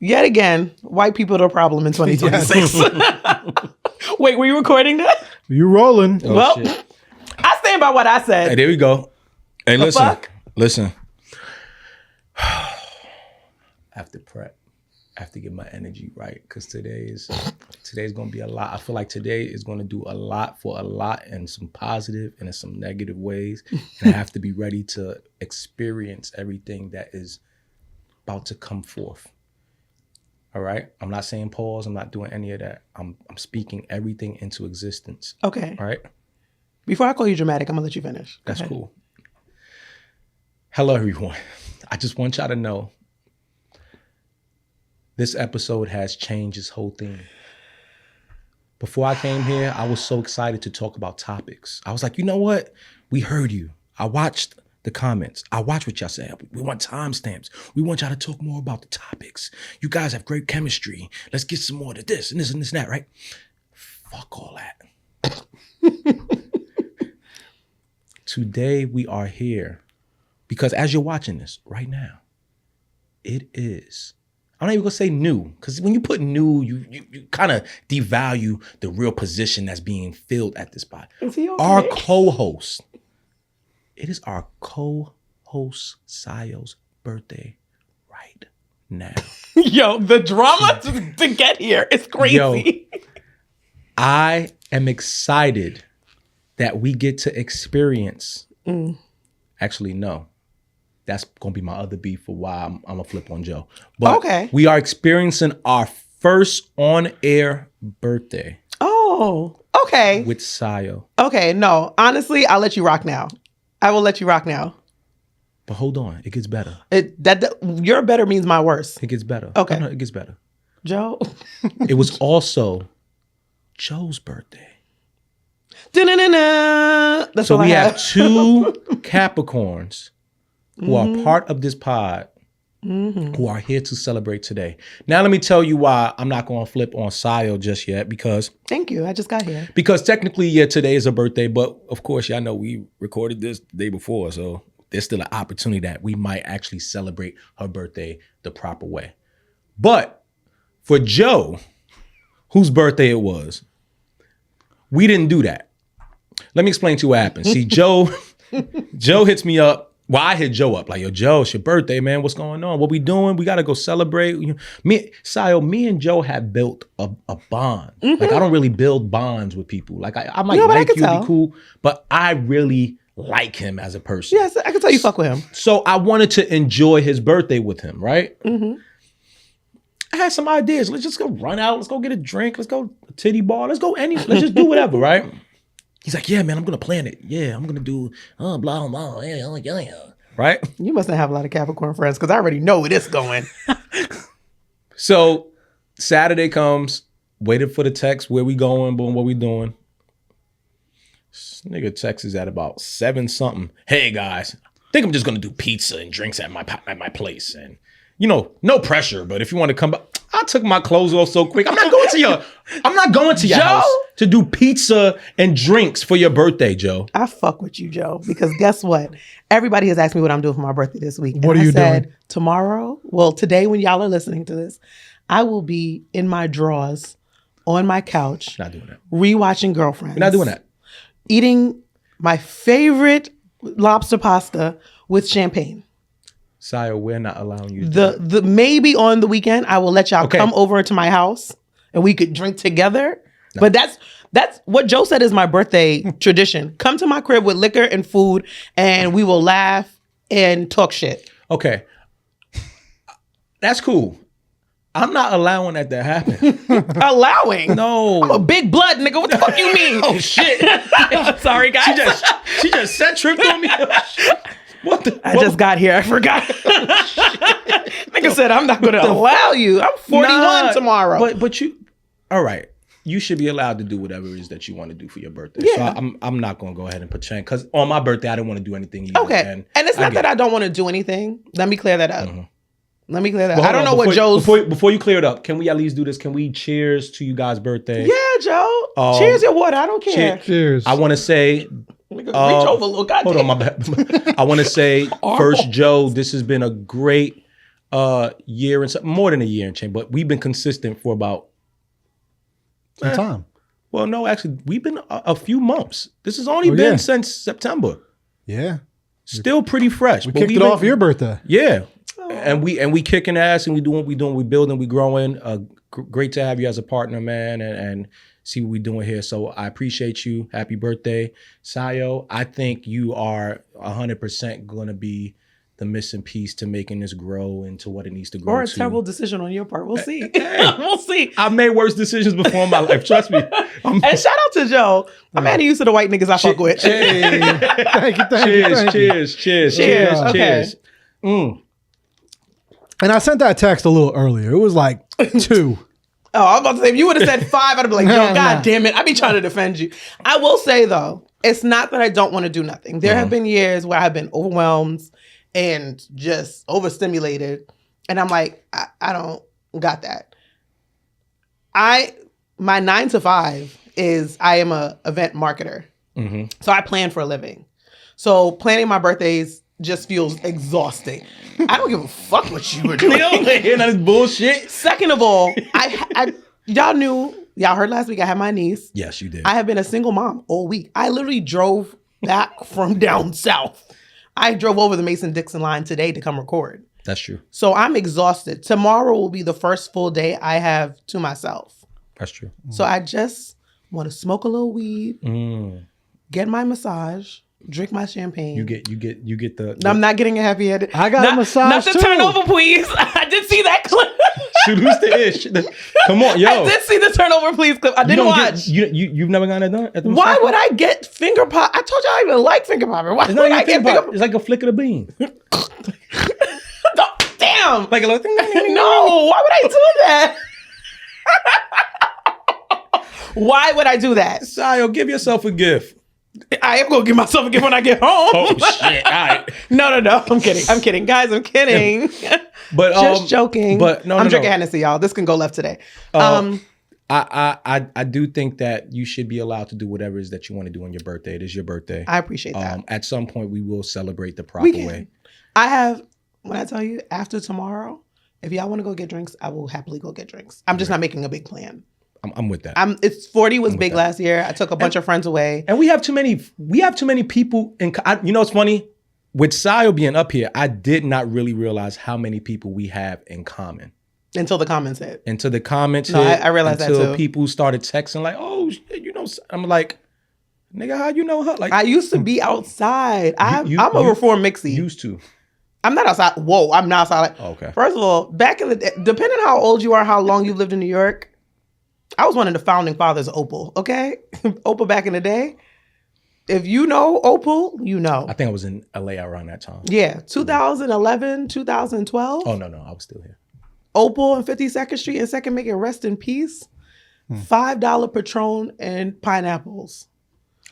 Yet again, white people are the problem in 2026. Wait, were you recording that? You rolling. Oh, well, shit. I stand by what I said. Hey, there we go. Hey, The listen. fuck? Listen. I have to prep. I have to get my energy right because today's going to be a lot. I feel like today is going to do a lot for a lot in some positive and in some negative ways. And I have to be ready to experience everything that is about to come forth. All right? I'm not saying pause. I'm not doing any of that. I'm speaking everything into existence. Okay. All right? Before I call you dramatic, I'm going to let you finish. That's cool. Hello, everyone. I just want y'all to know this episode has changed this whole thing. Before I came here, I was so excited to talk about topics. I was like, you know what? We heard you. I watched the comments. I watched what y'all said. We want timestamps. We want y'all to talk more about the topics. You guys have great chemistry. Let's get some more to this and this and this and that, right? Fuck all that. Today we are here because as you're watching this right now, it is, I'm not even gonna say new, because when you put new, you kind of devalue the real position that's being filled at this spot. Is he okay? Our co-host, it is our co-host Sio's birthday right now. Yo, the drama to get here is crazy. Yo, I am excited that we get to experience. Actually, no. That's going to be my other beef for why I'm going to flip on Joe. But Okay. We are experiencing our first on-air birthday. Oh, okay. With Sio. Okay, no. Honestly, I'll let you rock now. I will let you rock now. But hold on. It gets better. Your better means my worse. It gets better. Okay. No, it gets better. Joe. It was also Joe's birthday. That's So all we I have two Capricorns who are part of this pod who are here to celebrate today. Now, let me tell you why I'm not going to flip on Sio just yet because... Thank you. I just got here. Because technically, yeah, today is her birthday, but of course, y'all know we recorded this the day before, so there's still an opportunity that we might actually celebrate her birthday the proper way. But for Joe, whose birthday it was, we didn't do that. Let me explain to you what happened. See, Joe hits me up. Well, I hit Joe up like, yo, Joe, it's your birthday, man. What's going on? What we doing? We got to go celebrate. Me and Joe have built a bond. Like, I don't really build bonds with people. Like, I might like you, be cool, but I really like him as a person. Yes, I can tell you fuck with him. So I wanted to enjoy his birthday with him, right? I had some ideas. Let's just go run out. Let's go get a drink. Let's go titty bar. Let's just do whatever, right? He's like, yeah, man, I'm going to plan it. Yeah, I'm going to do blah, blah, yeah. Right? You mustn't have a lot of Capricorn friends because I already know where this going. So Saturday comes, waited for the text, where we going, boom, what we doing. This nigga text is at about 7 something. Hey, guys, I think I'm just going to do pizza and drinks at my place. And, no pressure, but if you want to come back, I took my clothes off so quick. I'm not going to your house to do pizza and drinks for your birthday, Joe. I fuck with you, Joe, because guess what? Everybody has asked me what I'm doing for my birthday this week. What are you doing? Tomorrow, well, today when y'all are listening to this, I will be in my drawers on my couch. Not doing that. Rewatching Girlfriends. You're not doing that. Eating my favorite lobster pasta with champagne. Sio, we're not allowing you to do that. The maybe on the weekend I will let y'all come over to my house and we could drink together. No. But that's what Joe said is my birthday tradition. Come to my crib with liquor and food and we will laugh and talk shit. Okay. That's cool. I'm not allowing that to happen. Allowing? No. I'm a big blood nigga. What the fuck you mean? Oh shit. Sorry guys. She just set tripped on me. I just got here. I forgot. Nigga said, I'm not going to allow you. I'm 41 tomorrow. But you, all right. You should be allowed to do whatever it is that you want to do for your birthday. Yeah. So I'm not going to go ahead and pretend. Because on my birthday, I didn't want to do anything either. Okay. And it's not that I don't want to do anything. Let me clear that up. Let me clear that. I don't know what Joe's... Before you clear it up, can we at least do this? Can we cheers to you guys' birthday? Yeah, Joe. Cheers your water. I don't care. Cheers. I want to say... reach over a little goddamn. Hold on, my bad. I want to say first, Joe, this has been a great year and more than a year and change, but we've been consistent for about some time. Well, no, actually, we've been a few months. This has only been since September. Yeah, still pretty fresh. We kicked it off your birthday. Yeah, and we kicking ass and we doing what we doing. We building, we growing. Great to have you as a partner, man, and see what we doing here. So I appreciate you. Happy birthday, Sio. I think you are 100% gonna be the missing piece to making this grow into what it needs to grow. Or a to. terrible decision on your part. We'll see. We'll see. I've made worse decisions before in my life. Trust me. And shout out to Joe. I'm adding used to the white niggas I fuck with. Thank you. Cheers. Okay. And I sent that text a little earlier. It was like 2. Oh, I was about to say, if you would have said 5, I'd be like, yo, God damn it. I be trying to defend you. I will say, though, it's not that I don't want to do nothing. There have been years where I've been overwhelmed and just overstimulated. And I'm like, I don't got that. My 9 to 5 is I am a event marketer. Mm-hmm. So I plan for a living. So planning my birthdays just feels exhausting. I don't give a fuck what you were doing. That's bullshit. Second of all, y'all heard last week I had my niece. Yes, you did. I have been a single mom all week. I literally drove back from down south. I drove over the Mason-Dixon line today to come record. That's true. So I'm exhausted. Tomorrow will be the first full day I have to myself. That's true. So I just want to smoke a little weed, get my massage, drink my champagne. You get the. No, I'm not getting a happy head. I got a massage Not to turn over, please. I did see that clip. Shoot, who's the ish? Come on, yo. I did see the turnover, please clip. I didn't watch. You've never gotten that done? At the Why would I get finger pop? I told you I even like finger popping. Why would I get finger pop? It's like a flick of the bean. Damn. Like a little thing. No, why would I do that? Why would I do that? Sio, give yourself a gift. I am going to give myself a gift when I get home. Oh, shit. All right. No. I'm kidding. Guys, I'm kidding. But just joking. But I'm drinking Hennessy, y'all. This can go left today. I do think that you should be allowed to do whatever it is that you want to do on your birthday. It is your birthday. I appreciate that. At some point, we will celebrate the proper way. When I tell you, after tomorrow, if y'all want to go get drinks, I will happily go get drinks. I'm just not making a big plan. I'm with that. It's 40 was big last year. I took a bunch of friends away. And we have too many people. You know what's funny? With Sio being up here, I did not really realize how many people we have in common. Until the comments hit. I realized that too. Until people started texting like, oh, I'm like, nigga, how you know her? Like, I used to be outside. I'm a reformed mixie. Used to. I'm not outside. Whoa, I'm not outside. Okay. First of all, back in the day, depending how old you are, how long you've lived in New York, I was one of the founding fathers of Opal, okay? Opal back in the day. If you know Opal, you know. I think I was in LA around that time. Yeah, 2011, 2012. Oh, no, I was still here. Opal and 52nd Street and 2nd Make it rest in peace. $5 Patron and pineapples.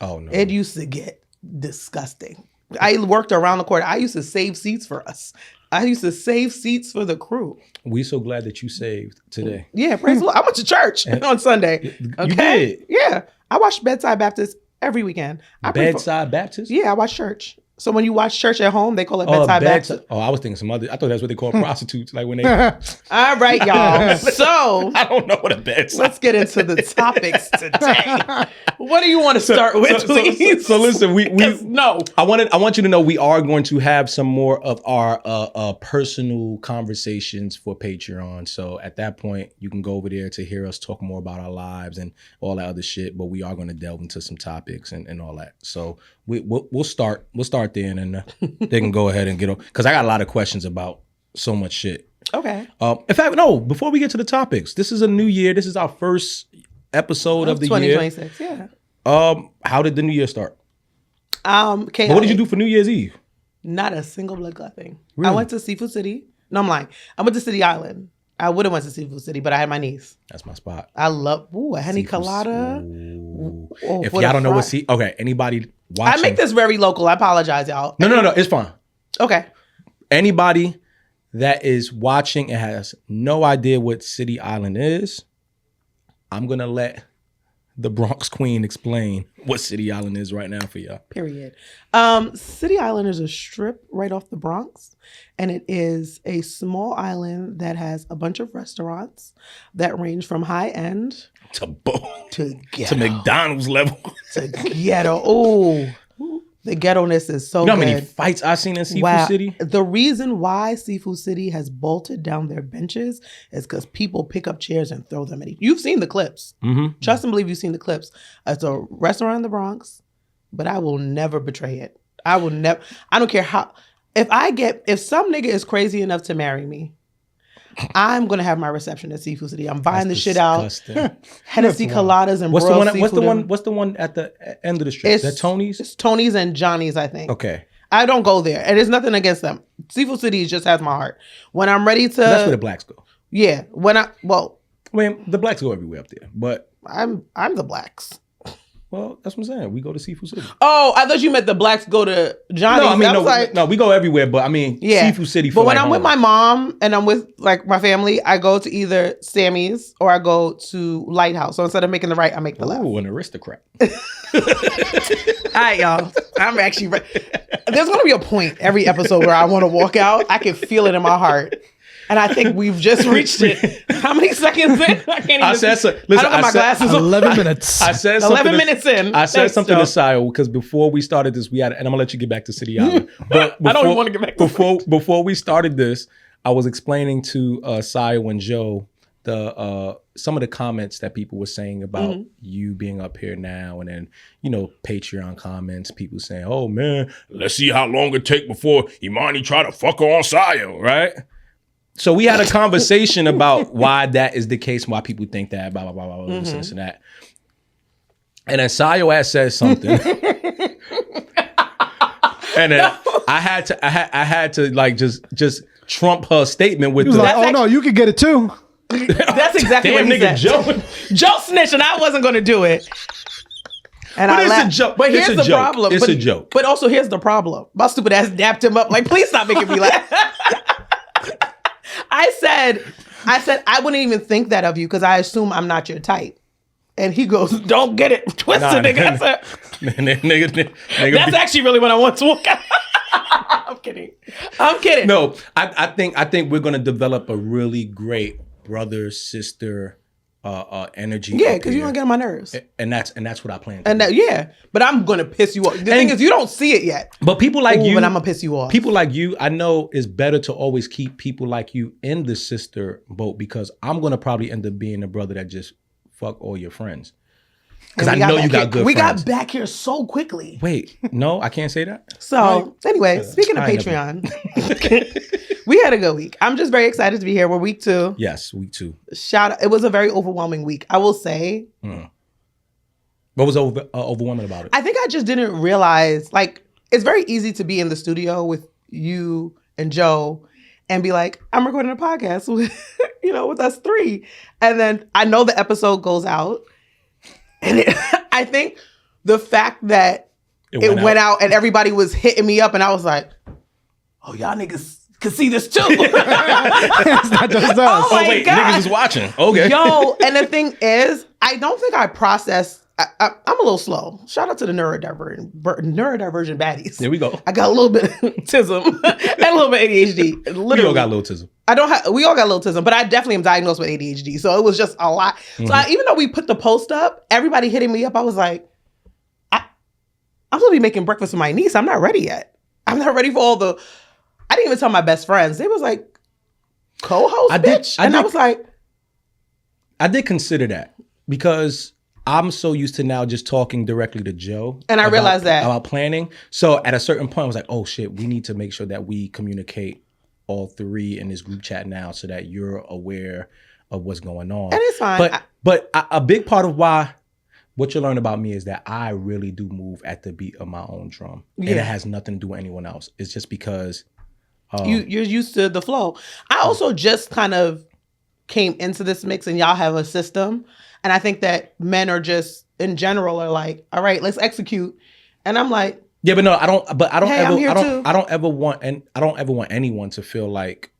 Oh, no. It used to get disgusting. I worked around the corner. I used to save seats for us. I used to save seats for the crew. We so glad that you saved today. Yeah, praise the Lord. I went to church on Sunday. Okay? You did? Yeah. I watch Bedside Baptist every weekend. Bedside Baptist? Yeah, I watch church. So when you watch church at home, they call it Bedside Baptist. Oh, I was thinking some other. I thought that's what they call prostitutes. Like when they. All right, y'all. So I don't know what a bedside. Let's get into the topics today. What do you want to start with, please? So listen, no. I want you to know we are going to have some more of our personal conversations for Patreon. So at that point, you can go over there to hear us talk more about our lives and all that other shit. But we are going to delve into some topics and all that. So we'll start there, and then they can go ahead and get on, because I got a lot of questions about so much shit. Okay. In fact, no, before we get to the topics, this is a new year. This is our first episode of the 2026, year. Yeah. How did the new year start? What did you do for New Year's Eve? Not a single blood clot thing. Really? I went to Seafood City. No, I'm lying. I went to City Island. I would have went to Seafood City, but I had my niece. That's my spot. I love a henny colada. If y'all don't know what anybody watching. I make this very local. I apologize, y'all. No, it's fine. Okay. Anybody that is watching and has no idea what City Island is, I'm gonna let the Bronx Queen explain what City Island is right now for y'all. Period. City Island is a strip right off the Bronx, and it is a small island that has a bunch of restaurants that range from high end To ghetto. to McDonald's level. To ghetto. Oh, the ghetto-ness is so You know how good. many fights I've seen in Seafood City? The reason why Seafood City has bolted down their benches is because people pick up chairs and throw them at each. You've seen the clips. Mm-hmm. Trust and believe you've seen the clips. It's a restaurant in the Bronx, but I will never betray it. I will never. I don't care how. If some nigga is crazy enough to marry me, I'm gonna have my reception at Seafood City. I'm buying the shit out. Hennessy coladas and What's broiled the one at the end of the strip? Is that Tony's? It's Tony's and Johnny's, I think. Okay. I don't go there, and there's nothing against them. Seafood City just has my heart. When I'm ready to, That's where the blacks go. Yeah. I mean, the blacks go everywhere up there, but I'm the blacks. Well, that's what I'm saying. We go to Seafood City. Oh, I thought you meant the blacks go to Johnny's. No, I mean, no, we go everywhere, but I mean, yeah. Seafood City. But when I'm with my mom and I'm with like my family, I go to either Sammy's or I go to Lighthouse. So instead of making the right, I make the left. Ooh, an aristocrat. All right, y'all. I'm actually there's going to be a point every episode where I want to walk out. I can feel it in my heart. And I think we've just reached it. How many seconds in? I can't even. I don't have my glasses on. 11 minutes. I said 11 minutes in. I said something to Sio because before we started this, and I'm gonna let you get back to City Island. But I don't even want to get back to before we started this, I was explaining to Sio and Joe some of the comments that people were saying about you being up here now, and then Patreon comments, people saying, "Oh man, let's see how long it take before Emanny try to fuck her on Sio," right? So we had a conversation about why that is the case, why people think that, blah, blah, blah, blah, this and that. And then Sio had said something. And then I had to like just trump her statement with like, oh no, you could get it too. That's exactly what he said. Joe snitched and I wasn't going to do it. And but it's a joke. But here's the problem. It's a joke. But also here's the problem. My stupid ass dapped him up like, please stop making me laugh. I said, I wouldn't even think that of you because I assume I'm not your type. And he goes, don't get it twisted, nigga. That's actually really what I want to walk out. I'm kidding. No, I think we're gonna develop a really great brother sister energy. Yeah, because you're gonna get on my nerves. And that's what I plan to do. But I'm gonna piss you off. The thing is, you don't see it yet. But people like you, but I'm gonna piss you off. People like you, I know it's better to always keep people like you in the sister boat because I'm gonna probably end up being a brother that just fuck all your friends. Because I know you got good friends. We got back here so quickly. Wait, no, I can't say that. So anyway, speaking of Patreon, we had a good week. I'm just very excited to be here. We're week 2. Yes, week 2. Shoutout. It was a very overwhelming week. I will say. What was overwhelming about it? I think I just didn't realize, like, it's very easy to be in the studio with you and Joe and be like, I'm recording a podcast with, with us 3. And then I know the episode goes out. And I think the fact that it went out and everybody was hitting me up and I was like, oh, y'all niggas can see this too. It's not just us. Oh my God. Niggas is watching. Okay. Yo, and the thing is, I don't think I processed. I'm a little slow. Shout out to the neurodivergent baddies. There we go. I got a little bit of tism and a little bit of ADHD. Literally. We all got a little tism. We all got a little tism, but I definitely am diagnosed with ADHD. So it was just a lot. So even though we put the post up, everybody hitting me up, I was like, I'm supposed to be making breakfast for my niece. I'm not ready yet. I'm not ready for all the. I didn't even tell my best friends. They was like, co-host, bitch. I was like, I did consider that because I'm so used to now just talking directly to Joe. And I realized that. About planning. So at a certain point, I was like, oh shit, we need to make sure that we communicate all 3 in this group chat now so that you're aware of what's going on. And it's fine. But a big part of what you learn about me is that I really do move at the beat of my own drum. Yeah. And it has nothing to do with anyone else. It's just because... you're used to the flow. I also just kind of came into this mix and y'all have a system. And I think that men are just, in general, are like, all right, let's execute. And I'm like, yeah, but no, I don't ever want anyone to feel like.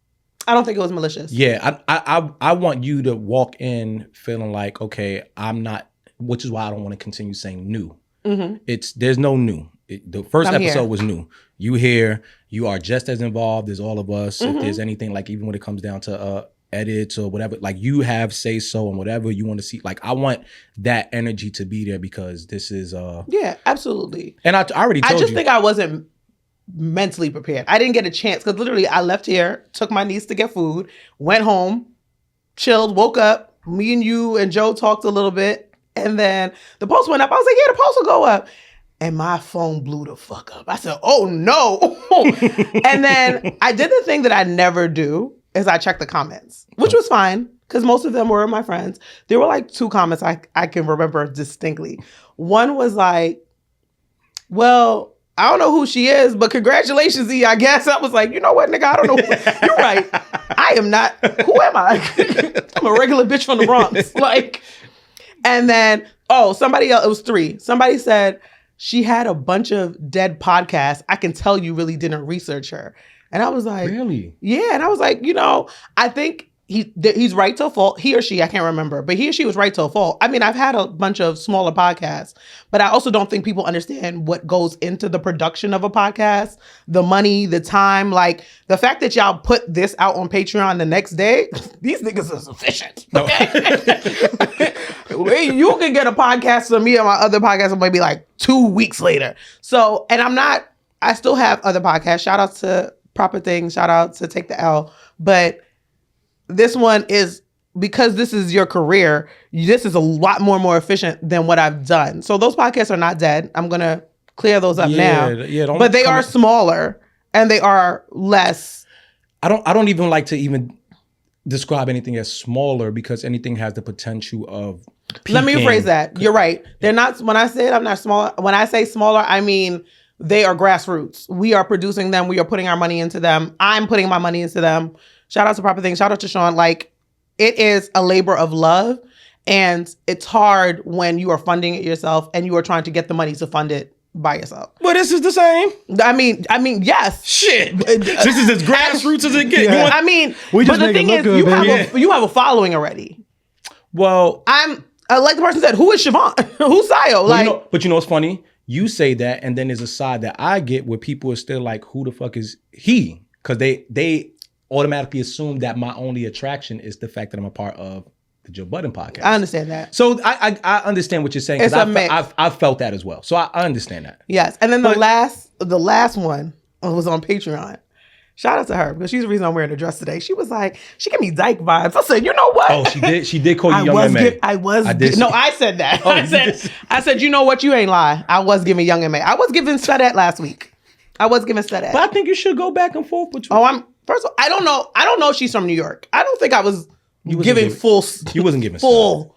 I don't think it was malicious. Yeah, I want you to walk in feeling like, okay, I'm not which is why I don't want to continue saying new. There's no new. The first episode was new. You here, you are just as involved as all of us. If there's anything, like even when it comes down to edits or whatever, like you have say so and whatever you want to see. Like I want that energy to be there because this is yeah, absolutely. And I already told you. I just think I wasn't mentally prepared. I didn't get a chance because literally I left here, took my niece to get food, went home, chilled, woke up. Me and you and Joe talked a little bit, and then the post went up. I was like, yeah, the post will go up. And my phone blew the fuck up. I said, oh no. And then I did the thing that I never do is I checked the comments, which was fine because most of them were my friends. There were like 2 comments I can remember distinctly. One was like, well, I don't know who she is, but congratulations, E, I guess. I was like, you know what, nigga, I don't know. You're right. I am not. Who am I? I'm a regular bitch from the Bronx. Like, and then, somebody else, it was 3. Somebody said, she had a bunch of dead podcasts. I can tell you really didn't research her. And I was like, really? Yeah. And I was like, I think he's right to a fault. He or she, I can't remember, but he or she was right to a fault. I mean, I've had a bunch of smaller podcasts, but I also don't think people understand what goes into the production of a podcast, the money, the time, like the fact that y'all put this out on Patreon the next day, these niggas are sufficient. Okay? You can get a podcast from me and my other podcast maybe like 2 weeks later. So, and I still have other podcasts. Shout out to Proper Things. Shout out to Take the L. But this one is, because this is your career, this is a lot more efficient than what I've done. So those podcasts are not dead. I'm going to clear those up now. Yeah, but they are smaller and they are less. I don't even like to even describe anything as smaller because anything has the potential of peaking. Let me rephrase that. You're right. They're not, when I say I'm not small, when I say smaller, I mean they are grassroots. We are producing them. We are putting our money into them. I'm putting my money into them. Shout out to Proper Things. Shout out to Sean. Like, it is a labor of love. And it's hard when you are funding it yourself and you are trying to get the money to fund it by yourself. But this is the same. I mean, yes. Shit. This is as grassroots as it gets. Yeah. I mean, but the thing is, you have a following already. Well, I'm like the person said, who is Siobhan? Who's Sio? Like, but you know what's funny? You say that, and then there's a side that I get where people are still like, who the fuck is he? Because they automatically assume that my only attraction is the fact that I'm a part of the Joe Budden podcast. I understand that. So I understand what you're saying because I've felt that as well. So I understand that. Yes, and then the last one was on Patreon. Shout out to her because she's the reason I'm wearing a dress today. She was like, she gave me dyke vibes. I said, you know what? Oh, she did call you young M.A. I said that. Oh, I said, you know what? You ain't lie. I was giving young M.A. I was giving Studette last week. I was giving Studette. But I think you should go back and forth between. First of all, I don't know. I don't know if she's from New York. I don't think I was giving full. You wasn't giving full.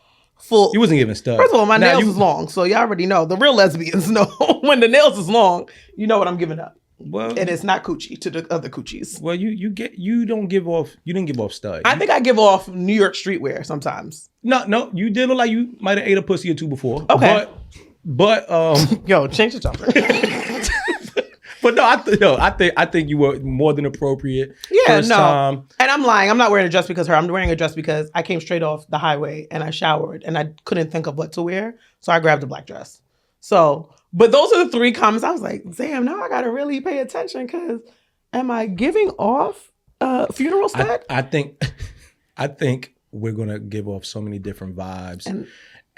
You wasn't giving stuff. First of all, my nails is long, so y'all already know. The real lesbians know when the nails is long. You know what I'm giving up. Well, and it's not coochie to the other coochies. Well, you didn't give off stud. I think I give off New York streetwear sometimes. No, you did look like you might have ate a pussy or 2 before. Okay, but yo, change the topic. But I think you were more than appropriate. Yeah, first time. And I'm lying. I'm not wearing a dress because of her. I'm wearing a dress because I came straight off the highway and I showered and I couldn't think of what to wear, so I grabbed a black dress. So. But those are the 3 comments. I was like, damn, now I got to really pay attention because am I giving off funeral stud? I think we're going to give off so many different vibes. And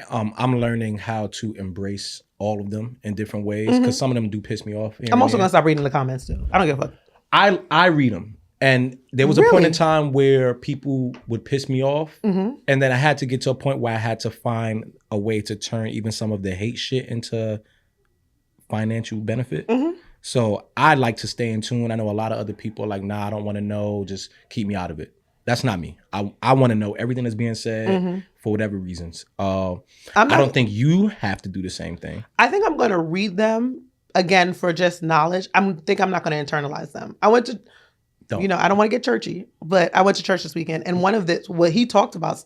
I'm learning how to embrace all of them in different ways because some of them do piss me off. I'm also going to stop reading the comments too. I don't give a fuck. I read them. And there was a point in time where people would piss me off. And then I had to get to a point where I had to find a way to turn even some of the hate shit into financial benefit. So I like to stay in tune. I know a lot of other people are like, nah, I don't want to know. Just keep me out of it. That's not me. I want to know everything that's being said for whatever reasons. I don't think you have to do the same thing. I think I'm going to read them again for just knowledge. I'm not going to internalize them. I went to, I don't want to get churchy, but I went to church this weekend. And one of this, what he talked about,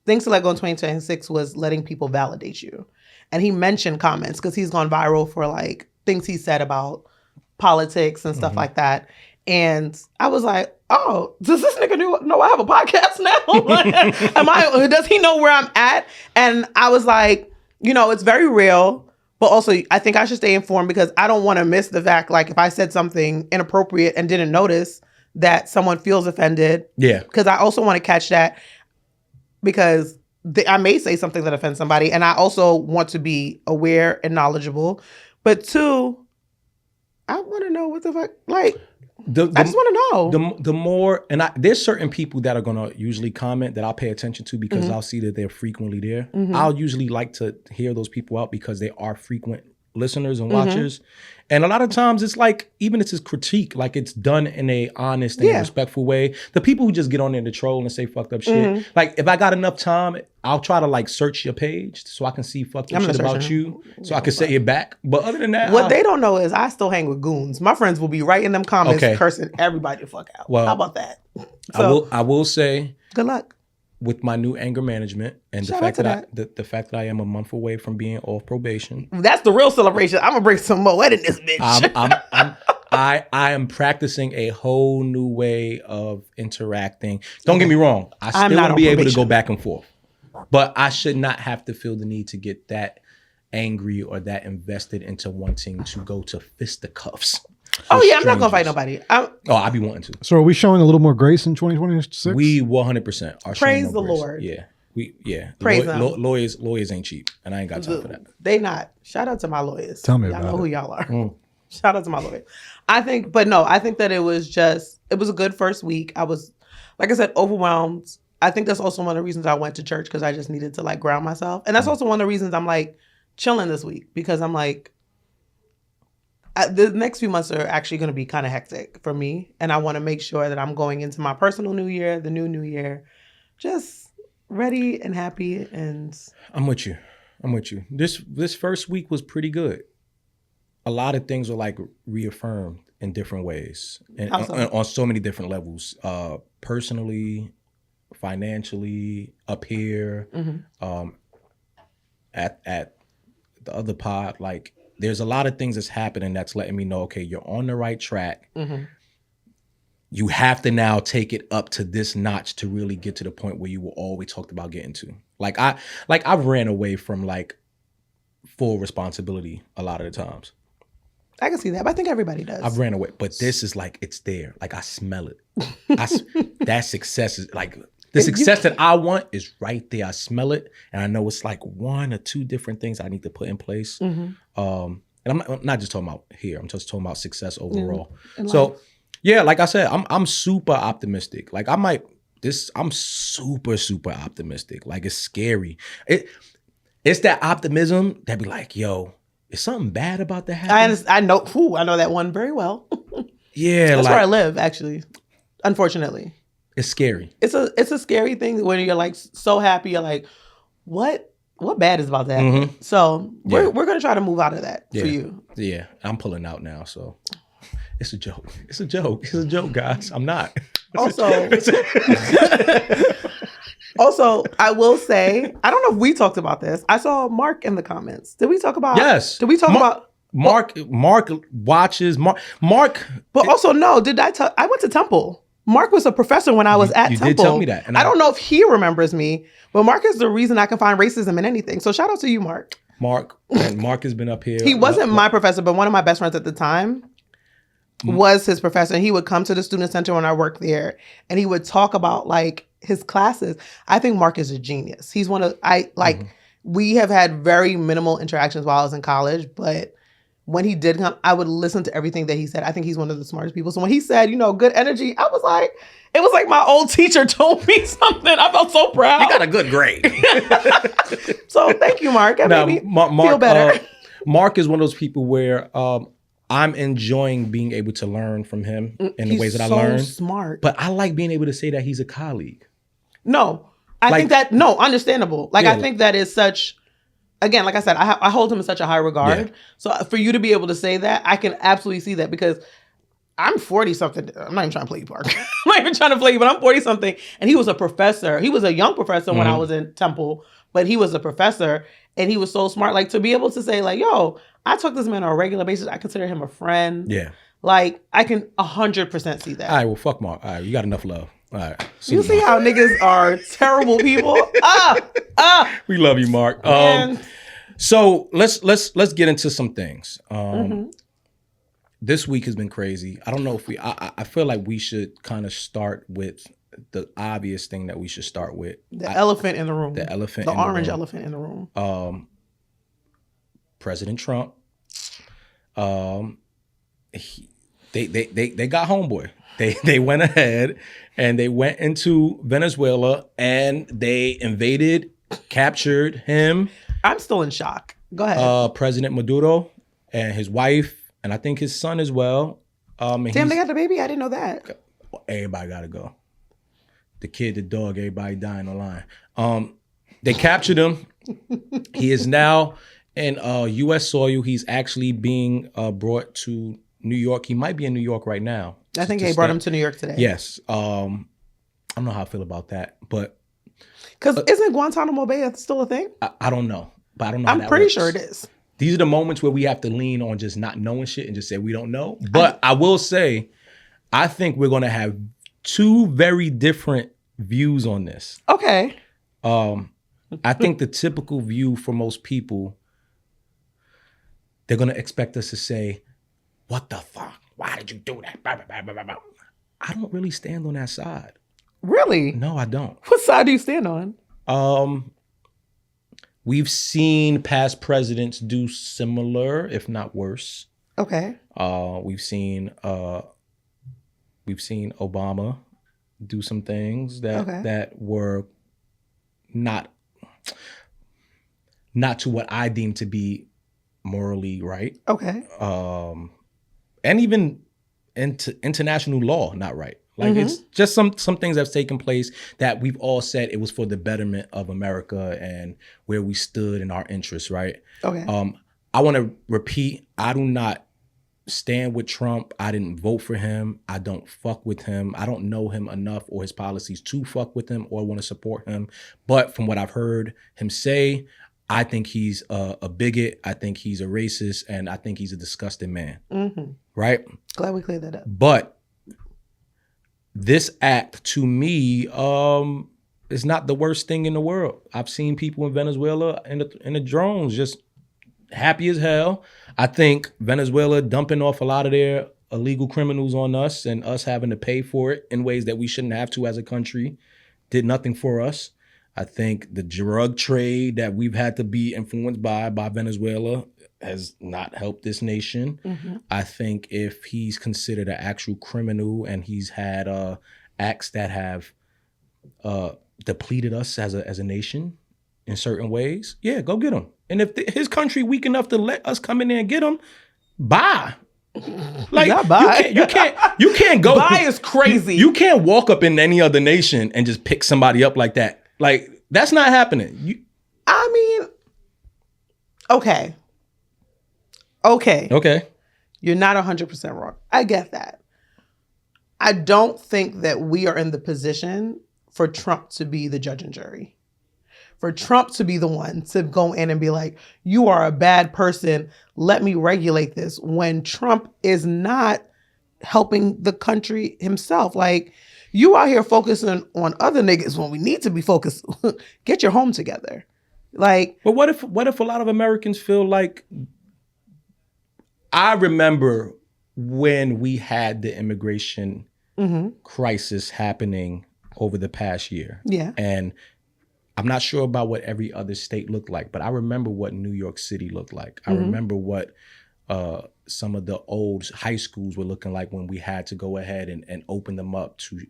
things to let go in 2026 was letting people validate you. And he mentioned comments because he's gone viral for like things he said about politics and stuff like that. And I was like, oh, does this nigga know I have a podcast now? Does he know where I'm at? And I was like, it's very real, but also I think I should stay informed because I don't want to miss the fact, like if I said something inappropriate and didn't notice that someone feels offended. Yeah. Because I also want to catch that because I may say something that offends somebody, and I also want to be aware and knowledgeable. But 2, I want to know what the fuck, like, I just want to know. The more, and there's certain people that are going to usually comment that I'll pay attention to because I'll see that they're frequently there. I'll usually like to hear those people out because they are frequent listeners and watchers. And a lot of times it's like, even if it's critique, like it's done in a honest and respectful way. The people who just get on there to troll and say fucked up shit, like if I got enough time, I'll try to like search your page so I can see fucked up shit about you so I can say it back. But other than that, what they don't know is I still hang with goons. My friends will be right in them comments cursing everybody the fuck out. Well, how about that? So, I will say good luck with my new anger management and the fact that I am a month away from being off probation. That's the real celebration. I'm gonna bring some Moet in this bitch. I am practicing a whole new way of interacting. Don't get me wrong. I still want to be able to go back and forth, but I should not have to feel the need to get that angry or that invested into wanting to go to fisticuffs. Oh yeah, I'm not gonna fight nobody. I'll be wanting to. So are we showing a little more grace in 2026? We 100% are. Praise the grace. Lord. Yeah. Praise them. Lawyers ain't cheap, and I ain't got time for that. They not. Shout out to my lawyers. Tell me y'all about know it. who y'all are. Shout out to my lawyers. I think that it was a good first week. I was, like I said, overwhelmed. I think that's also one of the reasons I went to church because I just needed to like ground myself, and that's also one of the reasons I'm like chilling this week because I'm like. The next few months are actually going to be kind of hectic for me. And I want to make sure that I'm going into my personal new year, the new year, just ready and happy. And I'm with you. This first week was pretty good. A lot of things were like reaffirmed in different ways and on so many different levels. Personally, financially, up here, at the other pod, like, there's a lot of things that's happening that's letting me know, okay, you're on the right track. You have to now take it up to this notch to really get to the point where you were always talked about getting to. I've ran away from like full responsibility a lot of the times. I can see that, but I think everybody does. I've ran away, but this is like, it's there. Like I smell it. That success is like, the success that I want is right there. I smell it, and I know it's like 1 or 2 different things I need to put in place. And I'm not just talking about here. I'm just talking about success overall. So, yeah, like I said, I'm super optimistic. Like I'm super optimistic. Like it's scary. It's that optimism that be like, yo, is something bad about that happening? I know. I know that one very well. Yeah, that's where I live, actually. Unfortunately. It's scary. It's a scary thing when you're like so happy. You're like, what bad is about that? So we're gonna try to move out of that for you. Yeah, I'm pulling out now. So it's a joke. It's a joke, guys. I'm not. Also, I will say, I don't know if we talked about this. I saw Mark in the comments. Did we talk about? Yes. Did we talk about? Mark watches Mark. But also no. I went to Temple. Mark was a professor when I was at Temple. You did tell me that. And I don't know if he remembers me, but Mark is the reason I can find racism in anything. So shout out to you, Mark. Mark has been up here. He wasn't my professor, but one of my best friends at the time was his professor. And he would come to the student center when I worked there, and he would talk about like his classes. I think Mark is a genius. He's we have had very minimal interactions while I was in college, but when he did come, I would listen to everything that he said. I think he's one of the smartest people. So when he said, good energy, I was like, it was like my old teacher told me something. I felt so proud. You got a good grade. So thank you, Mark. That made me feel better. Mark is one of those people where I'm enjoying being able to learn from him in the ways that I learn. He's so smart. But I like being able to say that he's a colleague. No, I think that, understandable. I think that is such... Again, like I said, I hold him in such a high regard. Yeah. So for you to be able to say that, I can absolutely see that because I'm 40-something. I'm not even trying to play you, Park. I'm not even trying to play you, but I'm 40-something. And he was a professor. He was a young professor when I was in Temple, but he was a professor. And he was so smart. Like, to be able to say, like, yo, I talk to this man on a regular basis. I consider him a friend. Yeah. Like, I can 100% see that. All right, well, fuck Mark. All right, you got enough love. All right. You see how niggas are terrible people? We love you, Mark. So let's get into some things. This week has been crazy. I don't know if I feel like we should kind of start with the obvious thing that we should start with. The elephant in the room. The elephant. The orange elephant in the room. President Trump. They got homeboy. They went ahead and they went into Venezuela and they invaded, captured him. I'm still in shock. Go ahead. President Maduro and his wife, and I think his son as well. Damn, they got the baby? I didn't know that. Everybody got to go. The kid, the dog, everybody dying on the line. They captured him. He is now in U.S. soil. He's actually being brought to New York. He might be in New York right now. I think they brought him to New York today. Yes. I don't know how I feel about that, but because isn't Guantanamo Bay still a thing? I don't know, but I don't know. I'm pretty sure it is. These are the moments where we have to lean on just not knowing shit and just say we don't know. But I will say, I think we're gonna have two very different views on this. Okay. I think the typical view for most people, they're gonna expect us to say, "What the fuck? Why did you do that?" Blah, blah, blah, blah, blah. I don't really stand on that side. Really? No, I don't. What side do you stand on? We've seen past presidents do similar, if not worse. Okay. We've seen Obama do some things that were not to what I deem to be morally right. Okay. And even international law, not right. Like it's just some things that have taken place that we've all said it was for the betterment of America and where we stood in our interests, right? Okay. I want to repeat, I do not stand with Trump. I didn't vote for him. I don't fuck with him. I don't know him enough or his policies to fuck with him or want to support him. But from what I've heard him say, I think he's a bigot. I think he's a racist, and I think he's a disgusting man. Right? Glad we cleared that up. But this act, to me, is not the worst thing in the world. I've seen people in Venezuela in the drones just happy as hell. I think Venezuela dumping off a lot of their illegal criminals on us and us having to pay for it in ways that we shouldn't have to as a country did nothing for us. I think the drug trade that we've had to be influenced by Venezuela has not helped this nation. I think if he's considered an actual criminal and he's had acts that have depleted us as a nation in certain ways, yeah, go get him. And if his country weak enough to let us come in there and get him, bye. Like not bye. You can't go. Bye is crazy. You can't walk up in any other nation and just pick somebody up like that. Like that's not happening. I mean, okay. You're not 100% wrong. I get that. I don't think that we are in the position for Trump to be the judge and jury. For Trump to be the one to go in and be like, you are a bad person, let me regulate this, when Trump is not helping the country himself. Like, you out here focusing on other niggas when we need to be focused. Get your home together. Like, but what if a lot of Americans feel like, I remember when we had the immigration crisis happening over the past year. Yeah. And I'm not sure about what every other state looked like, but I remember what New York City looked like. I remember what some of the old high schools were looking like when we had to go ahead and open them up to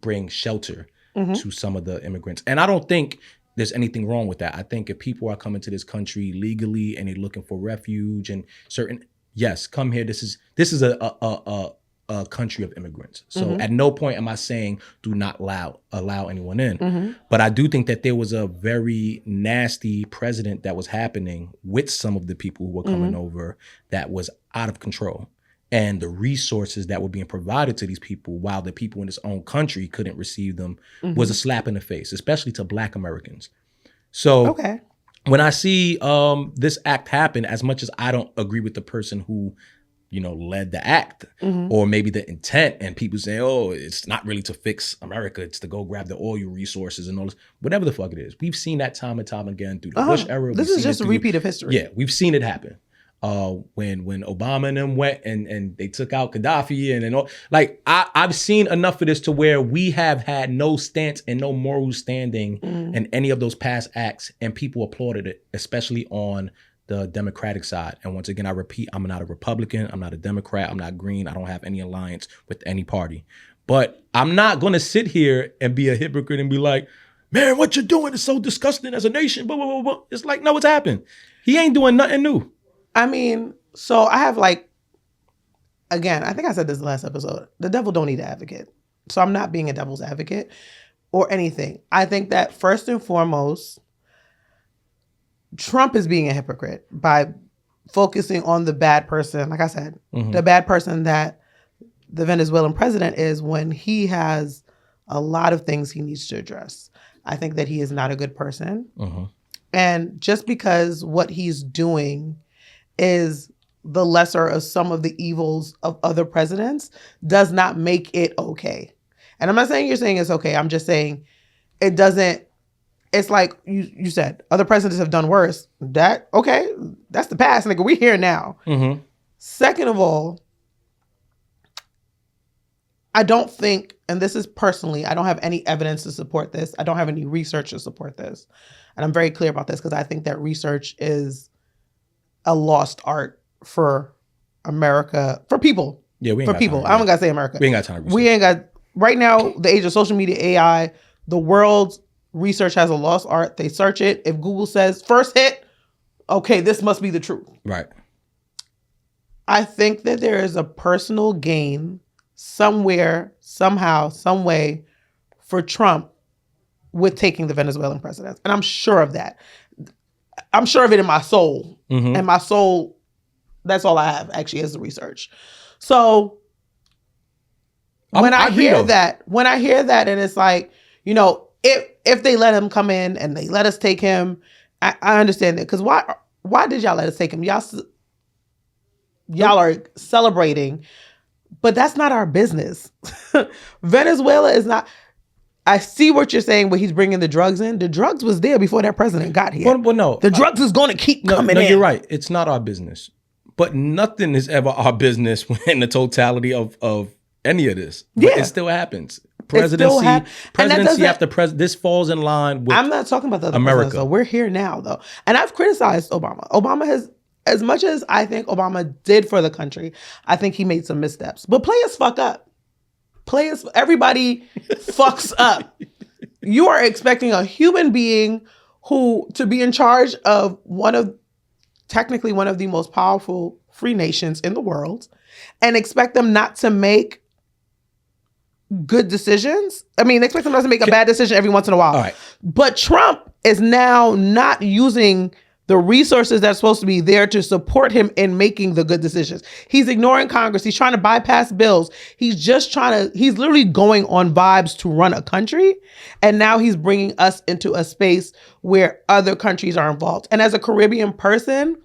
bring shelter to some of the immigrants. And I don't think there's anything wrong with that. I think if people are coming to this country legally and they're looking for refuge and certain, yes, come here. This is a country of immigrants. So at no point am I saying do not allow anyone in. But I do think that there was a very nasty precedent that was happening with some of the people who were coming over that was out of control. And the resources that were being provided to these people while the people in this own country couldn't receive them was a slap in the face, especially to Black Americans. So when I see this act happen, as much as I don't agree with the person who led the act, or maybe the intent, and people say, oh, it's not really to fix America, it's to go grab the oil resources and all this, whatever the fuck it is. We've seen that time and time again through the Bush era. This is just a repeat of history. Yeah, we've seen it happen. When Obama and them went and they took out Gaddafi and all, like I've seen enough of this to where we have had no stance and no moral standing in any of those past acts, and people applauded it, especially on the Democratic side. And once again, I repeat, I'm not a Republican, I'm not a Democrat, I'm not green, I don't have any alliance with any party. But I'm not gonna sit here and be a hypocrite and be like, man, what you're doing is so disgusting as a nation, blah, blah, blah, blah. It's like, no, what's happened? He ain't doing nothing new. I mean, so I have again, I think I said this last episode, the devil don't need an advocate. So I'm not being a devil's advocate or anything. I think that first and foremost, Trump is being a hypocrite by focusing on the bad person, like I said, the bad person that the Venezuelan president is, when he has a lot of things he needs to address. I think that he is not a good person. And just because what he's doing is the lesser of some of the evils of other presidents does not make it okay. And I'm not saying you're saying it's okay. I'm just saying it doesn't. It's like you said, other presidents have done worse. That's the past. Like, we're here now. Second of all, I don't think, and this is personally, I don't have any evidence to support this. I don't have any research to support this. And I'm very clear about this because I think that research is a lost art for America, for people. Yeah, we ain't for got people. time. I don't gotta say America. We ain't got time. We ain't got, right now, the age of social media, AI, the world's research has a lost art. They search it. If Google says first hit, okay, this must be the truth. Right. I think that there is a personal gain somewhere, somehow, some way for Trump with taking the Venezuelan president. And I'm sure of that. I'm sure of it in my soul. And my soul, that's all I have actually is the research. So when I hear that and it's like, if they let him come in and they let us take him, I understand that. Because why did y'all let us take him? Y'all are celebrating, but that's not our business. Venezuela is not. I see what you're saying, but he's bringing the drugs in. The drugs was there before that president got here. Well, no. The drugs is going to keep coming in. No, you're right. It's not our business. But nothing is ever our business in the totality of any of this. But it still happens. Presidency after president. This falls in line with I'm not talking about the other America. So we're here now, though. And I've criticized Obama. Obama has, as much as I think Obama did for the country, I think he made some missteps. But players fuck up. Everybody fucks up. You are expecting a human being to be in charge of technically one of the most powerful free nations in the world, and expect them not to make good decisions. I mean, expect them not to make a bad decision every once in a while. All right. But Trump is now not using the resources that's supposed to be there to support him in making the good decisions. He's ignoring Congress. He's trying to bypass bills. He's literally going on vibes to run a country. And now he's bringing us into a space where other countries are involved. And as a Caribbean person,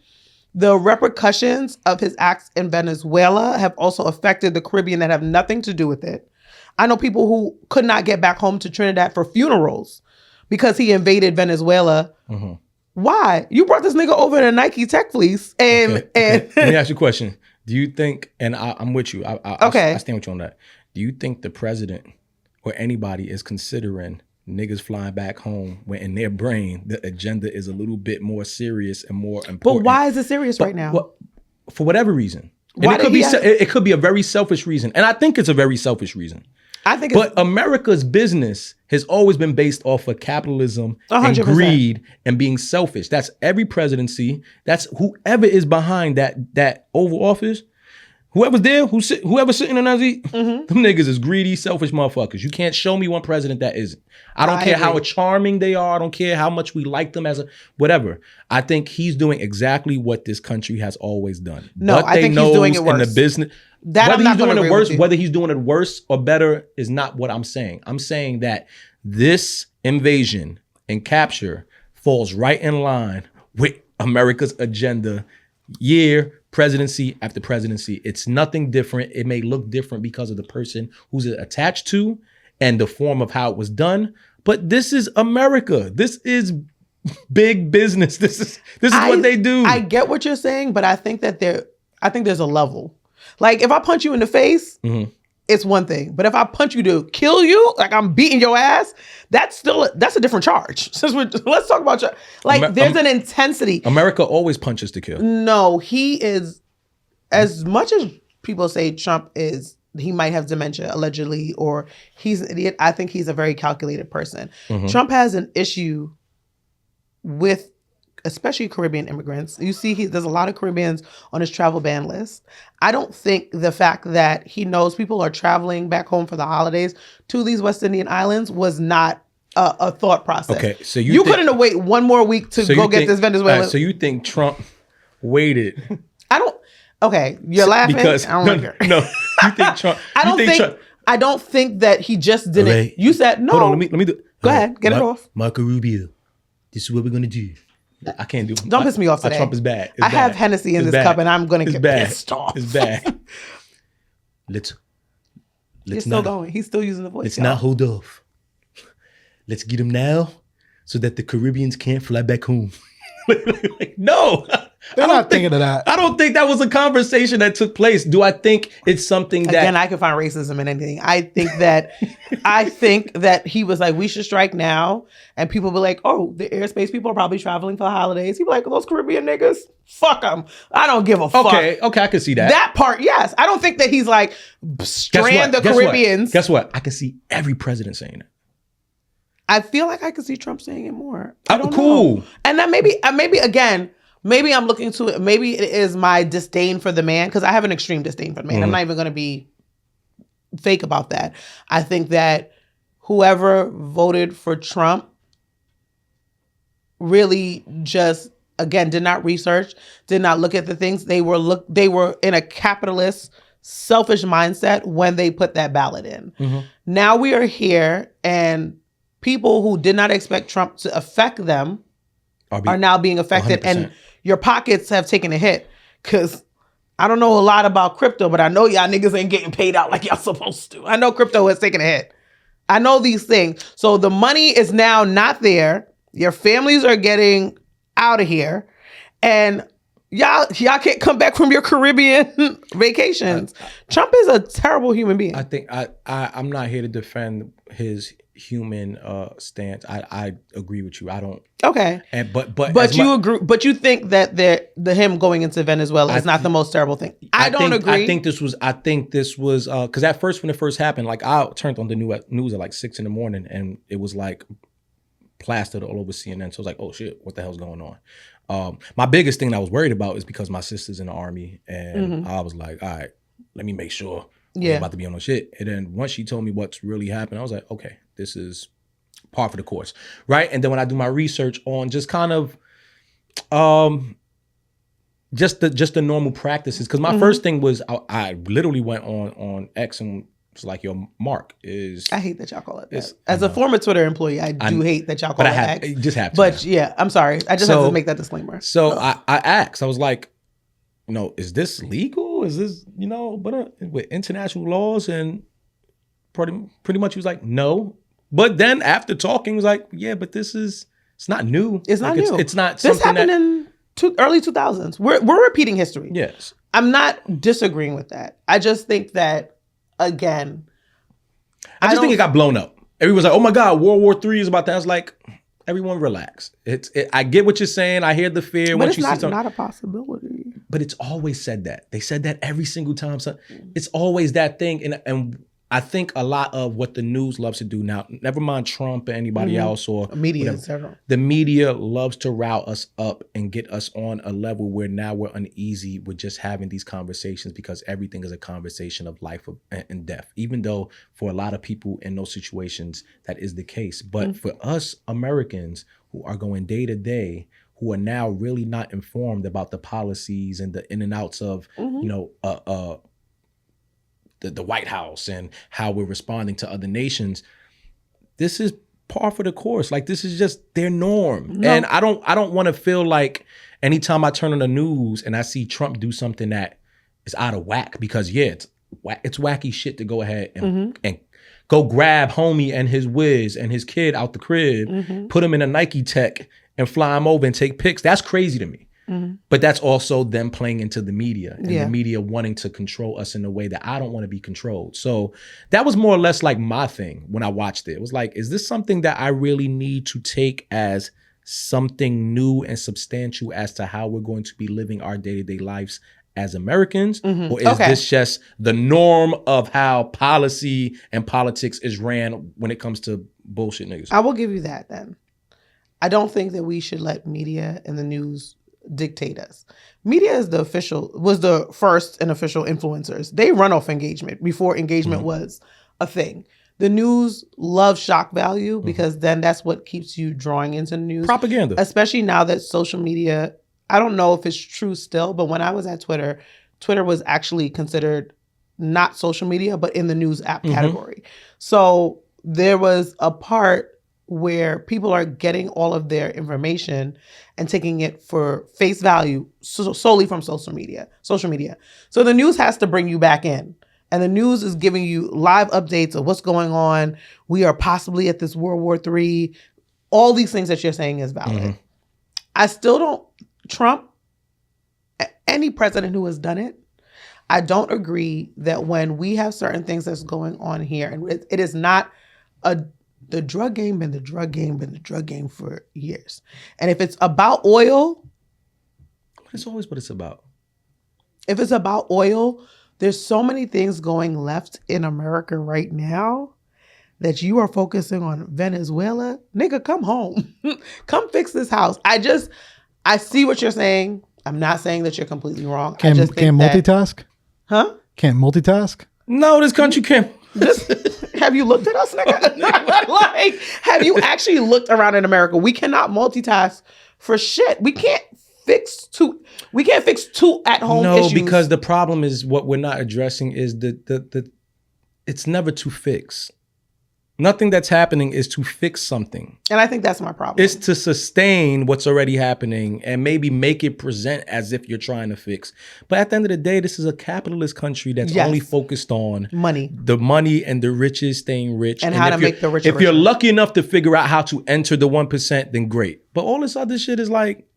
the repercussions of his acts in Venezuela have also affected the Caribbean that have nothing to do with it. I know people who could not get back home to Trinidad for funerals because he invaded Venezuela. Why? You brought this nigga over in a Nike tech fleece. And Let me ask you a question. Do you think, and I'm with you. I stand with you on that. Do you think the president or anybody is considering niggas flying back home when in their brain the agenda is a little bit more serious and more important? But why is it serious right now? For whatever reason. And it could be a very selfish reason. And I think it's a very selfish reason. But America's business has always been based off of capitalism 100%. And greed and being selfish. That's every presidency. That's whoever is behind that Oval Office. Whoever's there, whoever's sitting in that seat, them niggas is greedy, selfish motherfuckers. You can't show me one president that isn't. I don't care how charming they are. I don't care how much we like them as whatever. I think he's doing exactly what this country has always done. No, I think he's doing it worse. In the business, whether he's doing it worse or better is not what I'm saying. I'm saying that this invasion and capture falls right in line with America's agenda year presidency after presidency. It's nothing different. It may look different because of the person who's attached to and the form of how it was done. But this is America. This is big business. This is what they do. I get what you're saying, but I think that there's a level. Like if I punch you in the face, it's one thing. But if I punch you to kill you, like I'm beating your ass, that's a different charge. Let's talk about there's an intensity. America always punches to kill. No, he is, as much as people say Trump is, he might have dementia allegedly, or he's an idiot. I think he's a very calculated person. Trump has an issue with especially Caribbean immigrants. You see, there's a lot of Caribbeans on his travel ban list. I don't think the fact that he knows people are traveling back home for the holidays to these West Indian islands was not a thought process. Okay, so you couldn't have waited one more week to go get this Venezuelan. Right, so you think Trump waited? I don't. Okay, you're laughing. Because I don't like her. No, you think Trump? I don't think that he just didn't. Okay. You said no. Hold on, let me do. Go ahead, get it off. Marco Rubio, this is what we're gonna do. I can't do it. Don't piss me off today. Trump is bad. I have Hennessy in this cup and I'm going to get pissed off. It's bad. Let's He's still going. He's still using the voice. Let's not hold off. Let's get him now so that the Caribbeans can't fly back home. No. They're not thinking of that. I don't think that was a conversation that took place. Do I think it's something that... Again, I can find racism in anything. I think that he was like, we should strike now. And people be like, oh, the airspace people are probably traveling for the holidays. He'd be like, those Caribbean niggas, fuck them. I don't give a fuck. Okay, I can see that. That part, yes. I don't think that he's like, strand the Caribbeans. Guess what? I can see every president saying it. I feel like I could see Trump saying it more. I don't know. And that maybe again, maybe I'm looking to it. Maybe it is my disdain for the man, because I have an extreme disdain for the man. I'm not even going to be fake about that. I think that whoever voted for Trump really just, again, did not research, did not look at the things. They were in a capitalist, selfish mindset when they put that ballot in. Now we are here, and people who did not expect Trump to affect them are now being affected. 100%. And your pockets have taken a hit, because I don't know a lot about crypto, but I know y'all niggas ain't getting paid out like y'all supposed to. I know crypto has taken a hit. I know these things. So the money is now not there. Your families are getting out of here. And y'all can't come back from your Caribbean vacations. Trump is a terrible human being. I think I'm not here to defend his human stance. I agree with you. I don't. Okay. And but you agree. But you think that the him going into Venezuela is not the most terrible thing. I don't agree. I think this was because at first, when it first happened, like I turned on the news at like 6 a.m, and it was like plastered all over CNN. So I was like, oh shit, what the hell's going on? My biggest thing that I was worried about is because my sister's in the army, and I was like, all right, let me make sure I'm about to be on no shit. And then once she told me what's really happened, I was like, okay, this is par for the course, right? And then when I do my research on just kind of just the normal practices, because my first thing was I literally went on X and was like, yo, Mark is... I hate that y'all call it that. As a former Twitter employee, I do hate that y'all call it X. It just happened. But yeah, I'm sorry. I just have to make that disclaimer. So I asked, I was like, is this legal? Is this, but with international laws? And pretty much he was like, no. But then after talking, he was like, yeah, but it's not new. It's not new. It's not this something happened in early 2000s. We're repeating history. Yes. I'm not disagreeing with that. I just think that, again, I just think it got blown up. Everyone's like, oh my God, World War III is about that. I was like, everyone relax. I get what you're saying. I hear the fear. But it's not a possibility. But it's always said that. They said that every single time. So it's always that thing. And I think a lot of what the news loves to do now, never mind Trump or anybody else or media, the media loves to rile us up and get us on a level where now we're uneasy with just having these conversations, because everything is a conversation of life and death, even though for a lot of people in those situations, that is the case. But for us Americans who are going day to day, who are now really not informed about the policies and the in and outs of, the White House and how we're responding to other nations, this is par for the course. Like, this is just their norm. No. And I don't want to feel like anytime I turn on the news and I see Trump do something that is out of whack, because it's wacky shit to go ahead and go grab homie and his whiz and his kid out the crib, put him in a Nike Tech and fly him over and take pics. That's crazy to me. But that's also them playing into the media and the media wanting to control us in a way that I don't want to be controlled. So that was more or less like my thing when I watched it. It was like, is this something that I really need to take as something new and substantial as to how we're going to be living our day-to-day lives as Americans? Or is this just the norm of how policy and politics is ran when it comes to bullshit niggas? I will give you that then. I don't think that we should let media and the news dictate us. Media was the first and official influencers. They run off engagement before engagement was a thing. The news loves shock value because then that's what keeps you drawing into the news. Propaganda. Especially now that social media, I don't know if it's true still, but when I was at Twitter was actually considered not social media, but in the news app category. So there was a part where people are getting all of their information and taking it for face value solely from social media. So the news has to bring you back in. And the news is giving you live updates of what's going on. We are possibly at this World War III. All these things that you're saying is valid. I still don't, Trump, any president who has done it, I don't agree that when we have certain things that's going on here, and it is not the drug game been the drug game for years. And if it's about oil. It's always what it's about. If it's about oil, there's so many things going left in America right now that you are focusing on Venezuela. Nigga, come home. Come fix this house. I see what you're saying. I'm not saying that you're completely wrong. Can't multitask? Huh? Can't multitask? No, this country can't. Have you looked at us, nigga? Like, have you actually looked around in America? We cannot multitask for shit. We can't fix two at home issues. No, because the problem is what we're not addressing is the it's never to fix. Nothing that's happening is to fix something. And I think that's my problem. It's to sustain what's already happening and maybe make it present as if you're trying to fix. But at the end of the day, this is a capitalist country that's only focused on the money and the riches staying rich. And how to make the rich richer. If you're lucky enough to figure out how to enter the 1%, then great. But all this other shit is like,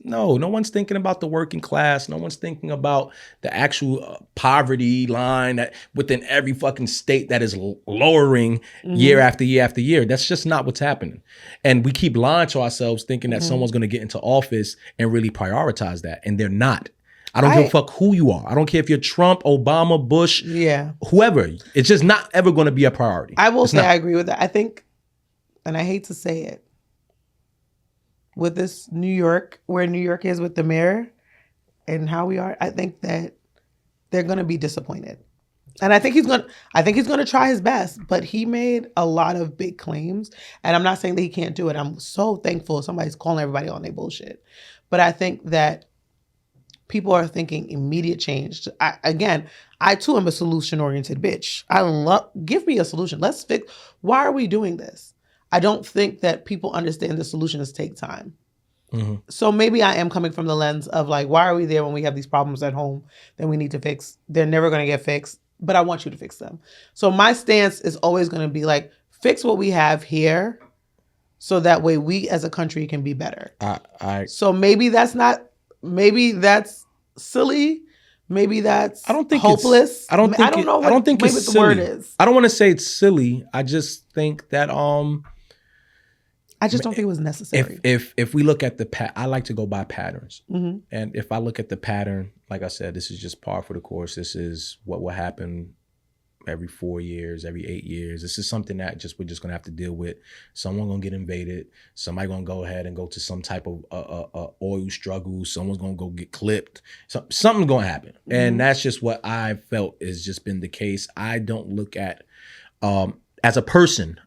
no one's thinking about the working class. No one's thinking about the actual poverty line that within every fucking state that is lowering year after year after year. That's just not what's happening. And we keep lying to ourselves thinking that someone's going to get into office and really prioritize that. And they're not. I don't give a fuck who you are. I don't care if you're Trump, Obama, Bush, whoever. It's just not ever going to be a priority. I will say I agree with that. I think, and I hate to say it, with this New York, where New York is with the mayor and how we are, I think that they're going to be disappointed. And I think he's going to try his best, but he made a lot of big claims. And I'm not saying that he can't do it. I'm so thankful somebody's calling everybody on their bullshit. But I think that people are thinking immediate change. I too am a solution-oriented bitch. Give me a solution. Let's fix. Why are we doing this? I don't think that people understand the solutions take time. So maybe I am coming from the lens of like, why are we there when we have these problems at home that we need to fix? They're never going to get fixed, but I want you to fix them. So my stance is always going to be like, fix what we have here so that way we as a country can be better. So maybe that's silly. Maybe that's hopeless. I don't know what the silly word is. I don't want to say it's silly. I just think that I just don't think it was necessary. If we look at I like to go by patterns. And if I look at the pattern, like I said, this is just par for the course. This is what will happen every 4 years, every 8 years. This is something that we're just gonna have to deal with. Someone gonna get invaded. Somebody gonna go ahead and go to some type of oil struggle. Someone's gonna go get clipped. Something's gonna happen, and that's just what I felt has just been the case. I don't look at as a person.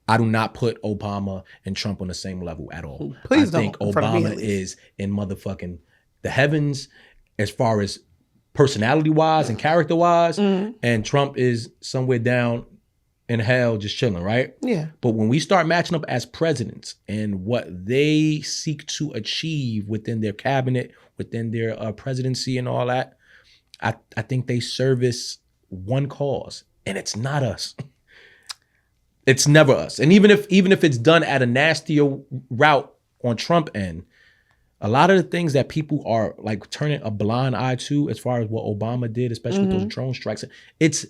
I do not put Obama and Trump on the same level at all. Please don't. I think Obama is in motherfucking the heavens as far as personality-wise and character-wise, and Trump is somewhere down in hell just chilling, right? Yeah. But when we start matching up as presidents and what they seek to achieve within their cabinet, within their presidency and all that, I think they service one cause, and it's not us. It's never us. And even if it's done at a nastier route on Trump end, a lot of the things that people are like turning a blind eye to, as far as what Obama did, especially with those drone strikes, it's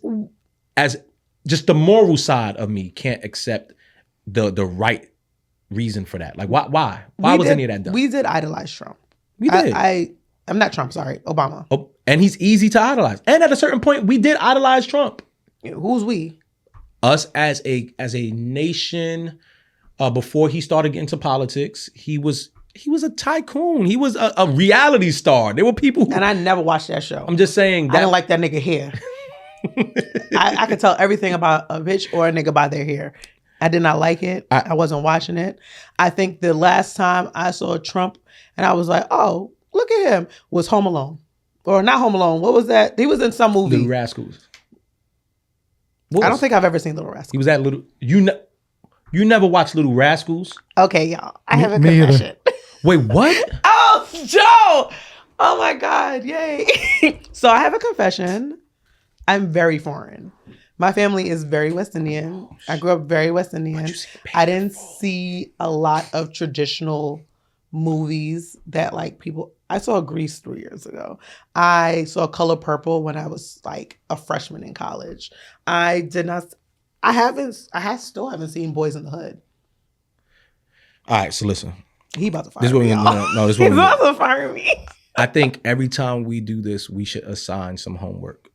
as just the moral side of me can't accept the right reason for that. Like why was any of that done? We did idolize Trump. We did. I'm not Trump, sorry, Obama. Oh, and he's easy to idolize. And at a certain point, we did idolize Trump. Who's we? Us as a nation. Before he started getting into politics, he was a tycoon. He was a reality star. There were people who, and I never watched that show. I'm just saying that I didn't like that nigga hair. I could tell everything about a bitch or a nigga by their hair. I did not like it. I wasn't watching it. I think the last time I saw Trump and I was like, oh, look at him, was Home Alone. Or not Home Alone. What was that? He was in some movie. Little Rascals. I don't think I've ever seen Little Rascals. He was at Little... You never watched Little Rascals? Okay, y'all. I have a confession. Wait, what? Oh, Joe! Oh my God, yay. So I have a confession. I'm very foreign. My family is very West Indian. I grew up very West Indian. I didn't see a lot of traditional movies that like people... I saw Grease 3 years ago. I saw Color Purple when I was like a freshman in college. I still haven't seen Boyz in the Hood. All right, so listen. He about to fire this me. He's about to fire me. I think every time we do this, we should assign some homework.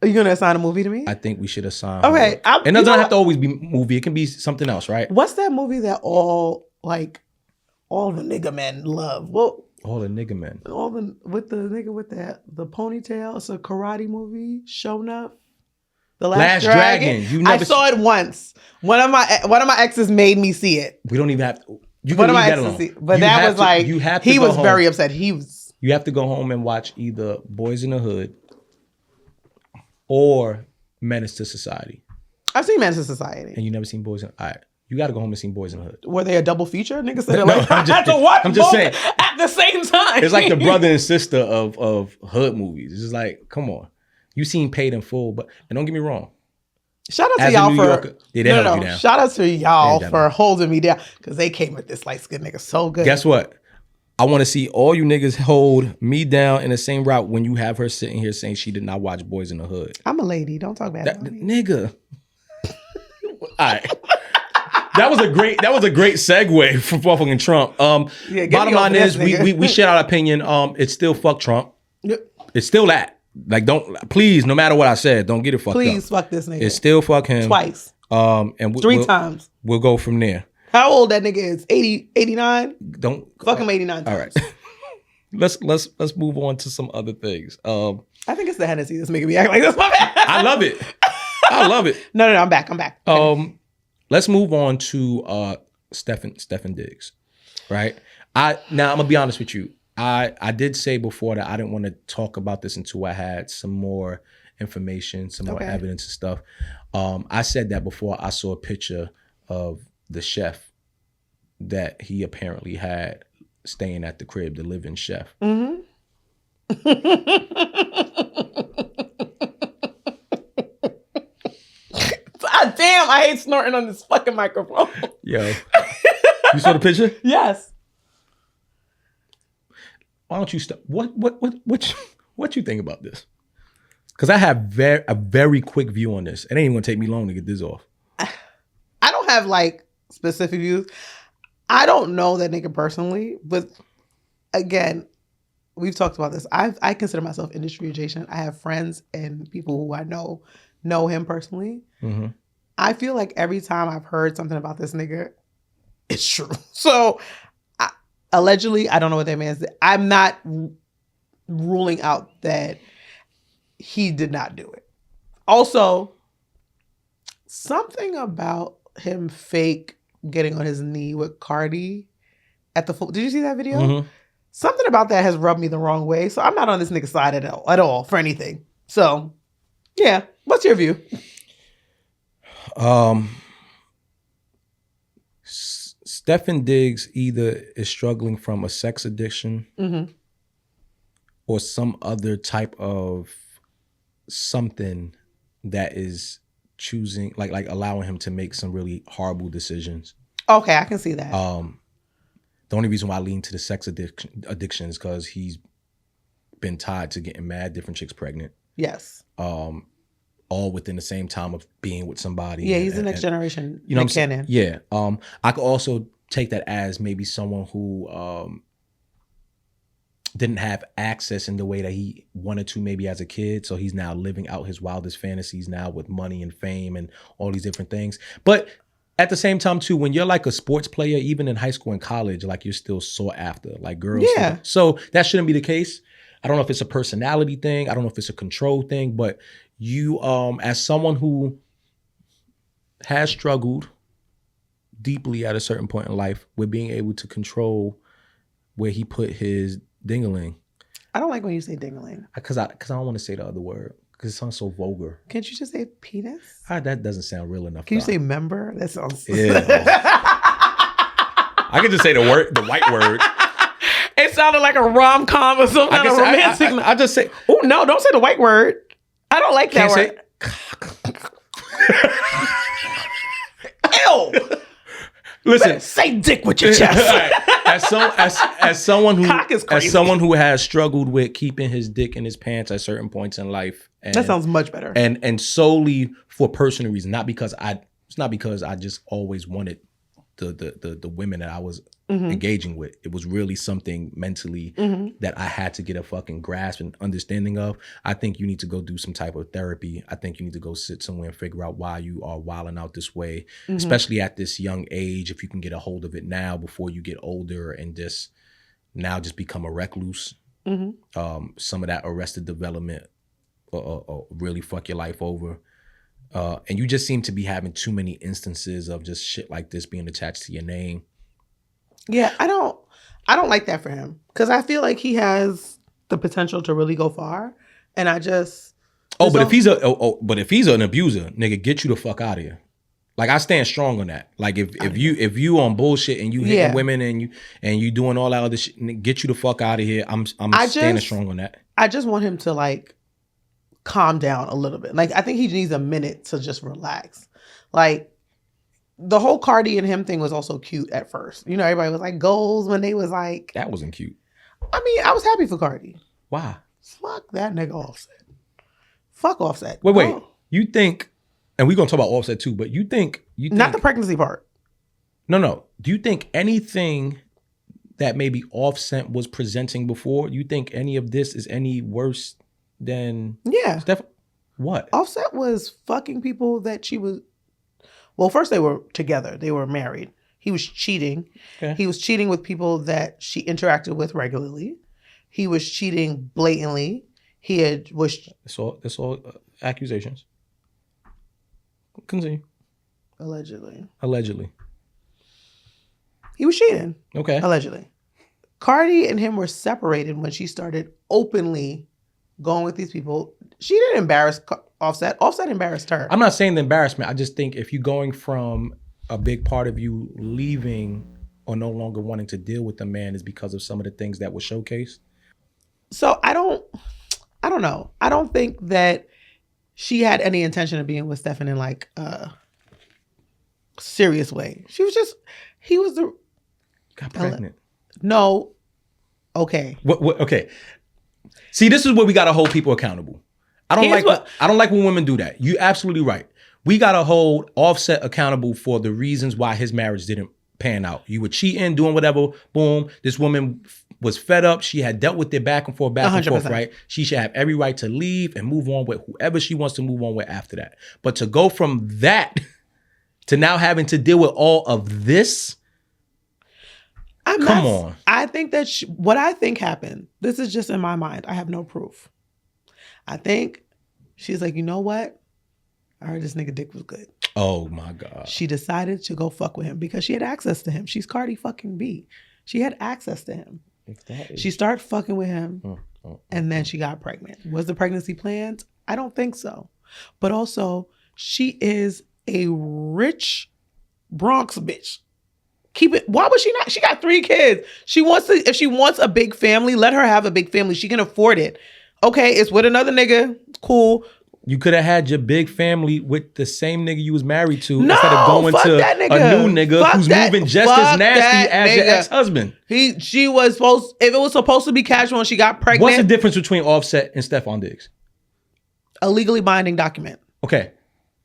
Are you going to assign a movie to me? I think we should assign Okay. homework. It doesn't have to always be movie. It can be something else, right? What's that movie that all the nigga men love? Well, all the nigga men. With the nigga with the ponytail. It's a karate movie. Showdown. The Last Dragon. I saw it once. One of my exes made me see it. We don't even have to. You one can of my leave that exes alone. see, but that was like he was very upset. You have to go home and watch either Boyz in the Hood or Menace to Society. I've seen Menace to Society. And you never seen Boyz in... All right. You got to go home and see Boyz in the Hood. Were they a double feature? Niggas said I had to watch both saying, at the same time. It's like the brother and sister of hood movies. It's just like, come on. You seen Paid in Full, and don't get me wrong. Shout out to y'all for... No. Shout out to y'all for holding me down. Because they came at this light-skinned nigga so good. Guess what? I want to see all you niggas hold me down in the same route when you have her sitting here saying she did not watch Boyz in the Hood. I'm a lady. Don't talk bad about me. Nigga. All right. That was a great segue from fucking Trump. Bottom line is we share our opinion. It's still fuck Trump. Yep. It's still that. Like, please, no matter what I said, don't get it fucked up. Please fuck this nigga. It's still fuck him. Twice. And 3 times. We'll go from there. How old that nigga is? 80, 89? Don't fuck him 89 times. All right. Let's move on to some other things. I think it's the Hennessy that's making me act like this. My bad. I love it. I love it. No, I'm back. Let's move on to Stefon Diggs. Right? Now I'm gonna be honest with you. I did say before that I didn't want to talk about this until I had some more information, some more evidence and stuff. I said that before I saw a picture of the chef that he apparently had staying at the crib, the living chef. Mm-hmm. God damn, I hate snorting on this fucking microphone. Yo. You saw the picture? Yes. Why don't you stop? What you think about this? Because I have a very quick view on this. It ain't even gonna take me long to get this off. I don't have like specific views. I don't know that nigga personally, but again, we've talked about this. I consider myself industry adjacent. I have friends and people who I know him personally. Mm-hmm. I feel like every time I've heard something about this nigga, it's true. So allegedly, I don't know what that means. I'm not ruling out that he did not do it. Also, something about him fake getting on his knee with Cardi at the did you see that video? Mm-hmm. Something about that has rubbed me the wrong way. So I'm not on this nigga's side at all for anything. So yeah, what's your view? Stefon Diggs either is struggling from a sex addiction or some other type of something that is choosing, like allowing him to make some really horrible decisions. Okay, I can see that. The only reason why I lean to the sex addiction is because he's been tied to getting mad different chicks pregnant. Yes. All within the same time of being with somebody. Yeah, he's the next generation. You know what I'm saying? Yeah. I could also take that as maybe someone who didn't have access in the way that he wanted to maybe as a kid. So he's now living out his wildest fantasies now with money and fame and all these different things. But at the same time too, when you're like a sports player, even in high school and college, like you're still sought after, like girls. Yeah. So that shouldn't be the case. I don't know if it's a personality thing. I don't know if it's a control thing, but you, as someone who has struggled deeply at a certain point in life with being able to control where he put his dingaling. I don't like when you say dingaling. Because I don't want to say the other word because it sounds so vulgar. Can't you just say penis? That doesn't sound real enough. Can you say member? That sounds... Yeah. I could just say the white word. It sounded like a rom-com or some kind of romantic. I just say... Oh, no, don't say the white word. I don't like that word. Ew. Listen, say dick with your chest. As someone who Cock is crazy. As someone who has struggled with keeping his dick in his pants at certain points in life, and, that sounds much better. And solely for personal reasons, it's not because I just always wanted the women that I was engaging with. It was really something mentally that I had to get a fucking grasp and understanding of. I think you need to go do some type of therapy. I think you need to go sit somewhere and figure out why you are wilding out this way, especially at this young age. If you can get a hold of it now before you get older and just become a recluse. Some of that arrested development really fuck your life over. And you just seem to be having too many instances of just shit like this being attached to your name. Yeah, I don't like that for him because I feel like he has the potential to really go far, and I just. But if he's an abuser, nigga, get you the fuck out of here. Like I stand strong on that. Like if you on bullshit and you hitting women and you doing all that other shit, get you the fuck out of here. I'm standing strong on that. I just want him to like calm down a little bit. Like I think he needs a minute to just relax. Like the whole Cardi and him thing was also cute at first. You know, everybody was like goals when they was like that wasn't cute. I mean, I was happy for Cardi. Why? Fuck that nigga Offset. Fuck Offset. Wait. You think, and we're gonna talk about Offset too, but you think not the pregnancy part. No. Do you think anything that maybe Offset was presenting before, you think any of this is any worse than Steph? What? Offset was fucking people that she was. Well, first they were together. They were married. He was cheating. Okay. He was cheating with people that she interacted with regularly. He was cheating blatantly. It's all accusations. Continue. Allegedly. He was cheating. Okay. Allegedly. Cardi and him were separated when she started openly going with these people. She didn't embarrass Offset. Offset embarrassed her. I'm not saying the embarrassment. I just think if you're going from a big part of you leaving or no longer wanting to deal with the man is because of some of the things that were showcased. So I don't know. I don't think that she had any intention of being with Stefon in like a serious way. Got pregnant. No. Okay. What? Okay. See, this is where we gotta hold people accountable. I don't like when women do that. You're absolutely right. We gotta hold Offset accountable for the reasons why his marriage didn't pan out. You were cheating, doing whatever. Boom. This woman was fed up. She had dealt with it back and forth, 100%. Right? She should have every right to leave and move on with whoever she wants to move on with after that. But to go from that to now having to deal with all of this. Come on. I think that what I think happened, this is just in my mind. I have no proof. I think she's like, you know what? I heard this nigga dick was good. Oh my God. She decided to go fuck with him because she had access to him. She's Cardi fucking B. She had access to him. She started fucking with him and then she got pregnant. Was the pregnancy planned? I don't think so. But also, she is a rich Bronx bitch. Keep it. Why would she not? She got 3 kids. She wants to. If she wants a big family, let her have a big family. She can afford it. Okay, it's with another nigga. Cool. You could have had your big family with the same nigga you was married to No, instead of going fuck to that nigga. a new nigga Fuck who's that. moving just Fuck as nasty that as your nigga. ex-husband. She was supposed. If it was supposed to be casual and she got pregnant, What's the difference between Offset and Stefon Diggs? a legally binding document. Okay.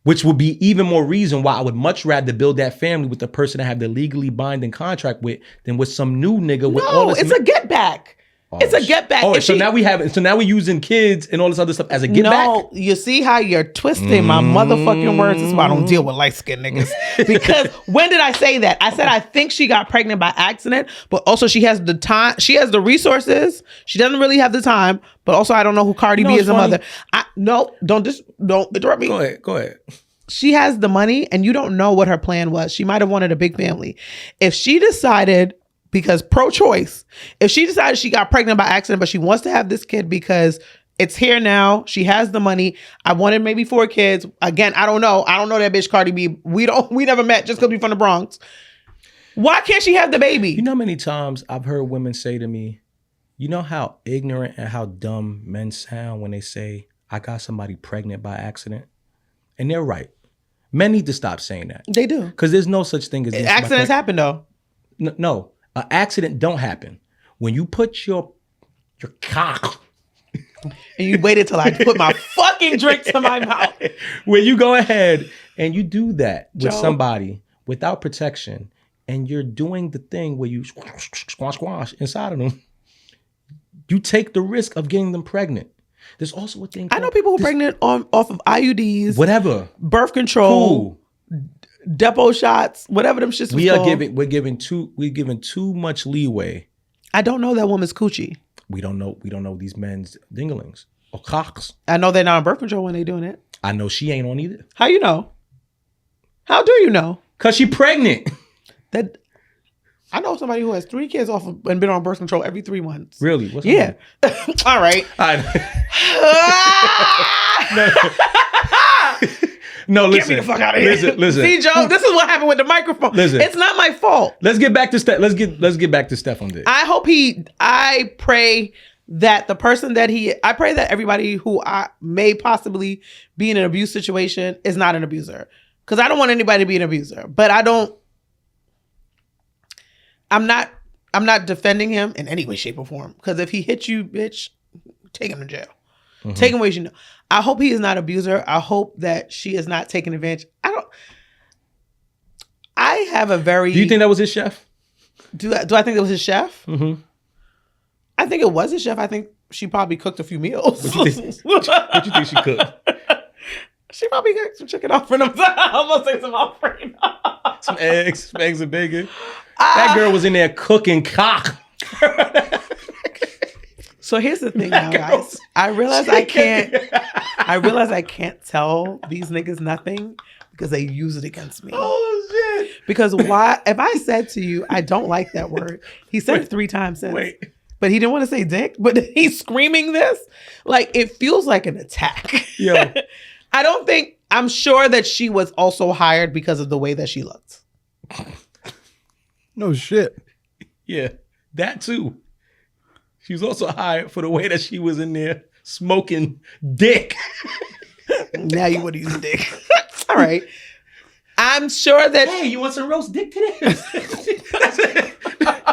Which would be even more reason why I would much rather build that family with the person I have the legally binding contract with than with some new nigga with all No, this. it's a get back. It's a get back. Oh, If so she- now we're using kids and all this other stuff as a get back. No, you see how you're twisting my motherfucking words. That's why I don't deal with light skinned niggas. Because when did I say that? I said I think she got pregnant by accident, but also she has the time. She has the resources. She doesn't really have the time, but also I don't know who Cardi B is a mother. Don't interrupt me. Go ahead. She has the money, and you don't know what her plan was. She might have wanted a big family. If she decided, because pro-choice, if she decided she got pregnant by accident, but she wants to have this kid because it's here now, she has the money. I wanted maybe 4 kids. Again, I don't know. I don't know that bitch Cardi B. We never met just because we from the Bronx. Why can't she have the baby? You know how many times I've heard women say to me, you know how ignorant and how dumb men sound when they say, I got somebody pregnant by accident? And they're right. Men need to stop saying that. They do. Because there's no such thing as Accidents happen though. No, an accident don't happen. When you put your cock, And you waited till I put my fucking drink to my mouth. when you go ahead and you do that with Joe. somebody without protection, and you're doing the thing where you squash inside of them, you take the risk of getting them pregnant. There's also a thing. I know people who are pregnant off of IUDs, whatever, birth control, cool. depot shots, whatever them shits was called. We're giving too much leeway. I don't know that woman's coochie. We don't know these men's dinglings or cocks. I know they're not on birth control when they're doing it. I know she ain't on either. How you know? How do you know? Cause she pregnant. That I know somebody who has 3 kids off of, and been on birth control every 3 months. Really? What's her Yeah. All right. No, listen. Get me the fuck out of here. Listen. See, Joe, this is what happened with the microphone. Listen. It's not my fault. Let's get back to let's get back to Stefon Diggs. I pray that I pray that everybody who may possibly be in an abuse situation is not an abuser. Because I don't want anybody to be an abuser. But I'm not defending him in any way, shape, or form. Because if he hits you, bitch, take him to jail. Mm-hmm. Take him away. I hope he is not an abuser. I hope that she is not taking advantage. I have a very... Do you think that was his chef? Do I think it was his chef? Mm-hmm. I think it was his chef. I think she probably cooked a few meals. What you think she cooked? She probably got some chicken Alfredo. I almost say some Alfredo. Some eggs and bacon. That girl was in there cooking cock. So here's the thing now, guys. I realize I can't tell these niggas nothing because they use it against me. Oh shit. Because why? If I said to you, I don't like that word. He said it 3 times since. Wait. But he didn't want to say dick. But he's screaming this. Like, it feels like an attack. Yo. I'm sure that she was also hired because of the way that she looked. No shit. Yeah, that too. She was also hired for the way that she was in there smoking dick. Now you want to use dick. All right. I'm sure that... Hey, you want some roast dick today?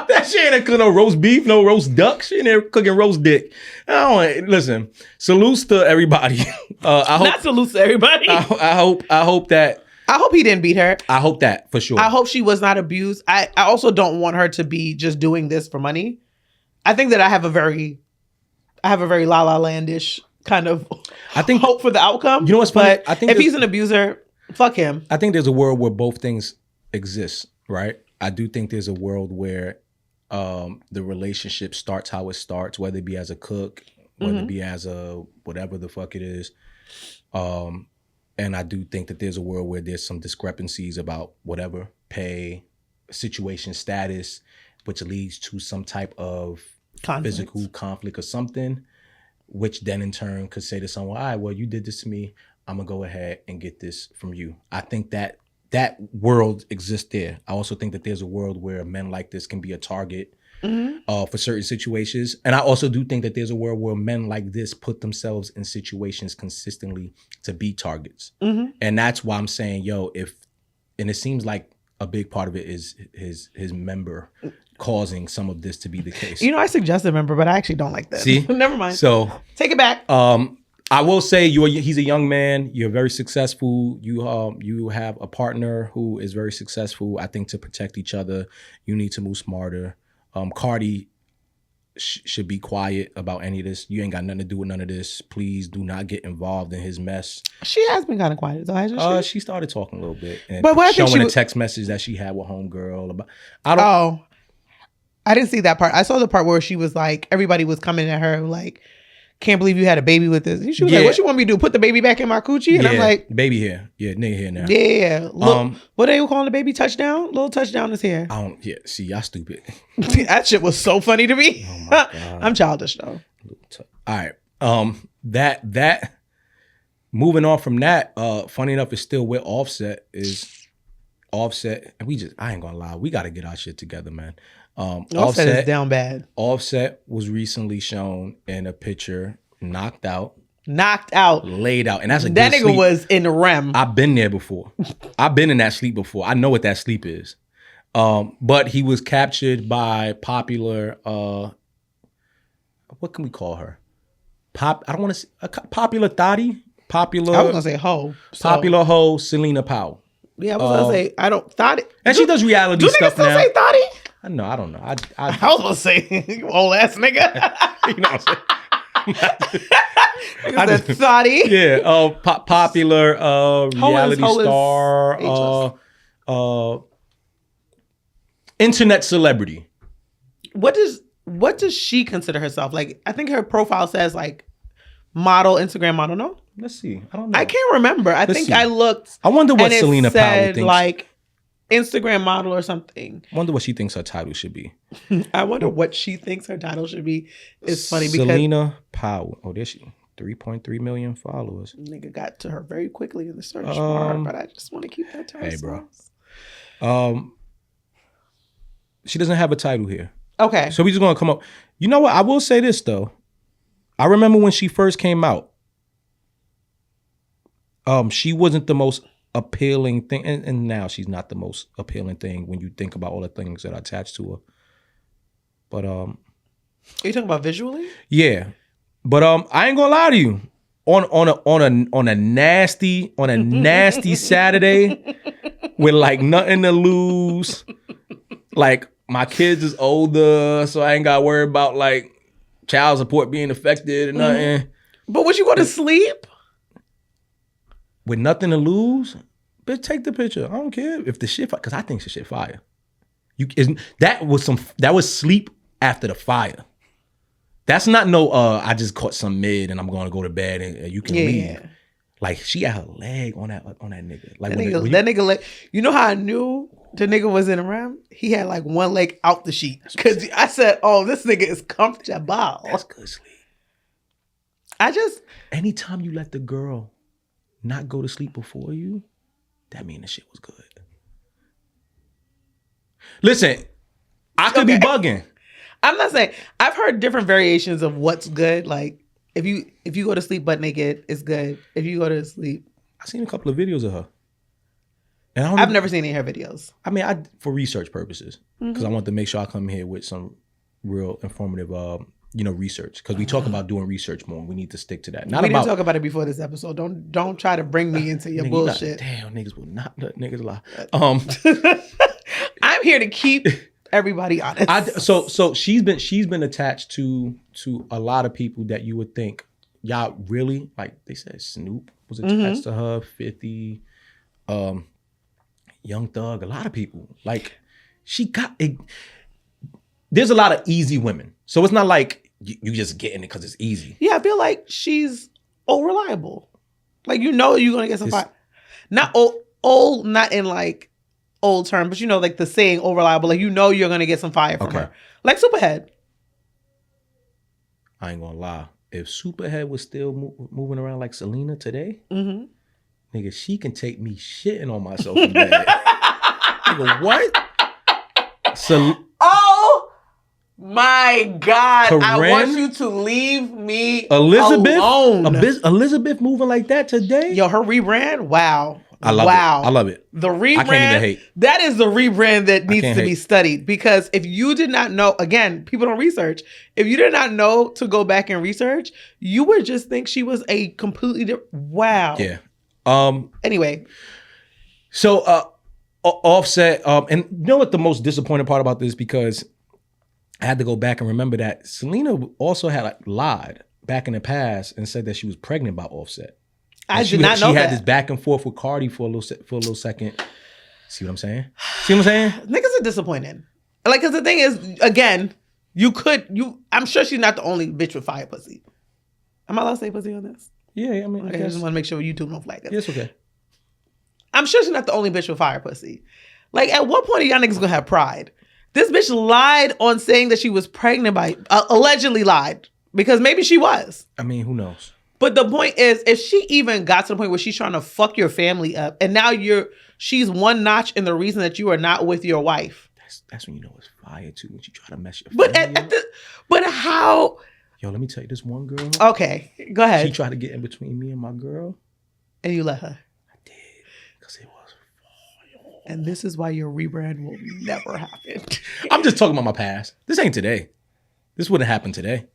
That shit ain't cooking no roast beef, no roast duck. She in there cooking roast dick. Listen, salutes to everybody. Not salutes to everybody. I hope that... I hope he didn't beat her. I hope that, for sure. I hope she was not abused. I also don't want her to be just doing this for money. I think that I have a very La La Landish kind of hope for the outcome. You know what's funny? But if he's an abuser, fuck him. I think there's a world where both things exist, right? I do think there's a world where the relationship starts how it starts, whether it be as a cook, whether it be as a whatever the fuck it is. And I do think that there's a world where there's some discrepancies about whatever, pay, situation, status, which leads to some type of physical conflict or something, which then in turn could say to someone, all right, well, you did this to me. I'm gonna go ahead and get this from you. I think that world exists there. I also think that there's a world where men like this can be a target for certain situations. And I also do think that there's a world where men like this put themselves in situations consistently to be targets. And that's why I'm saying, and it seems like a big part of it is his member causing some of this to be the case. I suggested member, but I actually don't like that. See? Never mind. So take it back. I will say he's a young man. You're very successful. You have a partner who is very successful. I think to protect each other, you need to move smarter. Cardi should be quiet about any of this. You ain't got nothing to do with none of this. Please do not get involved in his mess. She has been kind of quiet, though, hasn't she? She started talking a little bit and but showing a text message that she had with homegirl about. I didn't see that part. I saw the part where she was like, everybody was coming at her like, can't believe you had a baby with this. And she was like, what you want me to do? Put the baby back in my coochie? And I'm like, baby here. Yeah, nigga here now. Yeah. Look, what are they calling the baby? Touchdown? Little touchdown is here. See, y'all stupid. That shit was so funny to me. Oh my God. I'm childish though. All right. That moving on from that, funny enough, is still where Offset is. Offset, and I ain't gonna lie, we gotta get our shit together, man. Offset is down bad. Offset was recently shown in a picture, knocked out, laid out, and that's that nigga sleep. Was in the REM. I've been there before. I've been in that sleep before. I know what that sleep is. But he was captured by popular. What can we call her? I don't want to say popular thotty. Popular. I was gonna say hoe. Popular hoe, Celina Powell. Yeah, I was gonna say I don't thotty. And she does reality stuff now. Do niggas still say thotty? I don't know. I was gonna say, you old ass nigga. You know what I'm saying? I said thotty. Yeah. Popular reality star. Internet celebrity. What does she consider herself? Like, I think her profile says like model, Instagram model. No? Let's see. I don't know. I can't remember. I think I looked. I wonder what Celina Powell thinks. Like Instagram model or something. I wonder what she thinks her title should be. I wonder what she thinks her title should be. It's funny because Celina Powell. Oh, there she 3.3 million followers. Nigga got to her very quickly in the search bar, but I just want to keep that to ourselves. Hey, bro. She doesn't have a title here. Okay. So we just gonna come up. You know what? I will say this though. I remember when she first came out. She wasn't the most appealing thing, and now she's not the most appealing thing when you think about all the things that are attached to her. But are you talking about visually? Yeah. But I ain't gonna lie to you. On a nasty Saturday with like nothing to lose. Like my kids is older, so I ain't gotta worry about like child support being affected or nothing. But would you go to sleep? With nothing to lose? Bitch, take the picture. I don't care if the shit, because I think the shit fire. That was sleep after the fire. That's not I just caught some mid and I'm going to go to bed and you can leave. Like she had her leg on that nigga. Like that nigga leg. You know how I knew the nigga was in a REM? He had like one leg out the sheet. Because I said, oh, this nigga is comfortable. That's good sleep. Anytime you let the girl not go to sleep before you, that mean the shit was good. Listen, I could be bugging. I'm not saying. I've heard different variations of what's good. Like if you go to sleep butt naked, it's good. If you go to sleep, I've seen a couple of videos of her, and I've never seen any of her videos. I mean, for research purposes, because I want to make sure I come here with some real informative, research. Because we talk about doing research more. We need to stick to that. We didn't talk about it before this episode. Don't try to bring me into your bullshit. Damn, niggas will not let niggas lie. I'm here to keep everybody honest. So she's been attached to a lot of people that you would think, y'all really, like they said Snoop was attached to her, 50, Young Thug, a lot of people. Like she got it. There's a lot of easy women. So it's not like you just getting it because it's easy. Yeah, I feel like she's reliable. Like you're gonna get some fire. Not old, not in like old term, but like the saying reliable. Like you're gonna get some fire from her. Like Superhead. I ain't gonna lie. if Superhead was still moving around like Celina today, nigga, she can take me shitting on myself in bed. Nigga, what? Oh my God. Karen, I want you to leave me Elizabeth, alone. Elizabeth moving like that today? Yo, her rebrand? Wow. I love it. I love it. The rebrand, I can't even hate. That is the rebrand that needs to be studied. Because if you did not know, again, people don't research. If you did not know to go back and research, you would just think she was a completely different. Wow. Yeah. Anyway. So Offset, and you know what the most disappointing part about this, because I had to go back and remember that Celina also had lied back in the past and said that she was pregnant by Offset. I did not know that. She had this back and forth with Cardi for a little second. See what I'm saying? See what I'm saying? Niggas are disappointed. Like, because the thing is, again, I'm sure she's not the only bitch with fire pussy. Am I allowed to say pussy on this? Yeah, I mean, okay, I just want to make sure YouTube don't flag us. Yes, okay. I'm sure she's not the only bitch with fire pussy. Like, at what point are y'all niggas gonna have pride? This bitch lied on saying that she was pregnant by, allegedly lied, because maybe she was. I mean, who knows? But the point is, if she even got to the point where she's trying to fuck your family up, and now she's one notch in the reason that you are not with your wife. That's when you know it's fire too, when you try to mess your family up. But how? Yo, let me tell you, this one girl. Okay, go ahead. She tried to get in between me and my girl. And you let her. I did. Because it was fire. And this is why your rebrand will never happen. I'm just talking about my past. This ain't today. This wouldn't happen today.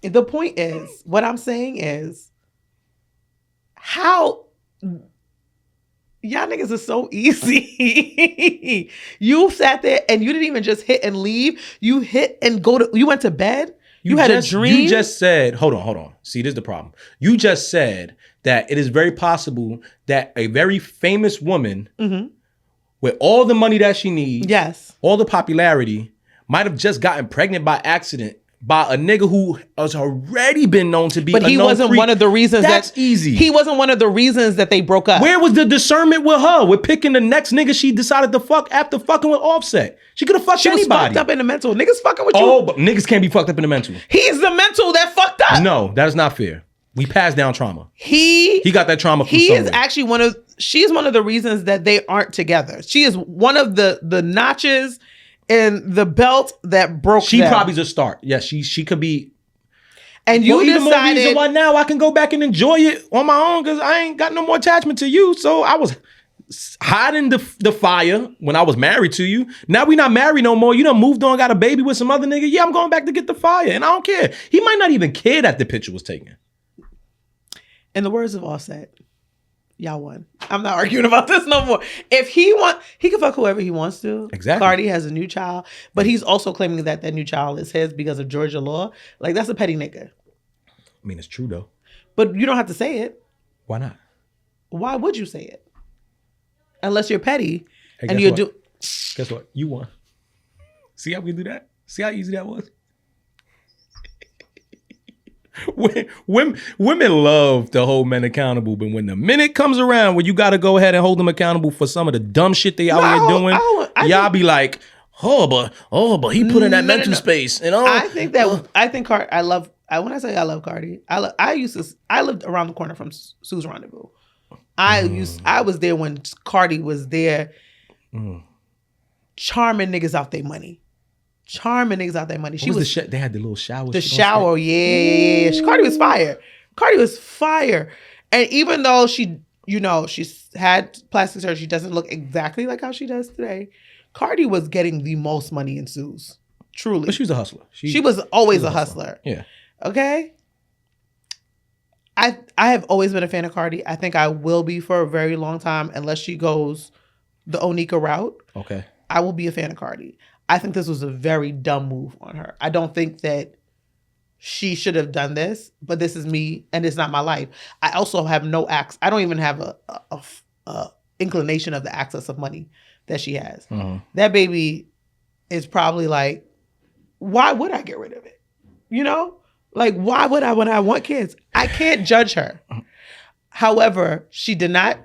The point is, what I'm saying is, how y'all niggas are so easy. You sat there and you didn't even just hit and leave. You hit and you went to bed. You had a dream. You just said, hold on. See, this is the problem. You just said that it is very possible that a very famous woman with all the money that she needs, yes, all the popularity, might have just gotten pregnant by accident by a nigga who has already been known to be. But he wasn't one of the reasons. That's easy. He wasn't one of the reasons that they broke up. Where was the discernment with her? With picking the next nigga she decided to fuck after fucking with Offset. She could have fucked anybody. She was fucked up in the mental. Niggas fucking with you. Oh, but niggas can't be fucked up in the mental. He's the mental that fucked up. No, that is not fair. We pass down trauma. He got that trauma from somewhere. He is actually she's one of the reasons that they aren't together. She is one of the notches in the belt that broke She them. probably's a start. Yes, she could be. And you even decided more reason why now I can go back and enjoy it on my own, because I ain't got no more attachment to you. So I was hiding the fire when I was married to you. Now we not married no more. You done moved on, got a baby with some other nigga. Yeah, I'm going back to get the fire, and I don't care. He might not even care that the picture was taken. In the words of Offset, y'all won. I'm not arguing about this no more. If he can fuck whoever he wants to. Exactly. Cardi has a new child, but he's also claiming that new child is his because of Georgia law. Like, that's a petty nigga. I mean, it's true though. But you don't have to say it. Why not? Why would you say it? Unless you're petty and you do. Guess what? You won. See how we do that? See how easy that was? Women love to hold men accountable, but when the minute comes around where you got to go ahead and hold them accountable for some of the dumb shit they out here doing, y'all be like, oh, but he put in that mental space. And I think Cardi. When I say I love Cardi, I lived around the corner from Sue's Rendezvous. I was there when Cardi was there, charming niggas out their money. She they had the little shower. The shower, yeah. Cardi was fire. And even though she's had plastic surgery, she doesn't look exactly like how she does today. Cardi was getting the most money in Sue's. Truly. But she was a hustler. She was always a hustler. Yeah. Okay? I have always been a fan of Cardi. I think I will be for a very long time, unless she goes the Onika route. Okay. I will be a fan of Cardi. I think this was a very dumb move on her. I don't think that she should have done this, but this is me and it's not my life. I also have no I don't even have a inclination of the access of money that she has. Mm-hmm. That baby is probably like, why would I get rid of it? You know? Like, why would I when I want kids? I can't judge her. However, she did not,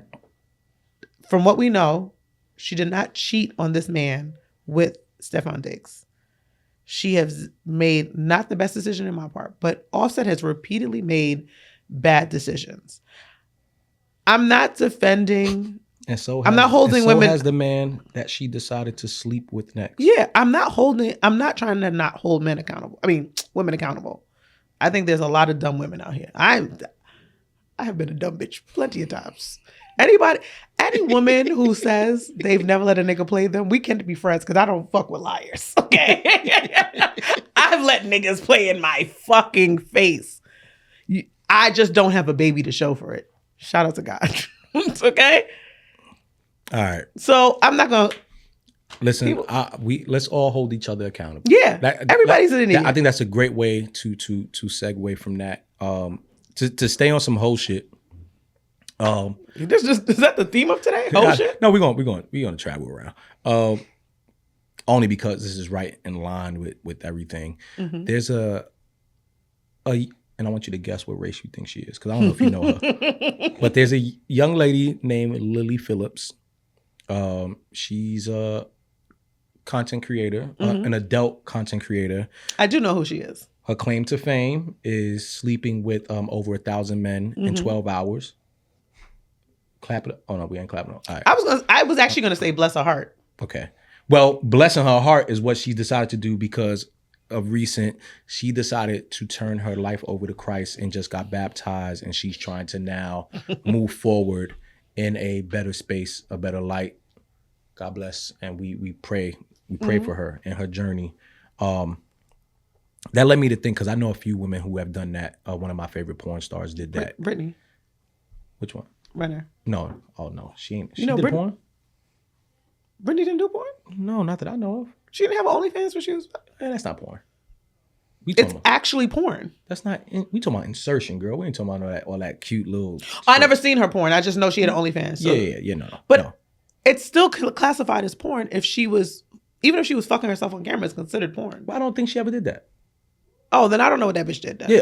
from what we know, she did not cheat on this man with Stefon Diggs. she has made not the best decision in my part, but Offset has repeatedly made bad decisions. I'm not defending. And so I'm not holding women. Has the man that she decided to sleep with next. Yeah, I'm not trying to not hold men accountable. I mean, women accountable. I think there's a lot of dumb women out here. I have been a dumb bitch plenty of times. Any woman who says they've never let a nigga play them, we can't be friends because I don't fuck with liars. Okay, I've let niggas play in my fucking face. I just don't have a baby to show for it. Shout out to God. It's okay. All right. So I'm not gonna listen. Let's all hold each other accountable. Yeah, everybody's an idiot. I think that's a great way to segue from that. To stay on some whole shit. Is that the theme of today? Whole shit? No, we're gonna travel around. Only because this is right in line with everything. Mm-hmm. There's and I want you to guess what race you think she is because I don't know if you know her. But there's a young lady named Lily Phillips. She's a content creator, an adult content creator. I do know who she is. Her claim to fame is sleeping with over 1,000 men in 12 hours. Clap it. Oh no, we ain't clapping. All right. I was actually gonna say bless her heart. Okay. Well, blessing her heart is what she decided to do because of recent. She decided to turn her life over to Christ and just got baptized, and she's trying to now move forward in a better space, a better light. God bless, and we pray for her and her journey. That led me to think because I know a few women who have done that. One of my favorite porn stars did that. Brittany. Which one? Renner. No. Oh no, she ain't. She did porn. Brittany didn't do porn? No, not that I know of. She didn't have OnlyFans when she was. That's not porn. It's actually porn. That's not. We talking about insertion, girl. We ain't talking about all that cute little. I never seen her porn. I just know she had an OnlyFans. So. Yeah. No. But it's still classified as porn if she was, even if she was fucking herself on camera, it's considered porn. But I don't think she ever did that. Oh, then I don't know what that bitch did. Then. Yeah.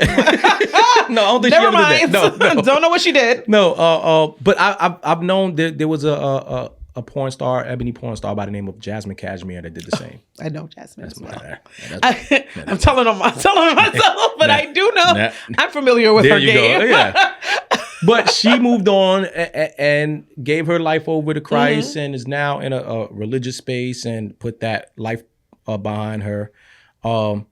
No, I don't think she ever did that. No. Don't know what she did. No. But I've known there was a porn star, ebony porn star by the name of Jasmine Cashmere that did the same. I know Jasmine as well. I'm telling on myself, but I do know. I'm familiar with her game. Go. Yeah. But she moved on and gave her life over to Christ and is now in a religious space and put that life behind her. How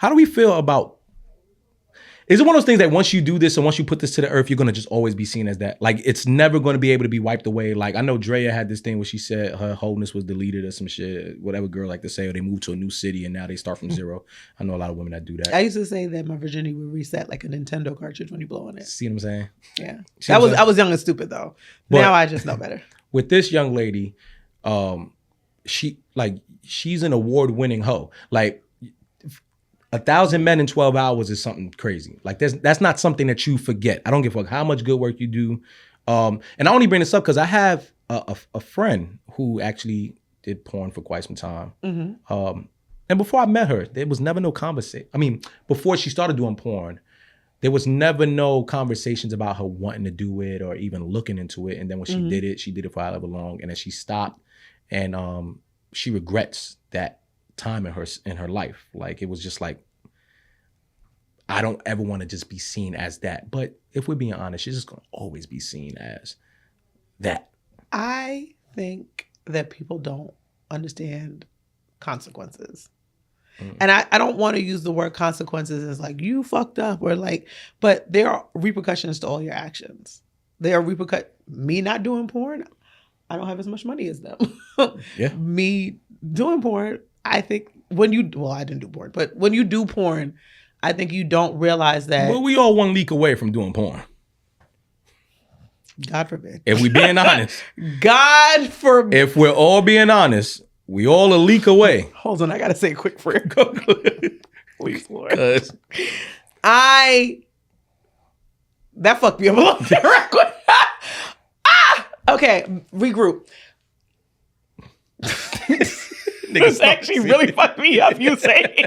do we feel about? Is it one of those things that once you do this and once you put this to the earth, you're going to just always be seen as that? Like, it's never going to be able to be wiped away. Like, I know Drea had this thing where she said her wholeness was deleted or some shit, whatever girl like to say, or they moved to a new city and now they start from zero. I know a lot of women that do that. I used to say that my virginity would reset like a Nintendo cartridge when you blow on it. See what I'm saying? Yeah. I was young and stupid though. But now I just know better. With this young lady, she's an award-winning hoe. Like, 1,000 men in 12 hours is something crazy. Like that's not something that you forget. I don't give a fuck how much good work you do. And I only bring this up because I have a friend who actually did porn for quite some time. And before I met her, there was never no conversation. I mean, before she started doing porn, there was never no conversations about her wanting to do it or even looking into it. And then when she did it for however long, and then she stopped, and she regrets that time in her life. Like, it was just like, I don't ever want to just be seen as that. But if we're being honest, she's just gonna always be seen as that. I think that people don't understand consequences. And I don't want to use the word consequences as like you fucked up or like, but there are repercussions to all your actions. There are me not doing porn, I don't have as much money as them. Yeah. Me doing porn, I think I didn't do porn, but when you do porn, I think you don't realize that. Well, we all one leak away from doing porn. God forbid. If we being honest. God forbid. If we're all being honest, we all a leak away. Hold on, I gotta say a quick prayer. Please, Lord. That fucked me up a little bit right quick. Okay, regroup. This actually really fucked me up, you saying.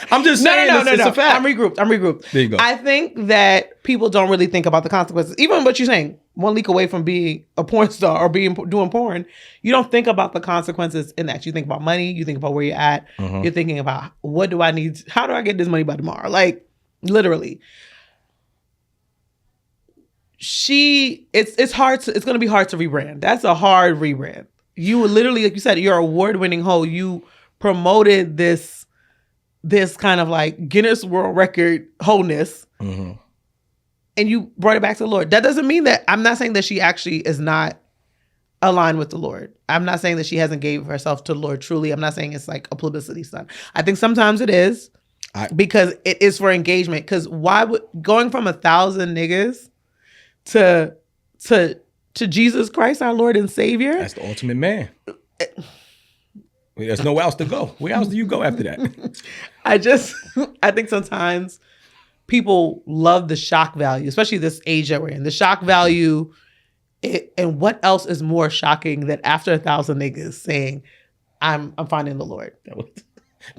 I'm just saying no. It's a fact. I'm regrouped. There you go. I think that people don't really think about the consequences. Even what you're saying, 1 leak away from being a porn star or doing porn, you don't think about the consequences in that. You think about money. You think about where you're at. You're thinking about, what do I need? How do I get this money by tomorrow? Like, literally. It's hard to, it's going to be hard to rebrand. That's a hard rebrand. You literally, like you said, you're award-winning hoe. You promoted this kind of like Guinness World Record wholeness, and you brought it back to the Lord. That doesn't mean that, I'm not saying that she actually is not aligned with the Lord. I'm not saying that she hasn't gave herself to the Lord truly. I'm not saying it's like a publicity stunt. I think sometimes it is, because it is for engagement. Because why would, going from 1,000 niggas to Jesus Christ, our Lord and Savior. That's the ultimate man. There's nowhere else to go. Where else do you go after that? I think sometimes people love the shock value, especially this age that we're in. The shock value, and what else is more shocking than after 1,000 niggas saying, I'm finding the Lord.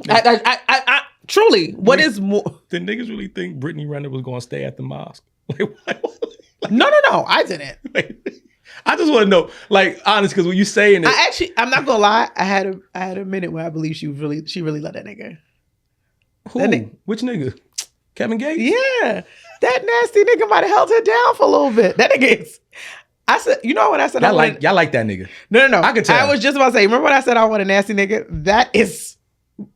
I truly, what is more? Did niggas really think Brittany Renner was going to stay at the mosque? No, I didn't. I just want to know, like, honest, because when you saying it, I'm not gonna lie. I had a minute where I believe she really loved that nigga. Who? Which nigga? Kevin Gates? Yeah, that nasty nigga might have held her down for a little bit. That nigga is. I said, you know when I said y'all like that nigga? No. I could tell. I was just about to say. Remember when I said I want a nasty nigga? That is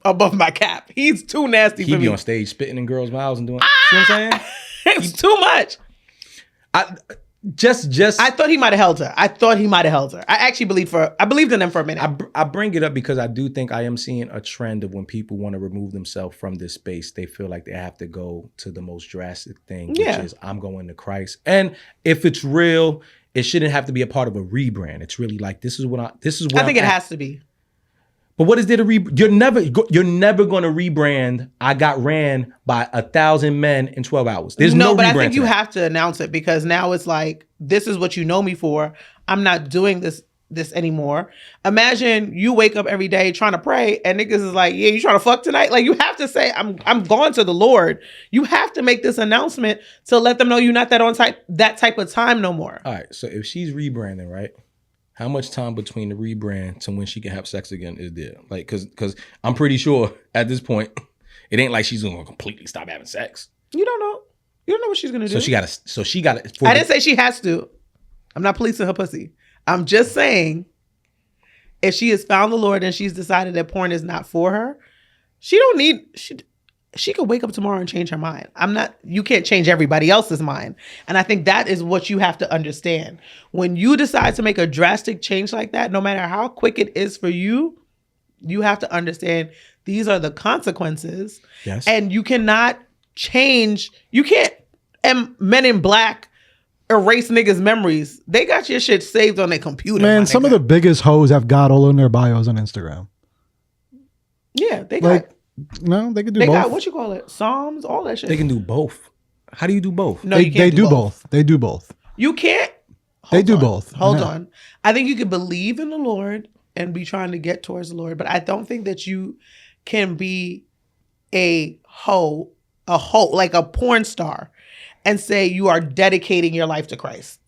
above my cap. He's too nasty for me. He be on stage spitting in girls' mouths and doing. See what I'm saying? It's too much. I thought he might have held her. I actually believed in them for a minute. I bring it up because I do think I am seeing a trend of when people want to remove themselves from this space, they feel like they have to go to the most drastic thing, which is I'm going to Christ. And if it's real, it shouldn't have to be a part of a rebrand. It's really like, this is what I think it has to be. But what is there to you're never going to rebrand. I got ran by 1,000 men in 12 hours. There's no but rebrand. I think you have to announce it, because now it's like, this is what you know me for. I'm not doing this anymore. Imagine you wake up every day trying to pray and niggas is like, yeah, you trying to fuck tonight? Like, you have to say, I'm going to the Lord. You have to make this announcement to let them know you're not that type of time no more. All right. So if she's rebranding, right? How much time between the rebrand to when she can have sex again is there? Like, cause I'm pretty sure at this point, it ain't like she's gonna completely stop having sex. You don't know. You don't know what she's gonna do. So she gotta. I didn't say she has to. I'm not policing her pussy. I'm just saying, if she has found the Lord and she's decided that porn is not for her, she could wake up tomorrow and change her mind. You can't change everybody else's mind. And I think that is what you have to understand. When you decide to make a drastic change like that, no matter how quick it is for you, you have to understand these are the consequences. Yes. And you cannot change. You can't, and Men in Black erase niggas' memories. They got your shit saved on their computer. Man, some of the biggest hoes have God all in their bios on Instagram. Yeah, they got... No, they can do both. They both. got, what you call it? Psalms, all that shit. They can do both. How do you do both? No, you can't they do both. They do both. You can't. They do both. Hold on. I think you can believe in the Lord and be trying to get towards the Lord, but I don't think that you can be a hoe, like a porn star, and say you are dedicating your life to Christ.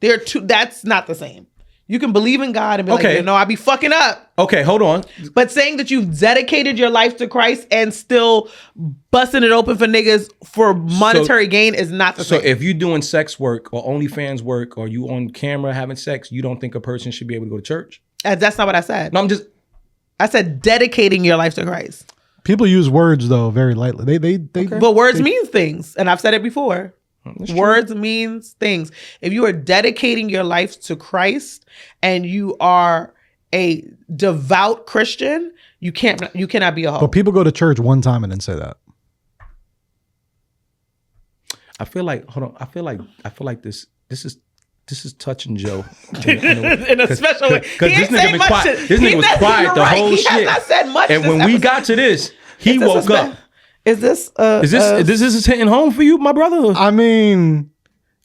That's not the same. You can believe in God and be like, I be fucking up. Okay, hold on. But saying that you've dedicated your life to Christ and still busting it open for niggas for monetary gain is not the same. So if you're doing sex work or OnlyFans work or you on camera having sex, you don't think a person should be able to go to church? That's not what I said. No, I said dedicating your life to Christ. People use words though very lightly. But words mean things, and I've said it before. Words means things. If you are dedicating your life to Christ and you are a devout Christian, you cannot be a hoe. But people go to church one time and then say that. I feel like this is touching Joe in a special way. Because this nigga been quiet. This nigga was quiet the whole shit. He has not said much. And when we got to this, he woke up. Is this hitting home for you, my brother? I mean,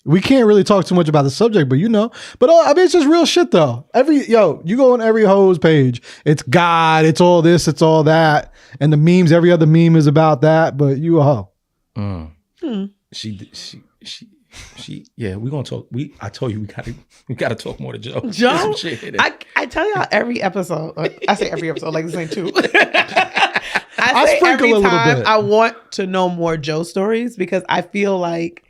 we can't really talk too much about the subject, but But I mean, it's just real shit though. You go on every hoe's page, it's God, it's all this, it's all that, and the memes. Every other meme is about that. But you a hoe. She Yeah, we're gonna talk. I told you we gotta talk more to Joe. Joe, I tell y'all every episode. I say every episode like this ain't two. I say every time I want to know more Joe stories because I feel like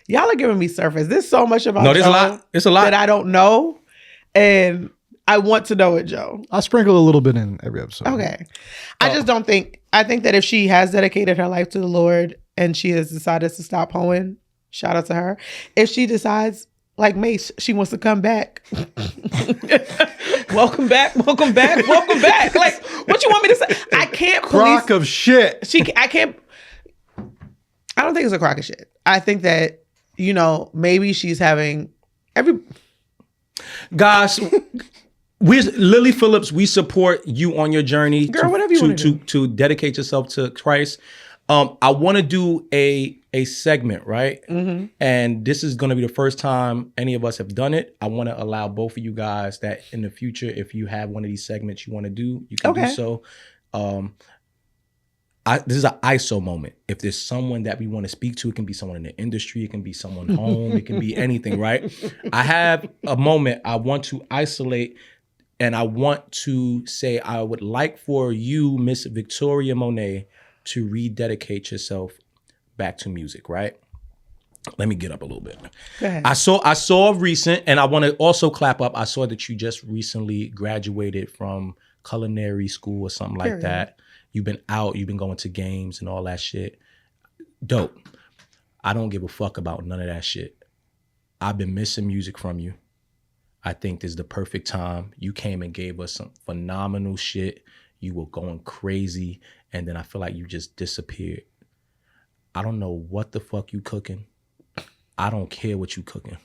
y'all are giving me surface. There's so much about there's Joe It's a lot that I don't know, and I want to know it, Joe. I sprinkle a little bit in every episode. Okay, I just don't think. I think that if she has dedicated her life to the Lord and she has decided to stop hoeing, shout out to her. If she decides, like Mace, she wants to come back. Welcome back. Like, what you want me to say? I can't Crock of shit. I can't. I don't think it's a crock of shit. I think that, maybe she's having Guys, Lily Phillips, we support you on your journey. Girl, whatever you want to do. To dedicate yourself to Christ. I want to do a segment, right? Mm-hmm. And this is going to be the first time any of us have done it. I want to allow both of you guys that in the future, if you have one of these segments you want to do, you can do so. This is an ISO moment. If there's someone that we want to speak to, it can be someone in the industry, it can be someone home, it can be anything, right? I have a moment I want to isolate, and I want to say I would like for you, Miss Victoria Monét, to rededicate yourself back to music, right? Let me get up a little bit. Go ahead. I saw recent, and I want to also clap up. I saw that you just recently graduated from culinary school or something like that. You've been out, you've been going to games and all that shit. Dope. I don't give a fuck about none of that shit. I've been missing music from you. I think this is the perfect time. You came and gave us some phenomenal shit. You were going crazy, and then I feel like you just disappeared. I don't know what the fuck you cooking. I don't care what you cooking.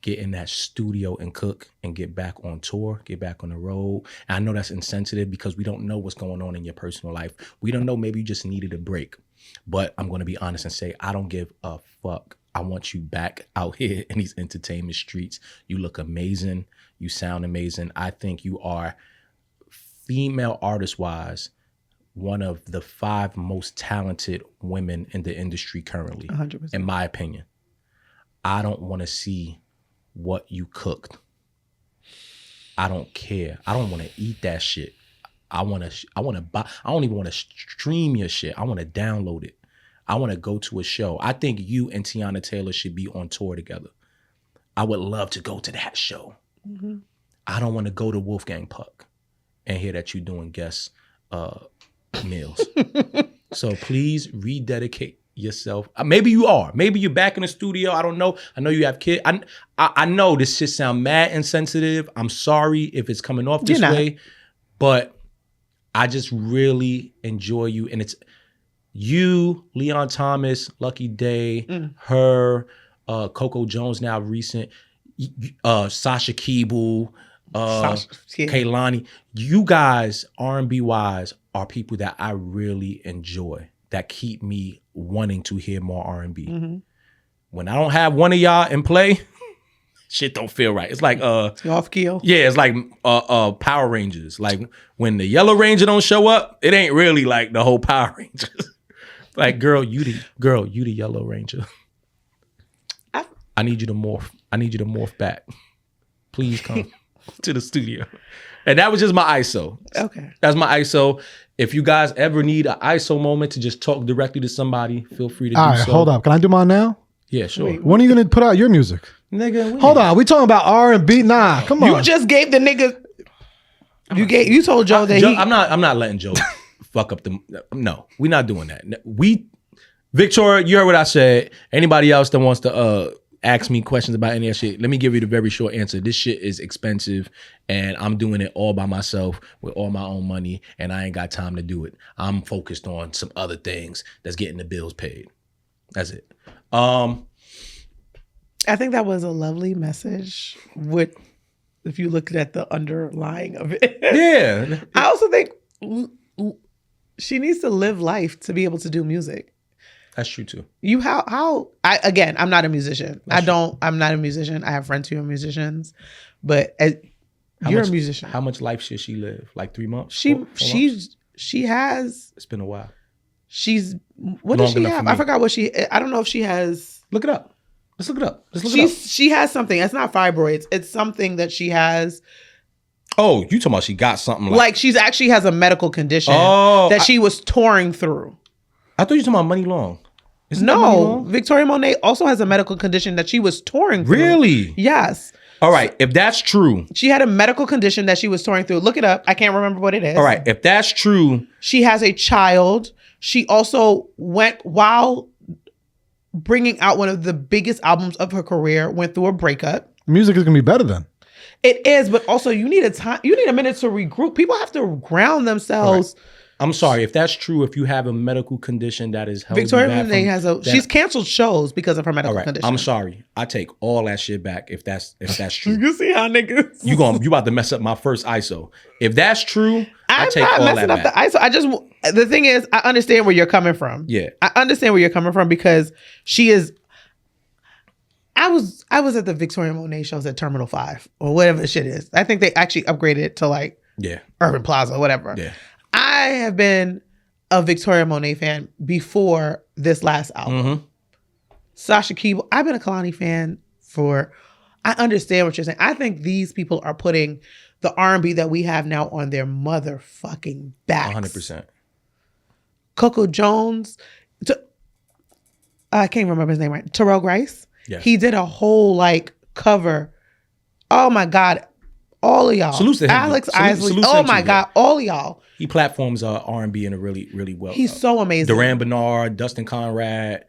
Get in that studio and cook and get back on tour, get back on the road. And I know that's insensitive because we don't know what's going on in your personal life. We don't know, maybe you just needed a break. But I'm going to be honest and say, I don't give a fuck. I want you back out here in these entertainment streets. You look amazing. You sound amazing. I think you are, female artist-wise, one of the 5 most talented women in the industry currently, 100%. In my opinion. I don't want to see what you cooked. I don't care. I don't want to eat that shit. I want to buy. I don't even want to stream your shit. I want to download it. I want to go to a show. I think you and Teyana Taylor should be on tour together. I would love to go to that show. Mm-hmm. I don't want to go to Wolfgang Puck and hear that you're doing guest meals. So please rededicate yourself. Maybe you are. Maybe you're back in the studio. I don't know. I know you have kids. I know this shit sound mad insensitive. I'm sorry if it's coming off this way, but I just really enjoy you. And it's you, Leon Thomas, Lucky Day, her, Coco Jones now recent, Sasha Keeble, Kaylani. You guys, R&B wise, are people that I really enjoy, that keep me wanting to hear more R&B. Mm-hmm. When I don't have one of y'all in play, shit don't feel right. It's like off keel. Yeah, it's like Power Rangers. Like when the Yellow Ranger don't show up, it ain't really like the whole Power Rangers. Like, girl, you the Yellow Ranger. I need you to morph. I need you to morph back. Please come to the studio. And that was just my ISO. Okay. That's my ISO. If you guys ever need an ISO moment to just talk directly to somebody, feel free to do so. All right, hold up. Can I do mine now? Yeah, sure. Wait, when are you going to put out your music? Nigga, hold on. We talking about R&B? Nah, come on. You just gave the nigga... You told Joe that Joe, I'm not letting Joe fuck up the... No, we're not doing that. Victoria, you heard what I said. Anybody else that wants to ask me questions about any of that shit, let me give you the very short answer. This shit is expensive, and I'm doing it all by myself with all my own money, and I ain't got time to do it. I'm focused on some other things that's getting the bills paid. That's it. I think that was a lovely message if you look at the underlying of it. Yeah. I also think she needs to live life to be able to do music. That's true too. I'm not a musician. I'm not a musician. I have friends who are musicians, but you're a musician. How much life should she live? Like 3 months? She has. It's been a while. What does she have? I forgot what I don't know if she has Look it up. Let's look it up. She has something. It's not fibroids. It's something that she has. Oh, you talking about she got something like she's actually has a medical condition that she was touring through. I thought you were talking about Money Long. No, Victoria Monét also has a medical condition that she was touring through. Really? Yes. All right, if that's true. She had a medical condition that she was touring through. Look it up. I can't remember what it is. All right, if that's true. She has a child. She also went, while bringing out one of the biggest albums of her career, went through a breakup. Music is going to be better then. It is, but also you need a minute to regroup. People have to ground themselves. Right. I'm sorry, if that's true, if you have a medical condition that is held Victoria Monét she's canceled shows because of her medical condition. I'm sorry. I take all that shit back if that's true. You see how niggas you about to mess up my first ISO. If that's true, I take all that back. I'm not messing up the ISO. The thing is, I understand where you're coming from. Yeah. I understand where you're coming from because she is. I was at the Victoria Monét shows at Terminal 5 or whatever the shit is. I think they actually upgraded it to like Urban Plaza or whatever. Yeah. I have been a Victoria Monét fan before this last album. Mm-hmm. Sasha Keeble, I've been a Kalani fan I understand what you're saying. I think these people are putting the R&B that we have now on their motherfucking backs. 100%. Coco Jones, I can't remember his name right. Terrell Grice. Yes. He did a whole like cover. Oh my God. All of y'all. Salute to him. Alex Isley. Oh my God. All of y'all. He platforms R&B in a really, really well. He's so amazing. Duran Bernard, Dustin Conrad,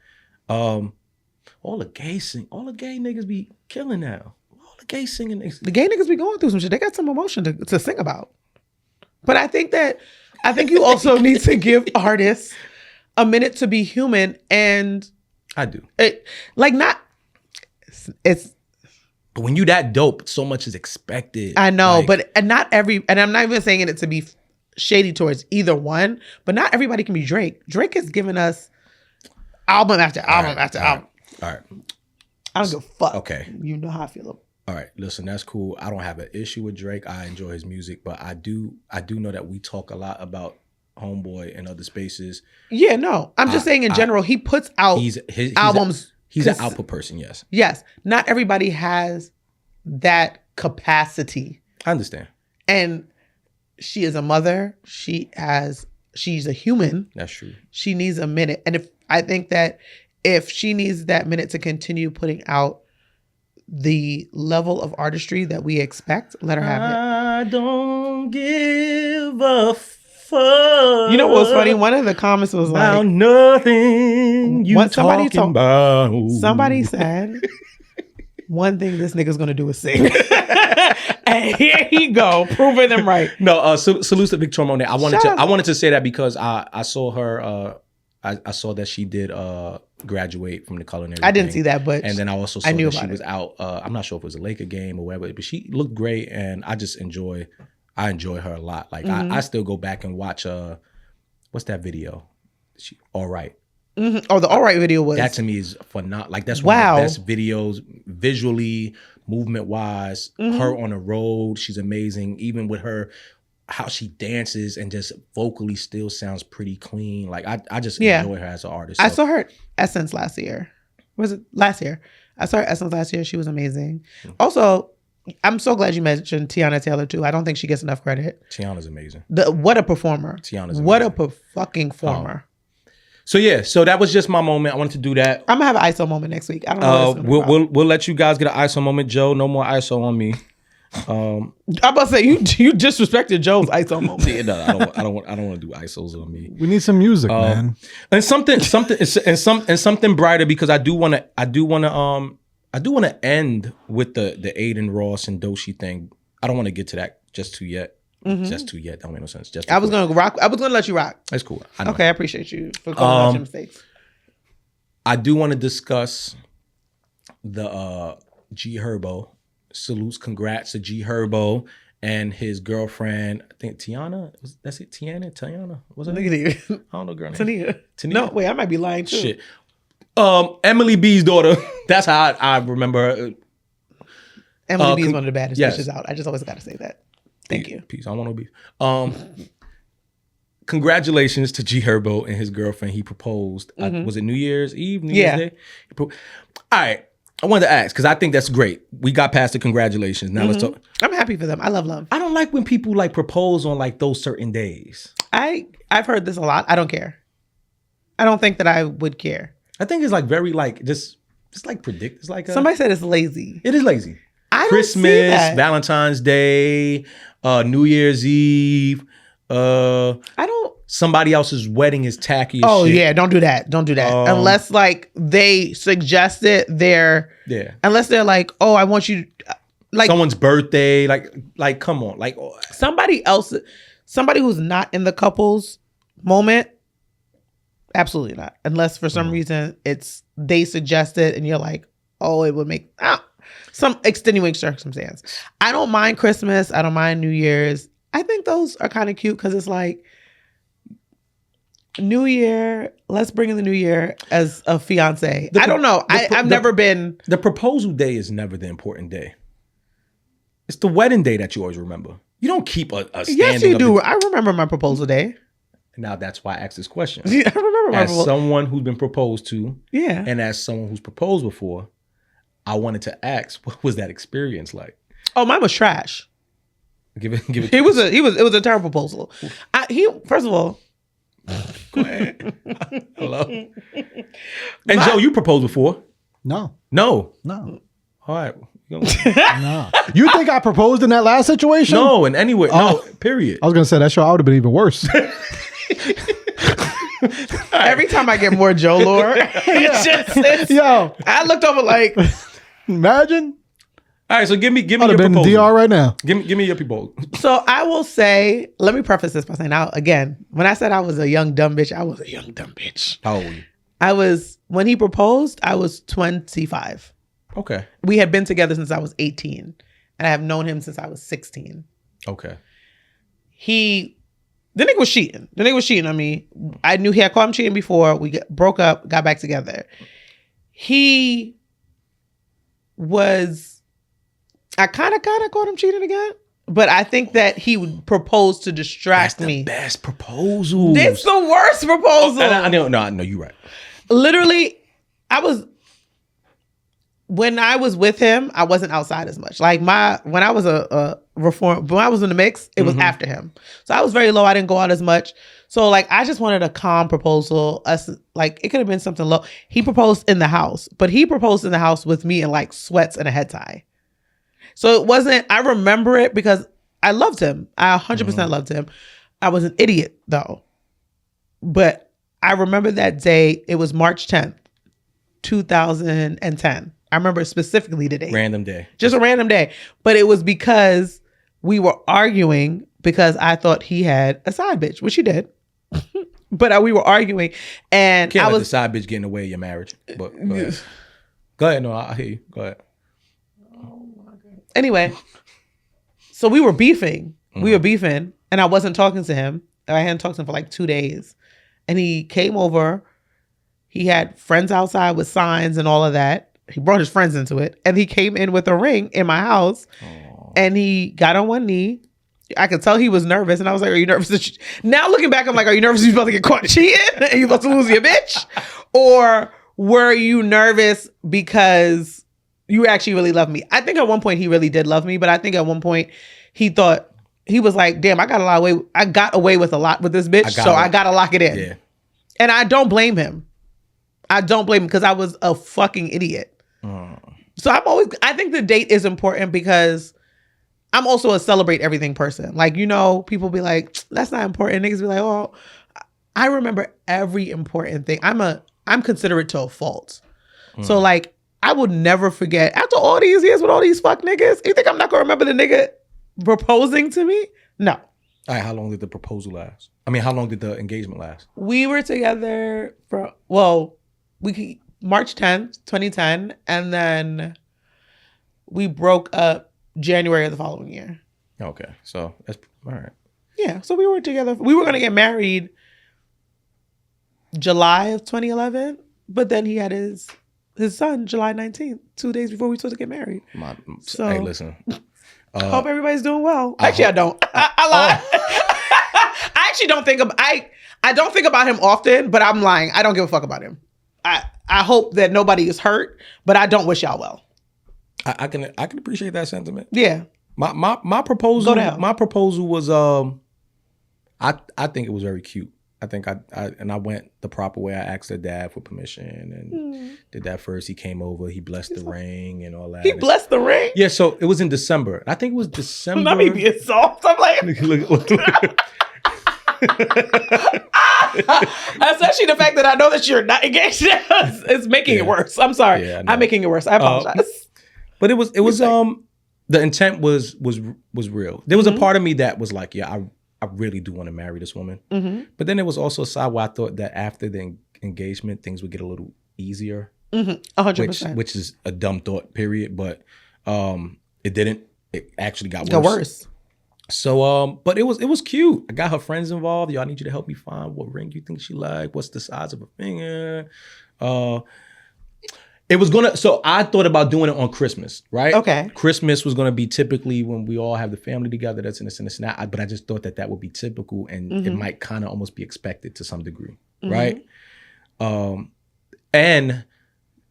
all the gay niggas be killing now. All the gay singing niggas. The gay niggas be going through some shit. They got some emotion to sing about. But I think you also need to give artists a minute to be human, and I do. But when you that dope, so much is expected. I know, and I'm not even saying it to be shady towards either one, but not everybody can be Drake. Drake has given us album after album after album. All right. I don't give a fuck. Okay. You know how I feel. All right. Listen, that's cool. I don't have an issue with Drake. I enjoy his music, but I do know that we talk a lot about Homeboy and other spaces. Yeah, no. I'm just saying in general, he puts out albums. He's an output person, yes. Yes. Not everybody has that capacity. I understand. And she is a mother. She's a human. That's true. She needs a minute. And I think that if she needs that minute to continue putting out the level of artistry that we expect, let her have it. I don't give a fuck. You know what's funny? One of the comments was like, nothing you talking about. Somebody said, one thing this nigga's gonna do is sing. And here he go, proving them right. No, salute to Victoria Monét. I wanted to say that because I saw her. I saw that she did graduate from the culinary. I didn't see that, but and then I also saw that she was out. I'm not sure if it was a Laker game or whatever, but she looked great, and I enjoy her a lot. Like I still go back and watch. What's that video? All Right. Mm-hmm. Oh, the All Right video was that to me is phenomenal. Like that's one of the best videos visually, movement wise. Mm-hmm. Her on the road, she's amazing. Even with her, how she dances and just vocally still sounds pretty clean. Like I just enjoy her as an artist. So. I saw her at Essence last year. Was it last year? I saw her at Essence last year. She was amazing. Mm-hmm. Also, I'm so glad you mentioned Teyana Taylor too. I don't think she gets enough credit. Tiana's amazing. What a performer. Tiana's amazing. What a fucking performer. So that was just my moment. I wanted to do that. I'm gonna have an ISO moment next week. I don't know. We'll let you guys get an ISO moment, Joe. No more ISO on me. I'm about to say you disrespected Joe's ISO moment. Yeah, no, I don't want to do ISOs on me. We need some music, man, and something brighter because I do want to end with the Adin Ross and Doechii thing. I don't want to get to that just too yet. Mm-hmm. Just too yet. That don't make no sense. I was gonna let you rock. That's cool. Okay, I appreciate you for calling out your mistakes. I do want to discuss the G Herbo. Salutes, congrats to G Herbo and his girlfriend. I think Tiana. That's it. Tiana. What's her name? I don't know, girl. Tania. No, wait, I might be lying too. Shit. Emily B's daughter. That's how I remember her. Emily B is one of the baddest bitches out. I just always got to say that. Thank you. Peace. I don't want no beef. congratulations to G Herbo and his girlfriend. He proposed. Was it New Year's Eve? New Year's Day? All right. I wanted to ask because I think that's great. We got past the congratulations. Now let's talk. I'm happy for them. I love love. I don't like when people like propose on like those certain days. I've heard this a lot. I don't care. I don't think that I would care. I think it's like very like just like predict. It's like somebody said it's lazy. It is lazy. I don't Christmas, see that. Valentine's Day, New Year's Eve. I don't. Somebody else's wedding is tacky as Oh shit. yeah, don't do that. Don't do that. Unless like they suggest it, unless they're like, oh, I want you like someone's birthday, like come on. Like somebody who's not in the couple's moment, absolutely not. Unless for some reason they suggest it and you're like, oh, it would make some extenuating circumstance. I don't mind Christmas. I don't mind New Year's. I think those are kind of cute because it's like New Year, let's bring in the new year as a fiance. I don't know. I've never been. The proposal day is never the important day. It's the wedding day that you always remember. You don't keep a standing. Yes, you do. I remember my proposal day. Now that's why I asked this question. I remember my as someone who's been proposed to, yeah, and as someone who's proposed before, I wanted to ask, what was that experience like? Oh, mine was trash. Give it. It was a terrible proposal. First of all. Go ahead. Hello. And Joe, you proposed before? No. All right. No. You think I proposed in that last situation? No, in any way. No, period. I was gonna say that show I would have been even worse. Every time I get more Joe lore, Yo, I looked over like, imagine. All right, so give me I'd your have been in proposal. DR right now. Give me your proposal. So I will say, let me preface this by saying, now again, when I said I was a young dumb bitch, I was a young dumb bitch. How old were you? When he proposed, I was 25. Okay. We had been together since I was 18, and I have known him since I was 16. Okay. The nigga was cheating. On me. I knew he had caught him cheating before. We broke up, got back together. I kind of caught him cheating again. But I think that he would propose to distract me. That's the best proposal. It's the worst proposal. I know, you're right. Literally, when I was with him, I wasn't outside as much. Like when I was when I was in the mix, it was after him. So I was very low. I didn't go out as much. So like, I just wanted a calm proposal. It could have been something low. He proposed in the house, but he proposed in the house with me in like sweats and a head tie. So it wasn't, I remember it because I loved him. I 100% loved him. I was an idiot though. But I remember that day, it was March 10th, 2010. I remember specifically the day. Random day. Just a random day. But it was because we were arguing because I thought he had a side bitch, which he did. But we were arguing and Can't let the side bitch get in the way of your marriage. But go ahead. Go ahead. No, I hear you. Go ahead. Anyway, so we were beefing. And I wasn't talking to him. I hadn't talked to him for like 2 days. And he came over. He had friends outside with signs and all of that. He brought his friends into it. And he came in with a ring in my house. Aww. And he got on one knee. I could tell he was nervous. And I was like, are you nervous? Now looking back, I'm like, are you nervous you're about to get caught cheating? And you're about to lose your bitch? Or were you nervous because you actually really love me? I think at one point he really did love me, but I think at one point he thought, he was like, damn, I got away with a lot with this bitch, I gotta lock it in. Yeah. And I don't blame him. Because I was a fucking idiot. So I think the date is important because I'm also a celebrate everything person. Like, people be like, that's not important. Niggas be like, oh, I remember every important thing. I'm considerate to a fault. So like, I would never forget, after all these years with all these fuck niggas, you think I'm not gonna remember the nigga proposing to me? No. All right, how long did the proposal last? I mean, how long did the engagement last? We were together for, March 10th, 2010, and then we broke up January of the following year. Okay, so that's all right. Yeah, so we were together. We were gonna get married July of 2011, but then he had his son July 19th, 2 days before we were supposed to get married. Hey, listen. Hope everybody's doing well. Actually, I don't. I lied. I actually don't think of I don't think about him often, but I'm lying. I don't give a fuck about him. I hope that nobody is hurt, but I don't wish y'all well. I can appreciate that sentiment. Yeah. My proposal. Go to hell. My proposal was I think it was very cute. I think I went the proper way. I asked her dad for permission and did that first. He came over. He blessed the ring and all that. He blessed the ring? Yeah, so it was in December. I think it was December. Not me being soft. I'm like, look. especially the fact that I know that you're not engaged. It's making it worse. I'm sorry. Yeah, I'm making it worse. I apologize. But it was the intent was real. There was a part of me that was like, yeah, I really do want to marry this woman. Mm-hmm. But then there was also a side where I thought that after the engagement, things would get a little easier. 100%. Which is a dumb thought, period. But it didn't. It actually got worse. So, but it was cute. I got her friends involved. Yo, I need you to help me find what ring you think she like. What's the size of her finger? It was so I thought about doing it on Christmas, right? Okay. Christmas was gonna be typically when we all have the family together. That's in this and this and that. But I just thought that would be typical, and it might kind of almost be expected to some degree, right? And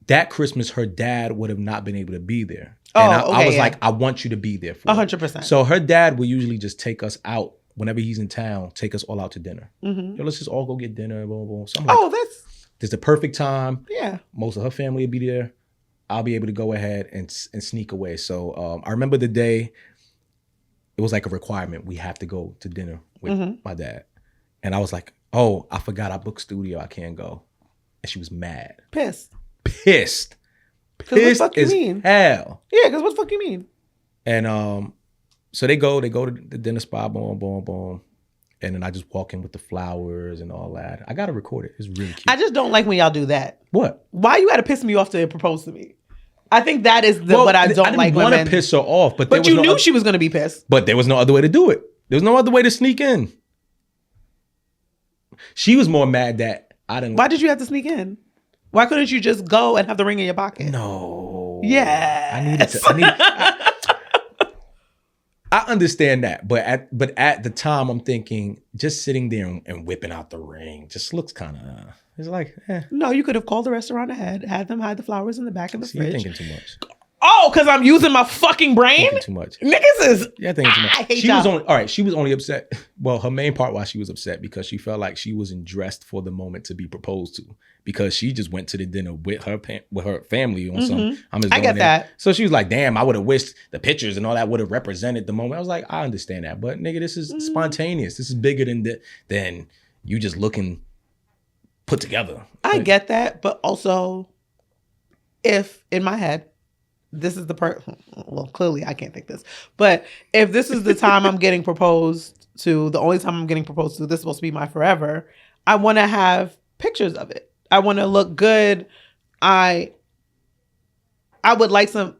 that Christmas, her dad would have not been able to be there. And I was like, I want you to be there for 100%. So her dad will usually just take us out whenever he's in town, take us all out to dinner. Yo, let's just all go get dinner. Blah, blah, blah. So I'm like, this is the perfect time. Yeah. Most of her family will be there. I'll be able to go ahead and sneak away. So I remember the day, it was like a requirement. We have to go to dinner with my dad. And I was like, oh, I forgot I booked studio. I can't go. And she was mad. Pissed. Pissed What the fuck you mean? Hell. Yeah, because what the fuck you mean? And so they go to the dinner spot, boom, boom, boom. And then I just walk in with the flowers and all that. I gotta record it. It's really cute. I just don't like when y'all do that. What? Why you gotta piss me off to propose to me? I think that is what I don't like. I didn't want to piss her off, but you knew she was gonna be pissed. But there was no other way to do it. There was no other way to sneak in. She was more mad that I didn't. Why did you have to sneak in? Why couldn't you just go and have the ring in your pocket? No. Yeah. I needed to. I understand that, but at the time, I'm thinking just sitting there and whipping out the ring just looks kind of. It's like, No, you could have called the restaurant ahead, had them hide the flowers in the back of the fridge. You're thinking too much. Oh, because I'm using my fucking brain? Thinking too much. Niggas is. Yeah, thinking too much. I hate y'all. She was only upset. Well, her main part why she was upset because she felt like she wasn't dressed for the moment to be proposed to. Because she just went to the dinner with her family on some. I get that. So she was like, "Damn, I would have wished the pictures and all that would have represented the moment." I was like, "I understand that, but nigga, this is spontaneous. This is bigger than you just looking put together." I get that, but also, if in my head, this is the well, clearly I can't think this, but if this is the time I'm getting proposed to, the only time I'm getting proposed to, this is supposed to be my forever. I want to have pictures of it. I want to look good. I would like some,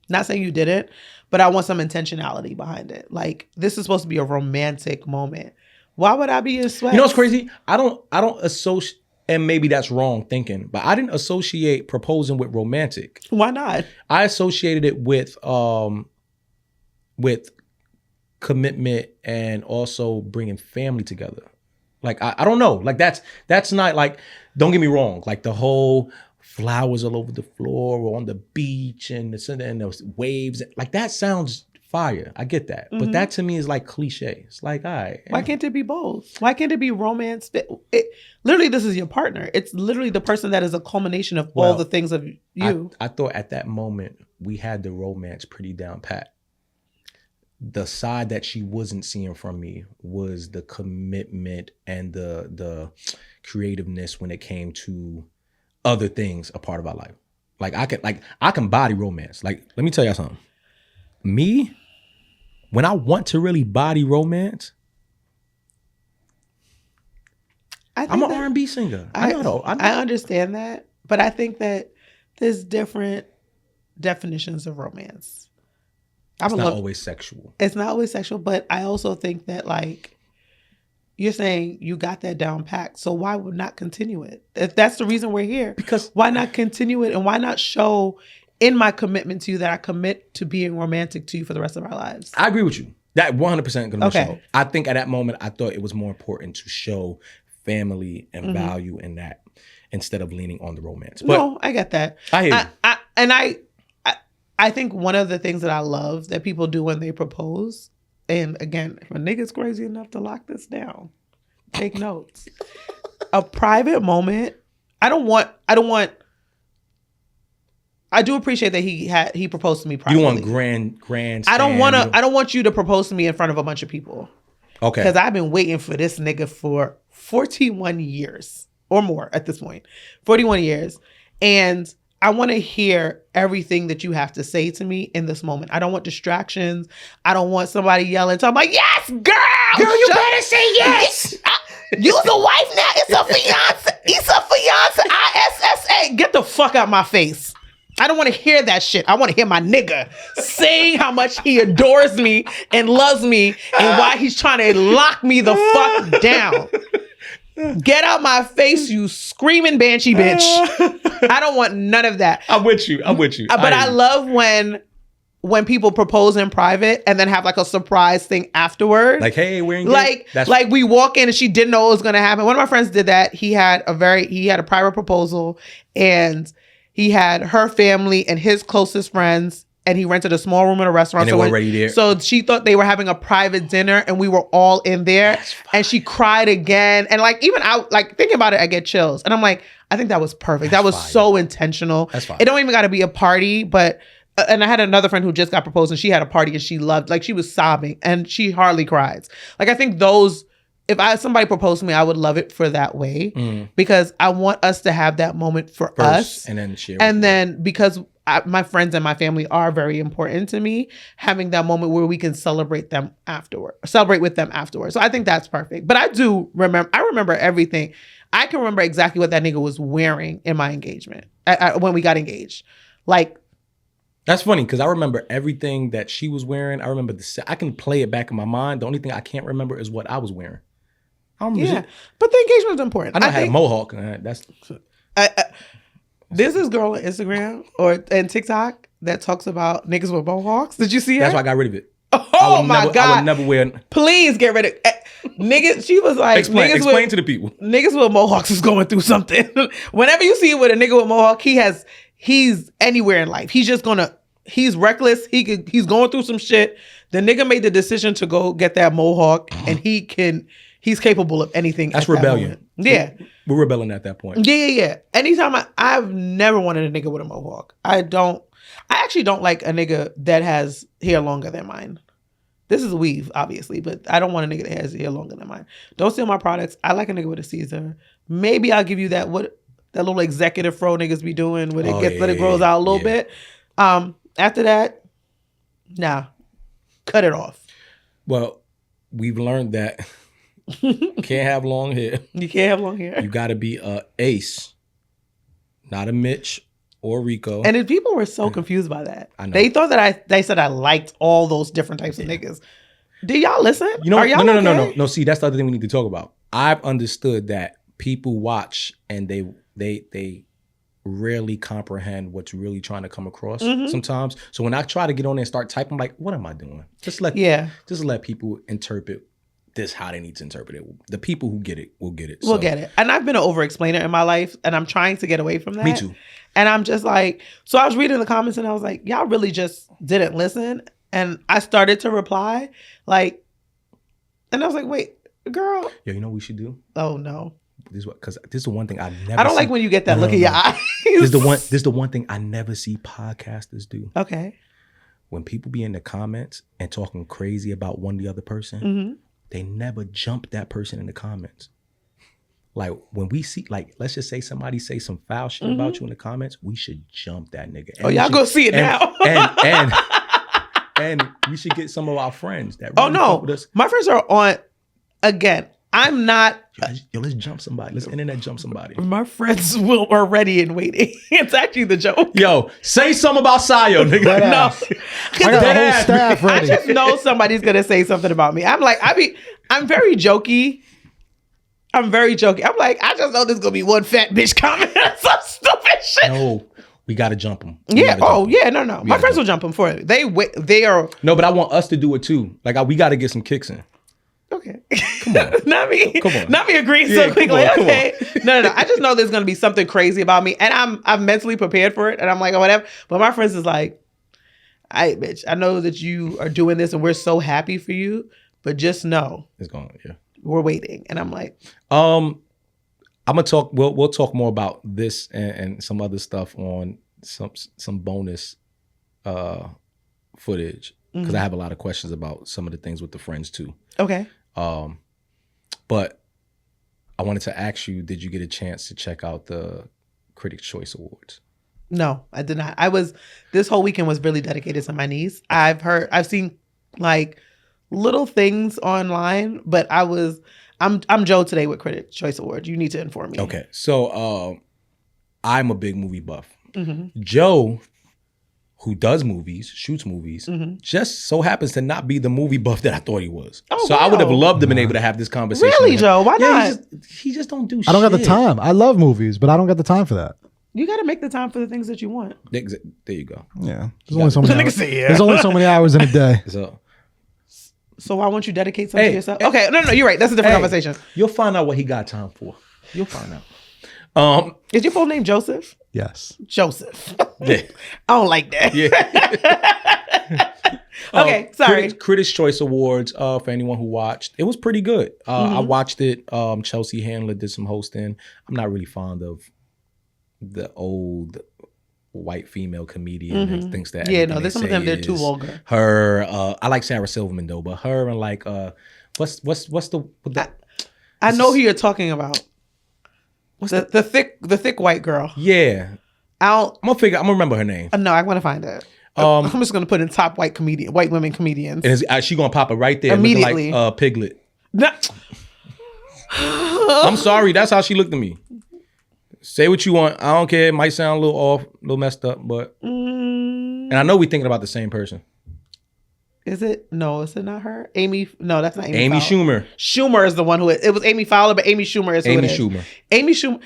not saying you didn't, but I want some intentionality behind it. Like, this is supposed to be a romantic moment. Why would I be in sweats? You know what's crazy? I don't associate, and maybe that's wrong thinking, but I didn't associate proposing with romantic. Why not? I associated it with commitment and also bringing family together. Like, I don't know. Like, that's not like, don't get me wrong. Like, the whole flowers all over the floor or on the beach and those waves. Like, that sounds fire. I get that. But that to me is like cliche. It's like, all right. Why can't it be both? Why can't it be romance? Literally, this is your partner. It's literally the person that is a culmination of all the things of you. I thought at that moment, we had the romance pretty down pat. The side that she wasn't seeing from me was the commitment and the creativeness when it came to other things a part of our life. Like, I can body romance. Like, let me tell y'all something. Me, when I want to really body romance, I'm an R&B singer. I understand that, but I think that there's different definitions of romance. It's not always sexual. It's not always sexual, but I also think that, like, you're saying you got that down packed, so why would not continue it? If that's the reason we're here, because why not continue it, and why not show in my commitment to you that I commit to being romantic to you for the rest of our lives? I agree with you. That 100% gonna Okay. show. I think at that moment, I thought it was more important to show family and value in that instead of leaning on the romance. But no, I get that. I hear you. I think one of the things that I love that people do when they propose, and again, if a nigga's crazy enough to lock this down, take notes. A private moment. I do appreciate that he proposed to me privately. You want grand. I don't want you to propose to me in front of a bunch of people. Okay. Because I've been waiting for this nigga for 41 years or more at this point. 41 years. And I want to hear everything that you have to say to me in this moment. I don't want distractions. I don't want somebody yelling. So I'm like, yes, girl. Girl, you better say yes. You's a wife now. It's a fiance. It's a fiance. ISSA. Get the fuck out my face. I don't want to hear that shit. I want to hear my nigga saying how much he adores me and loves me and why he's trying to lock me the fuck down. Get out my face, you screaming banshee bitch. I don't want none of that. I'm with you. But I love when people propose in private and then have like a surprise thing afterward. Like, hey, we're engaged. Like we walk in and she didn't know what was going to happen. One of my friends did that. He had a private proposal and he had her family and his closest friends, and he rented a small room at a restaurant. And they were already there. So she thought they were having a private dinner, and we were all in there. And she cried again. And like, even I, like, thinking about it, I get chills. And I'm like, I think that was perfect. That was so intentional. That's fine. It don't even got to be a party, but, and I had another friend who just got proposed, and she had a party, and she loved, like, she was sobbing, and she hardly cries. Like, I think those, if somebody proposed to me, I would love it for that way, because I want us to have that moment for First, us. and then share. And then because my friends and my family are very important to me, having that moment where we can celebrate with them afterwards. So I think that's perfect. But I remember everything. I can remember exactly what that nigga was wearing in my engagement, when we got engaged. Like, that's funny because I remember everything that she was wearing. I remember I can play it back in my mind. The only thing I can't remember is what I was wearing. I don't remember. But the engagement is important. I know I had a mohawk. That's there's this girl on Instagram and TikTok that talks about niggas with mohawks. Did you see her? That's why I got rid of it. Oh my God. I would never wear. Please get rid of niggas. She was like, explain to the people. Niggas with mohawks is going through something. Whenever you see it with a nigga with mohawk, he's anywhere in life. He's reckless. He's going through some shit. The nigga made the decision to go get that mohawk, and he's capable of anything. That's rebellion. Yeah. We're rebelling at that point. Yeah. Anytime I've never wanted a nigga with a mohawk. I actually don't like a nigga that has hair longer than mine. This is a weave, obviously, but I don't want a nigga that has hair longer than mine. Don't steal my products. I like a nigga with a Caesar. Maybe I'll give you that little executive fro niggas be doing when it grows out a little bit. After that, nah, cut it off. Well, we've learned that you can't have long hair. You can't have long hair. You got to be a Ace, not a Mitch or Rico. And then people were so confused by that. I know. They thought that they said I liked all those different types of niggas. Do y'all listen? You know, Are y'all no. See, that's the other thing we need to talk about. I've understood that people watch and they rarely comprehend what's really trying to come across sometimes. So when I try to get on there and start typing, I'm like, what am I doing? Just let people interpret this how they need to interpret it. The people who get it will get it. We'll get it. And I've been an over-explainer in my life, and I'm trying to get away from that. Me too. And I'm just like, so I was reading the comments, and I was like, y'all really just didn't listen. And I started to reply, like, and I was like, wait, girl. Yo, you know what we should do? Oh, no. Because this is the one thing I never I don't like when you get that look in your eyes. This is the one thing I never see podcasters do. Okay. When people be in the comments and talking crazy about the other person, they never jump that person in the comments. Like when we see, like, let's just say somebody say some foul shit about you in the comments, we should jump that nigga. And y'all go see it now. And we should get some of our friends that really fuck with us. My friends are on, again, I'm not. Yo, let's jump somebody. Let's internet jump somebody. My friends are ready and waiting. It's actually the joke. Yo, say something about Sio, nigga. No. I got a whole staff ready. I just know somebody's going to say something about me. I'm like, I'm very jokey. I'm like, I just know there's going to be one fat bitch comment. Some stupid shit. No. We got to jump them. Yeah. Oh, yeah. No. My friends will jump them for it. They are. No, but I want us to do it too. Like, we got to get some kicks in. Okay. Come on. Not me. Come on. Not me agreeing so quickly. Okay. No. I just know there's going to be something crazy about me. And I'm mentally prepared for it. And I'm like, oh, whatever. But my friends is like, bitch, I know that you are doing this and we're so happy for you. But just know. It's going, yeah. We're waiting. And I'm like. I'm going to talk. We'll talk more about this and some other stuff on some bonus footage. Because I have a lot of questions about some of the things with the friends too. Okay. But I wanted to ask you, did you get a chance to check out the Critics' Choice Awards? No, I did not. This whole weekend was really dedicated to my niece. I've seen like little things online, but I'm Joe today with Critics' Choice Awards. You need to inform me. Okay. So I'm a big movie buff. Mm-hmm. Joe, who does movies, shoots movies, just so happens to not be the movie buff that I thought he was. Oh, so wow. I would have loved to been able to have this conversation. Really, Joe? Why not? He just don't do shit. I don't got the time. I love movies, but I don't got the time for that. You got to make the time for the things that you want. There you go. Yeah. There's only so many hours. There's only so many hours in a day. So why won't you dedicate something to yourself? Okay, no, you're right. That's a different conversation. You'll find out what he got time for. You'll find out. Is your full name Joseph? Yes. Joseph. Yeah. I don't like that. Yeah. Okay, sorry. Critics' Choice Awards, for anyone who watched. It was pretty good. I watched it. Chelsea Handler did some hosting. I'm not really fond of the old white female comedian that thinks that. Yeah, no, there's some of them, they're too vulgar. Her, I like Sarah Silverman though, but her and like, what's the I know who you're talking about. What's the thick white girl? Yeah. I'm gonna remember her name. No, I want to find it. I'm just gonna put in top white women comedians. And she gonna pop it right there, immediately. Like Piglet. No. I'm sorry, that's how she looked at me. Say what you want. I don't care. It might sound a little off, a little messed up, but and I know we're thinking about the same person. Is it? No, is it not her? Amy? No, that's not Amy. Amy Fowler. Schumer. Schumer is the one who it was Amy Fowler, but Amy Schumer is who Amy it is. Schumer. Amy Schumer.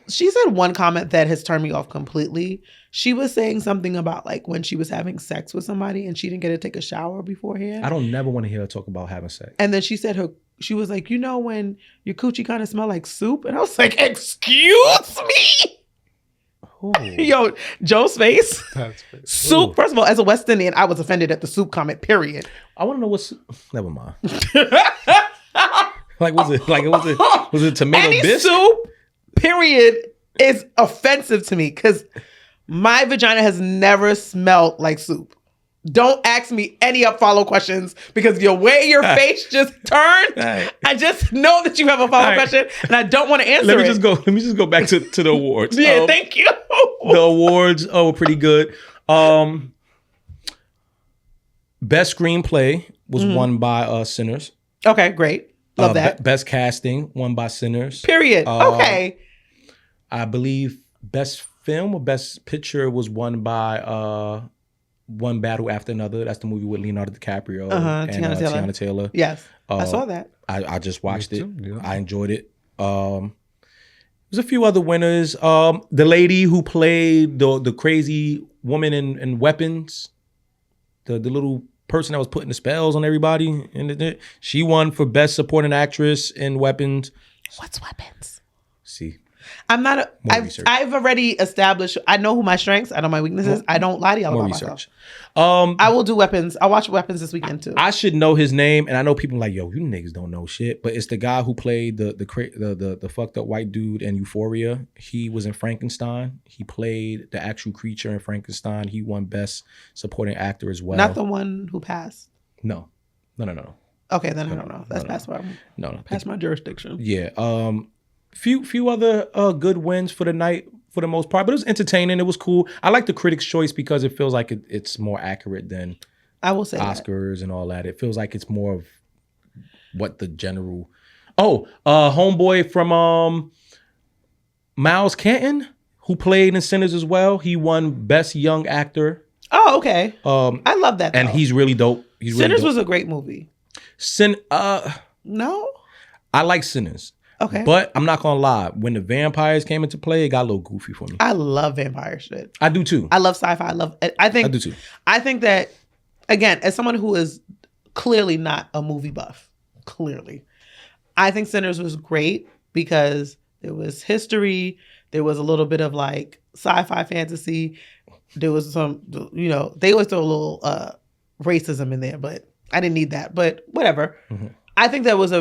She said one comment that has turned me off completely. She was saying something about like when she was having sex with somebody and she didn't get to take a shower beforehand. I don't never want to hear her talk about having sex. And then she said she was like, when your coochie kind of smell like soup, and I was like, excuse me. Ooh. Yo, Joe's face. That's soup. Ooh. First of all, as a West Indian, I was offended at the soup comment. Period. I want to know what's. Never mind. Was it tomato Any bisque? Soup. Period is offensive to me because my vagina has never smelled like soup. Don't ask me any follow questions because the way your face just turned, I just know that you have a follow question and I don't want to answer Let me just go back to the awards. Yeah, thank you. The awards were pretty good. Best screenplay was won by Sinners. Okay, great. Love that. Best casting won by Sinners. Period. Okay. I believe best film or best picture was won by One Battle After Another. That's the movie with Leonardo DiCaprio and Tiana Taylor. Yes, I saw that. I just watched it. Yeah. I enjoyed it. There's a few other winners. The lady who played the crazy woman in Weapons, the little person that was putting the spells on everybody, and she won for Best Supporting Actress in Weapons. What's Weapons? See. I've already established. I know who my strengths. I know my weaknesses. I don't lie to y'all about myself. I will do Weapons. I'll watch Weapons this weekend too. I should know his name, and I know people like, yo, you niggas don't know shit. But it's the guy who played the fucked up white dude in Euphoria. He was in Frankenstein. He played the actual creature in Frankenstein. He won Best Supporting Actor as well. Not the one who passed. No. Okay, then I don't know. That's past my jurisdiction. Yeah. Few other good wins for the night for the most part, but it was entertaining. It was cool. I like the Critics' Choice because it feels like it's more accurate than I will say Oscars and all that. It feels like it's more of what the general. Homeboy from Miles Canton, who played in Sinners as well. He won Best Young Actor. Oh, okay. I love that. And he's really dope. Sinners was a great movie. No, I like Sinners. Okay. But I'm not gonna lie, when the vampires came into play, it got a little goofy for me. I love vampire shit. I do too. I love sci-fi. I do too. I think that, again, as someone who is clearly not a movie buff, I think Sinners was great because there was history, there was a little bit of like sci-fi fantasy, there was some, they always throw a little racism in there, but I didn't need that. But whatever. Mm-hmm. I think that was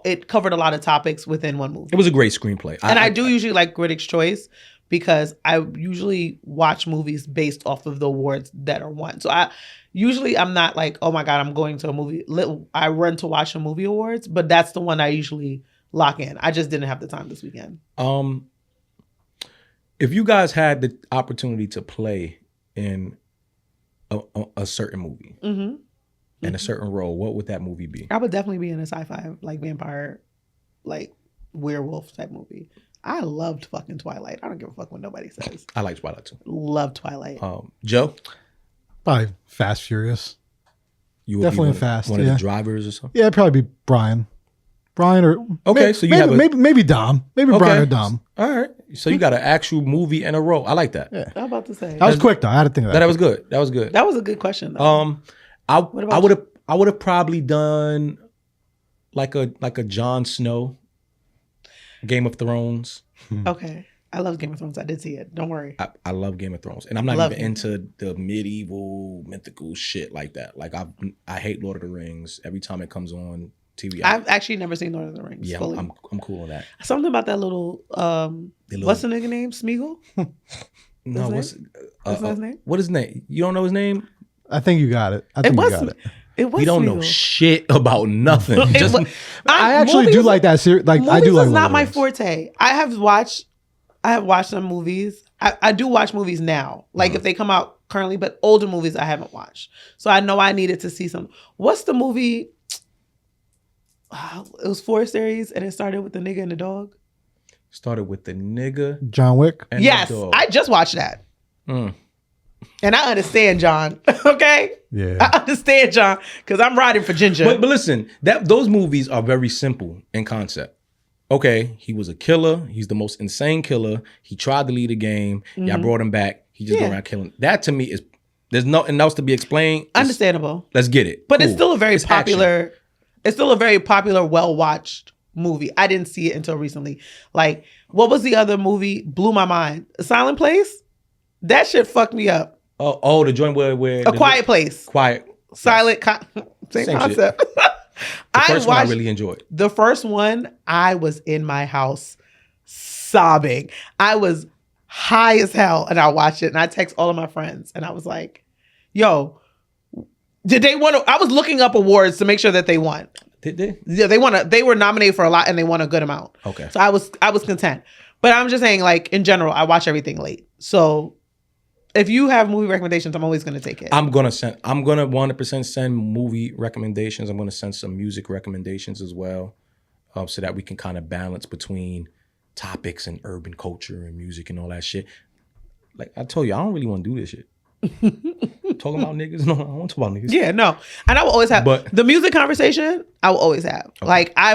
it covered a lot of topics within one movie. It was a great screenplay. I do usually like Critics' Choice because I usually watch movies based off of the awards that are won. So I'm not like, oh my God, I'm going to a movie. I run to watch a movie awards, but that's the one I usually lock in. I just didn't have the time this weekend. If you guys had the opportunity to play in a certain movie, mm-hmm. in a certain role, what would that movie be? I would definitely be in a sci-fi, like vampire, like werewolf type movie. I loved fucking Twilight. I don't give a fuck what nobody says. I like Twilight too. Love Twilight. Joe? Probably Fast Furious. You would definitely be Fast. One of the drivers or something? Yeah, it'd probably be Brian. Brian or okay, so you maybe Dom. Maybe Brian or Dom. All right. So you got an actual movie in a row. I like that. Yeah. I was about to say. That was quick though. I had to think of that. That was good. That was good. That was a good question though. I would have probably done like a Jon Snow, Game of Thrones. Okay. I love Game of Thrones. I did see it. Don't worry. I love Game of Thrones. And I'm not even into the medieval, mythical shit like that. Like I hate Lord of the Rings. Every time it comes on TV. I've actually never seen Lord of the Rings. Yeah, fully. I'm cool on that. Something about that little what's the nigga name? Smeagol? No, what's his name? What is his name? You don't know his name? I think you got it. I think you got it. It was. We don't know shit about nothing. I actually do like that series. Like I do like. It's not my forte. I have watched some movies. I do watch movies now, like if they come out currently, but older movies I haven't watched. So I know I needed to see some. What's the movie? It was 4 series, and it started with the nigga and the dog. Started with the nigga, John Wick. And yes, the dog. I just watched that. And I understand, John. Okay? Yeah. I understand, John, because I'm riding for Ginger. But listen, those movies are very simple in concept. Okay, he was a killer. He's the most insane killer. He tried to lead a game. Mm-hmm. Y'all brought him back. He just go around killing. That to me is, there's nothing else to be explained. Understandable. Let's get it. But it's still a very popular, action. It's still a very popular, well-watched movie. I didn't see it until recently. Like, what was the other movie? Blew my mind. A Silent Place? That shit fucked me up. Oh, the joint where A Quiet Place. Quiet. Silent. Same concept. The first one I really enjoyed. The first one, I was in my house sobbing. I was high as hell, and I watched it, and I text all of my friends, and I was like, yo, did they want to? I was looking up awards to make sure that they won. Did they? Yeah, they won. They were nominated for a lot, and they won a good amount. Okay. So I was content. But I'm just saying, like, in general, I watch everything late. So if you have movie recommendations, I'm always going to take it. I'm going to 100% send movie recommendations. I'm going to send some music recommendations as well, so that we can kind of balance between topics and urban culture and music and all that shit. Like I told you, I don't really want to do this shit. Talking about niggas? No, I don't want to talk about niggas. Yeah, no. And I will always have, but the music conversation, I will always have. Okay. Like I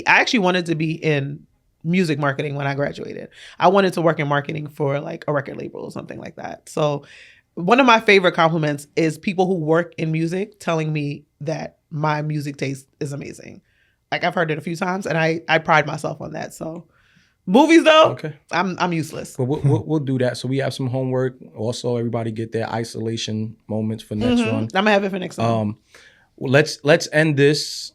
actually wanted to be in music marketing when I graduated. I wanted to work in marketing for like a record label or something like that. So one of my favorite compliments is people who work in music telling me that my music taste is amazing. Like I've heard it a few times, and I pride myself on that. So movies though, okay. I'm useless. But we'll do that. So we have some homework. Also, everybody get their isolation moments for next one. I'm gonna have it for next one. Let's end this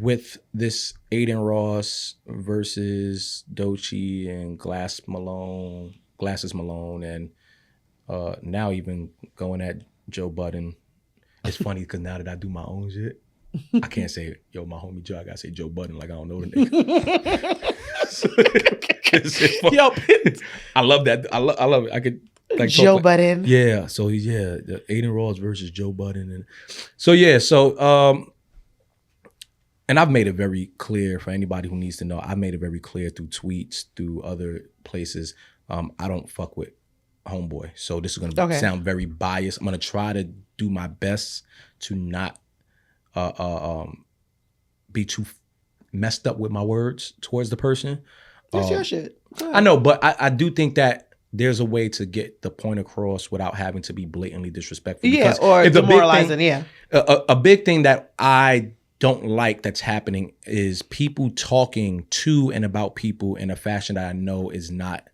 with this Adin Ross versus Doechii and Glasses Malone, and now even going at Joe Budden. It's funny because now that I do my own shit, I can't say, yo, my homie Joe. I gotta say Joe Budden like I don't know the nigga. Yo, I love that. I love it. I could like Joe Budden. Yeah. So Adin Ross versus Joe Budden, and so and I've made it very clear for anybody who needs to know. I made it very clear through tweets, through other places. I don't fuck with homeboy. So this is gonna sound very biased. I'm gonna try to do my best to not be too messed up with my words towards the person. That's your shit. I know, but I do think that there's a way to get the point across without having to be blatantly disrespectful. Yeah, or demoralizing, A big thing that I don't like that's happening is people talking to and about people in a fashion that I know is not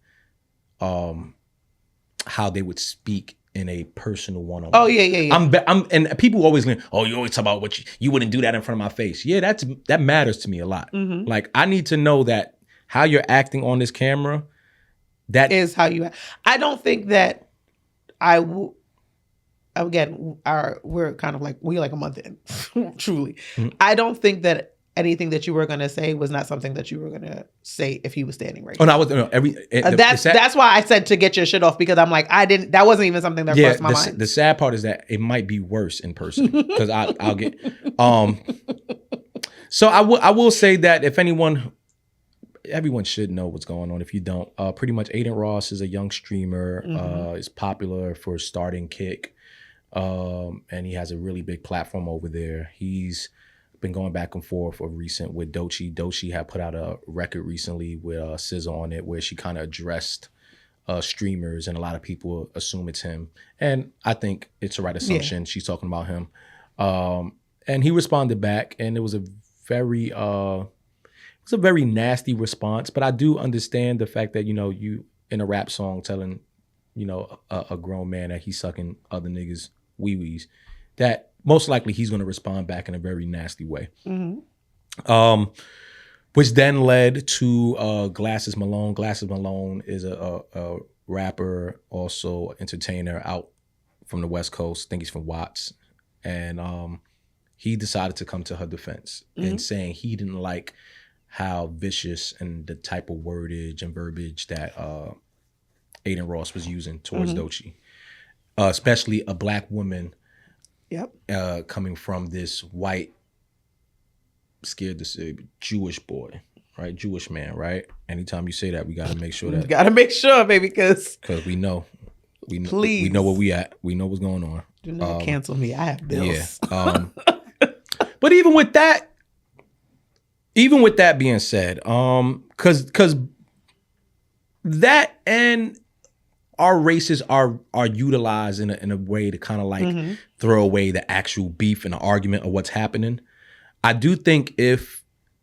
how they would speak in a personal one-on-one. Oh, yeah. And people always learn, oh, you always talk about what you wouldn't do that in front of my face. Yeah, that matters to me a lot. Mm-hmm. Like, I need to know that how you're acting on this camera, that is how you act. I don't think that again, we're kind of like, we're like a month in, truly. Mm-hmm. I don't think that anything that you were going to say was not something that you were going to say if he was standing right now. That's why I said to get your shit off, because I'm like, that wasn't even something that crossed my mind. The sad part is that it might be worse in person, because I'll get, so I will say that if everyone should know what's going on. If you don't, pretty much Adin Ross is a young streamer, is popular for starting Kick, and he has a really big platform over there. He's been going back and forth of recent with Doechii. Doechii had put out a record recently with SZA on it, where she kind of addressed streamers, and a lot of people assume it's him. And I think it's a right assumption. Yeah. She's talking about him. And he responded back, and it was a very nasty response. But I do understand the fact that, you in a rap song telling, a grown man that he's sucking other niggas' wee-wees, that most likely he's going to respond back in a very nasty way. Mm-hmm. Which then led to Glasses Malone. Glasses Malone is a rapper, also entertainer out from the West Coast. I think he's from Watts. And he decided to come to her defense in saying he didn't like how vicious and the type of wordage and verbiage that Adin Ross was using towards Doechii. Especially a black woman. Yep. Coming from this white, scared to say, Jewish boy, right? Jewish man, right? Anytime you say that, we got to make sure that. Got to make sure, baby, because we know where we at. We know what's going on. Do not cancel me. I have bills. Yeah. But even with that being said, because that and our races are utilized in a way to kind of like throw away the actual beef and the argument of what's happening. I do think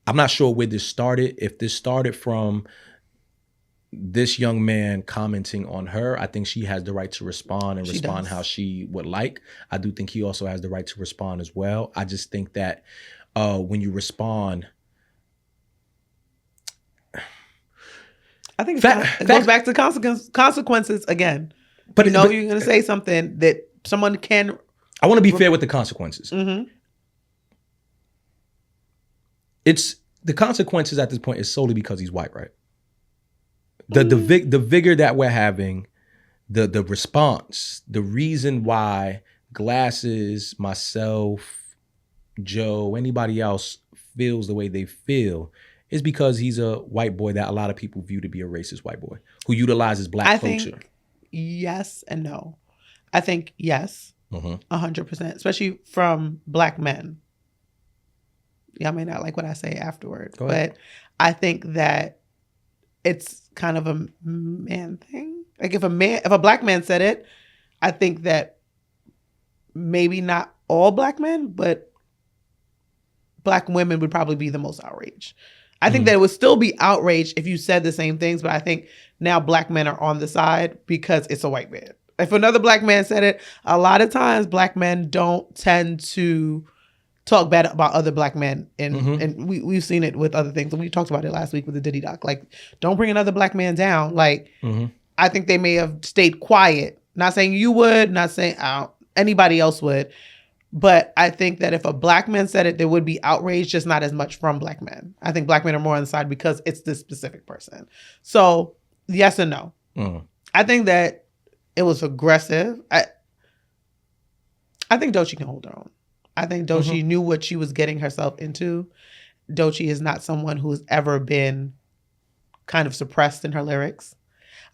I'm not sure where this started. If this started from this young man commenting on her, I think she has the right to respond and respond how she would like. I do think he also has the right to respond as well. I just think that when you respond, I think it goes back to consequences again. But you're going to say something that someone can. I want to be fair with the consequences. Mm-hmm. It's the consequences at this point is solely because he's white, right? The vigor that we're having, the response, the reason why Glasses, myself, Joe, anybody else feels the way they feel is because he's a white boy that a lot of people view to be a racist white boy who utilizes black culture. I think yes and no. I think yes, 100%, especially from black men. Y'all may not like what I say afterward, but I think that it's kind of a man thing. Like if a black man said it, I think that maybe not all black men, but black women would probably be the most outraged. I think that it would still be outraged if you said the same things, but I think now black men are on the side because it's a white man. If another black man said it, a lot of times black men don't tend to talk bad about other black men. And we've seen it with other things. And we talked about it last week with the Diddy doc. Like, don't bring another black man down. Like, I think they may have stayed quiet. Not saying you would, not saying anybody else would. But I think that if a black man said it, there would be outrage, just not as much from black men. I think black men are more on the side because it's this specific person. So yes and no. I think that it was aggressive. I think Doechii can hold her own. I think Doechii knew what she was getting herself into. Doechii is not someone who's ever been kind of suppressed in her lyrics.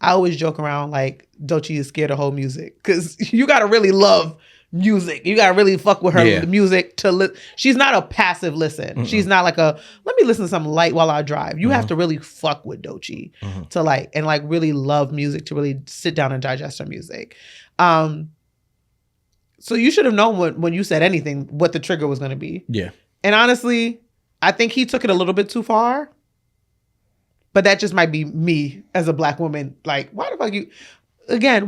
I always joke around like Doechii is scared of whole music because you got to really love music. You gotta really fuck with her music to she's not a passive listen. Mm-mm. She's not like a let me listen to something light while I drive. You have to really fuck with Doechii to like and like really love music, to really sit down and digest her music. So you should have known when you said anything what the trigger was gonna be. Yeah. And honestly, I think he took it a little bit too far. But that just might be me as a black woman. Like, why the fuck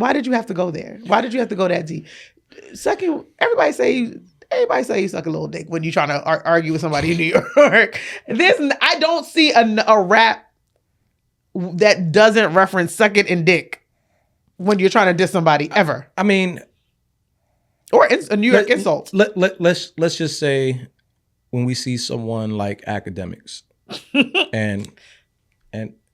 why did you have to go there? Why did you have to go that deep? Second, everybody say you suck a little dick when you're trying to argue with somebody in New York. I don't see a rap that doesn't reference sucking and dick when you're trying to diss somebody ever. I mean, or it's a New York insult. Let's just say when we see someone like academics,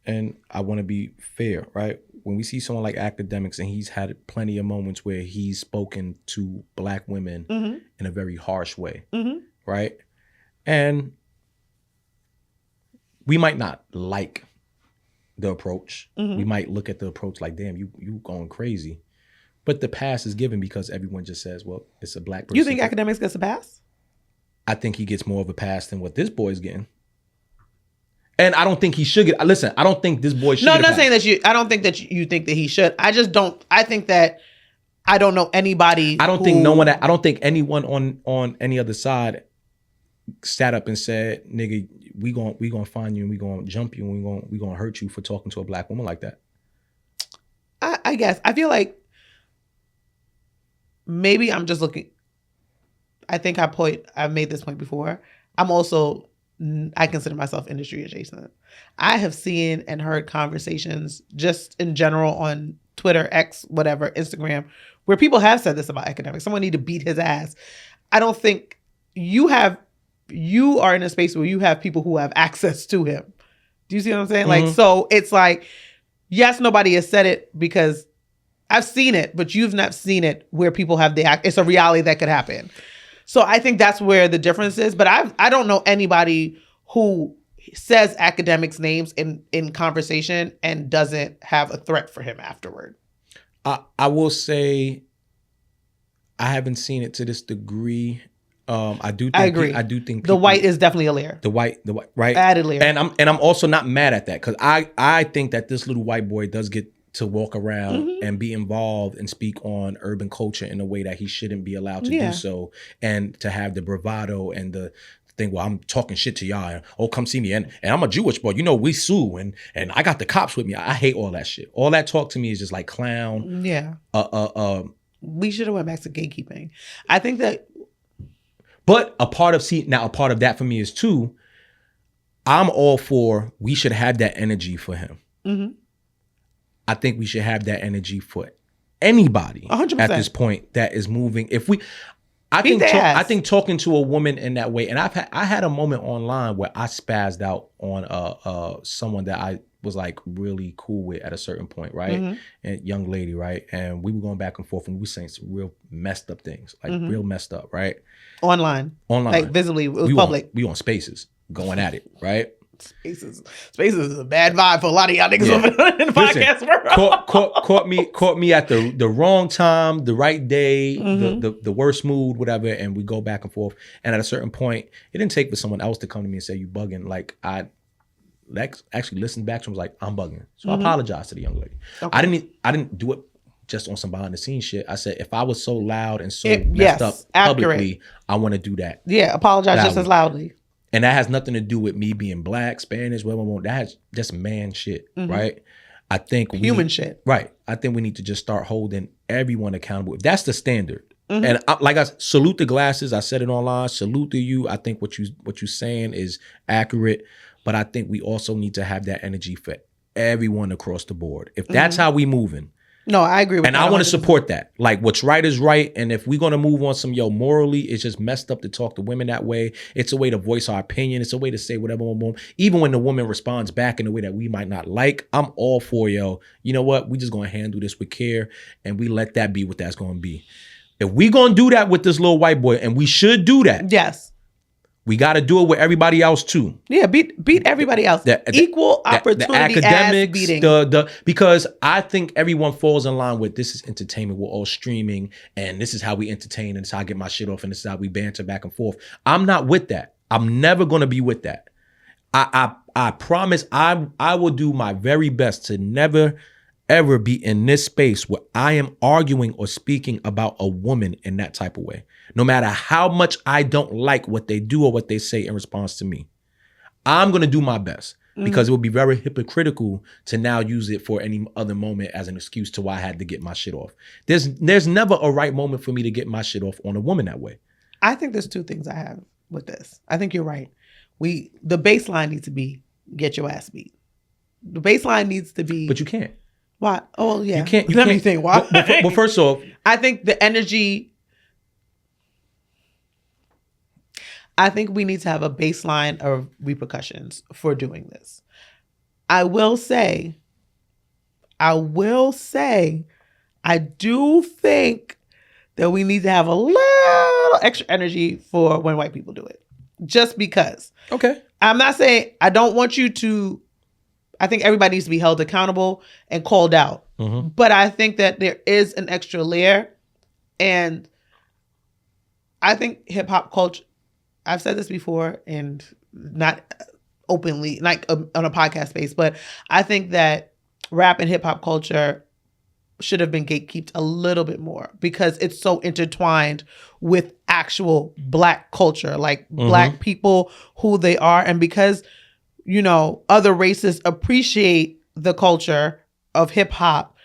and I want to be fair, right? When we see someone like academics and he's had plenty of moments where he's spoken to black women in a very harsh way, right? And we might not like the approach. We might look at the approach like, damn, you going crazy. But the pass is given because everyone just says, well, it's a black person. You think academics gets a pass? I think he gets more of a pass than what this boy's getting. And I don't think he should get. Listen, I don't think this boy should. No, I'm not saying that you. I don't think that you think that he should. I just don't. I think that I don't know anybody. I don't think no one. I don't think anyone on any other side sat up and said, "Nigga, we gonna find you and we gonna jump you and we gonna hurt you for talking to a black woman like that." I guess I feel like maybe I'm just looking. I think I've made this point before. I consider myself industry adjacent. I have seen and heard conversations just in general on Twitter, X, whatever, Instagram, where people have said this about academics. Someone need to beat his ass. I don't think you are in a space where you have people who have access to him. Do you see what I'm saying? Like, so it's like, yes, nobody has said it because I've seen it, but you've not seen it where people have it's a reality that could happen. So I think that's where the difference is. But I don't know anybody who says academics' names in conversation and doesn't have a threat for him afterward. I will say I haven't seen it to this degree. I agree. I do think the white is definitely a layer. The white, right? Added layer. And I'm also not mad at that because I think that this little white boy does get to walk around and be involved and speak on urban culture in a way that he shouldn't be allowed to do so, and to have the bravado and the thing, well, I'm talking shit to y'all, and, oh, come see me, and I'm a Jewish boy, you know, we sue, and I got the cops with me. I hate all that shit. All that talk to me is just like clown. Yeah. We should have went back to gatekeeping. I think that. But a part of that for me is too, I'm all for, we should have that energy for him. I think we should have that energy for anybody 100%. At this point that is moving. I think talking to a woman in that way, and I had a moment online where I spazzed out on someone that I was like really cool with at a certain point, right? And young lady, right? And we were going back and forth and we were saying some real messed up things, like real messed up, right? Online, like visibly, it was public. We on Spaces going at it, right? Spaces is a bad vibe for a lot of y'all niggas over in the podcast world. Caught me at the wrong time, the right day, the worst mood, whatever, and we go back and forth. And at a certain point, it didn't take for someone else to come to me and say, you bugging. Like, I actually listened back to him, was like, I'm bugging. So I apologized to the young lady. Okay. I didn't do it just on some behind the scenes shit. I said, if I was so loud and so messed up publicly, I want to do that. Yeah, apologize just as loudly. And that has nothing to do with me being black, Spanish, whatever. That's just man shit, right? I think human shit, right? I think we need to just start holding everyone accountable. If that's the standard, and I salute the glasses. I said it online. Salute to you. I think what you saying is accurate, but I think we also need to have that energy for everyone across the board. If that's how we moving. No, I agree with that. And I want to support that. Like, what's right is right. And if we're going to move on some, morally, it's just messed up to talk to women that way. It's a way to voice our opinion. It's a way to say whatever. Even when the woman responds back in a way that we might not like, I'm all for, you know what? We just going to handle this with care. And we let that be what that's going to be. If we going to do that with this little white boy, and we should do that. Yes. We got to do it with everybody else too. Yeah, beat everybody else. Equal opportunity academics, ass beating. Because I think everyone falls in line with this is entertainment. We're all streaming, and this is how we entertain, and this is how I get my shit off, and this is how we banter back and forth. I'm not with that. I'm never gonna be with that. I promise I will do my very best to never ever be in this space where I am arguing or speaking about a woman in that type of way. No matter how much I don't like what they do or what they say in response to me, I'm going to do my best because it would be very hypocritical to now use it for any other moment as an excuse to why I had to get my shit off. There's never a right moment for me to get my shit off on a woman that way. I think there's two things I have with this. I think you're right. The baseline needs to be get your ass beat. The baseline needs to be. But you can't. Why? Oh, yeah. You can't. Let me think. Why? Well, first off, I think the energy. I think we need to have a baseline of repercussions for doing this. I will say, I do think that we need to have a little extra energy for when white people do it. Just because. Okay. I'm not saying I don't want you to. I think everybody needs to be held accountable and called out. Mm-hmm. But I think that there is an extra layer. And I think hip hop culture, I've said this before and not openly, like on a podcast space, but I think that rap and hip hop culture should have been gatekept a little bit more because it's so intertwined with actual Black culture, like Black people, who they are. And because, you know, other races appreciate the culture of hip hop,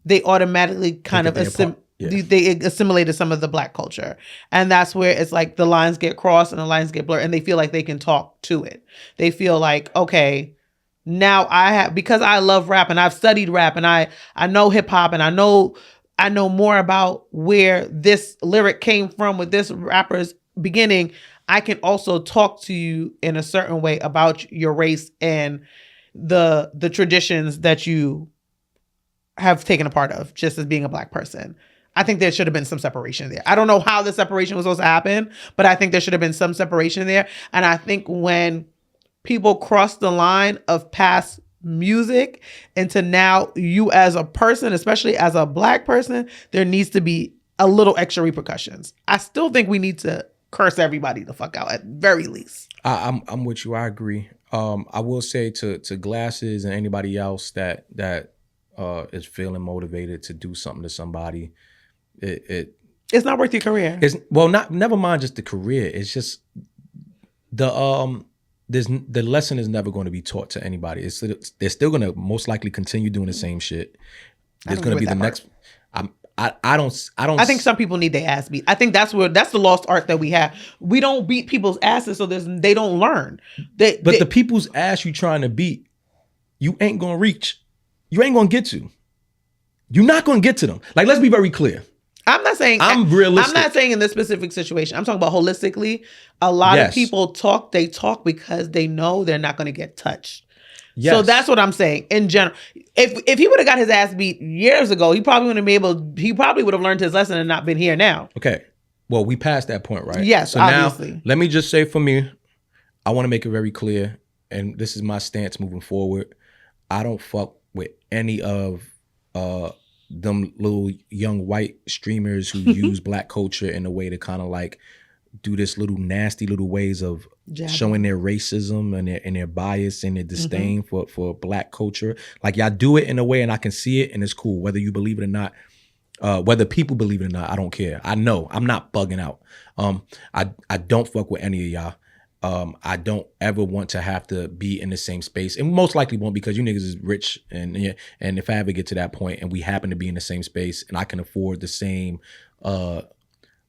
they automatically kind of they assimilated some of the Black culture. And that's where it's like the lines get crossed and the lines get blurred and they feel like they can talk to it. They feel like, okay, now because I love rap and I've studied rap and I know hip hop and I know more about where this lyric came from with this rapper's beginning, I can also talk to you in a certain way about your race and the traditions that you have taken a part of just as being a Black person. I think there should have been some separation there. I don't know how the separation was supposed to happen, but I think there should have been some separation there. And I think when people cross the line of past music into now you as a person, especially as a Black person, there needs to be a little extra repercussions. I still think we need to curse everybody the fuck out at very least. I'm with you. I agree. I will say to Glasses and anybody else that is feeling motivated to do something to somebody, it's not worth your career. Never mind just the career. It's just the lesson is never going to be taught to anybody. They're still going to most likely continue doing the same shit. There's going to be the next. I think some people need their ass beat. I think that's the lost art that we have. We don't beat people's asses, so they don't learn. The people's ass you trying to beat, you ain't gonna reach. You ain't gonna get to. You're not gonna get to them. Like, let's be very clear. I'm not saying I'm realistic. I'm not saying in this specific situation. I'm talking about holistically. A lot of people talk. They talk because they know they're not going to get touched. Yes. So that's what I'm saying in general. If he would have got his ass beat years ago, he probably would have learned his lesson and not been here now. Okay. Well, we passed that point, right? Yes, so obviously. Now, let me just say for me, I want to make it very clear, and this is my stance moving forward. I don't fuck with any of them little young white streamers who use Black culture in a way to kind of like do this little nasty little ways of showing their racism and their bias and their disdain for Black culture. Like, y'all do it in a way and I can see it and it's cool. Whether you believe it or not, whether people believe it or not, I don't care. I know I'm not bugging out. I don't fuck with any of y'all. I don't ever want to have to be in the same space, and most likely won't, because you niggas is rich, and if I ever get to that point and we happen to be in the same space and I can afford the same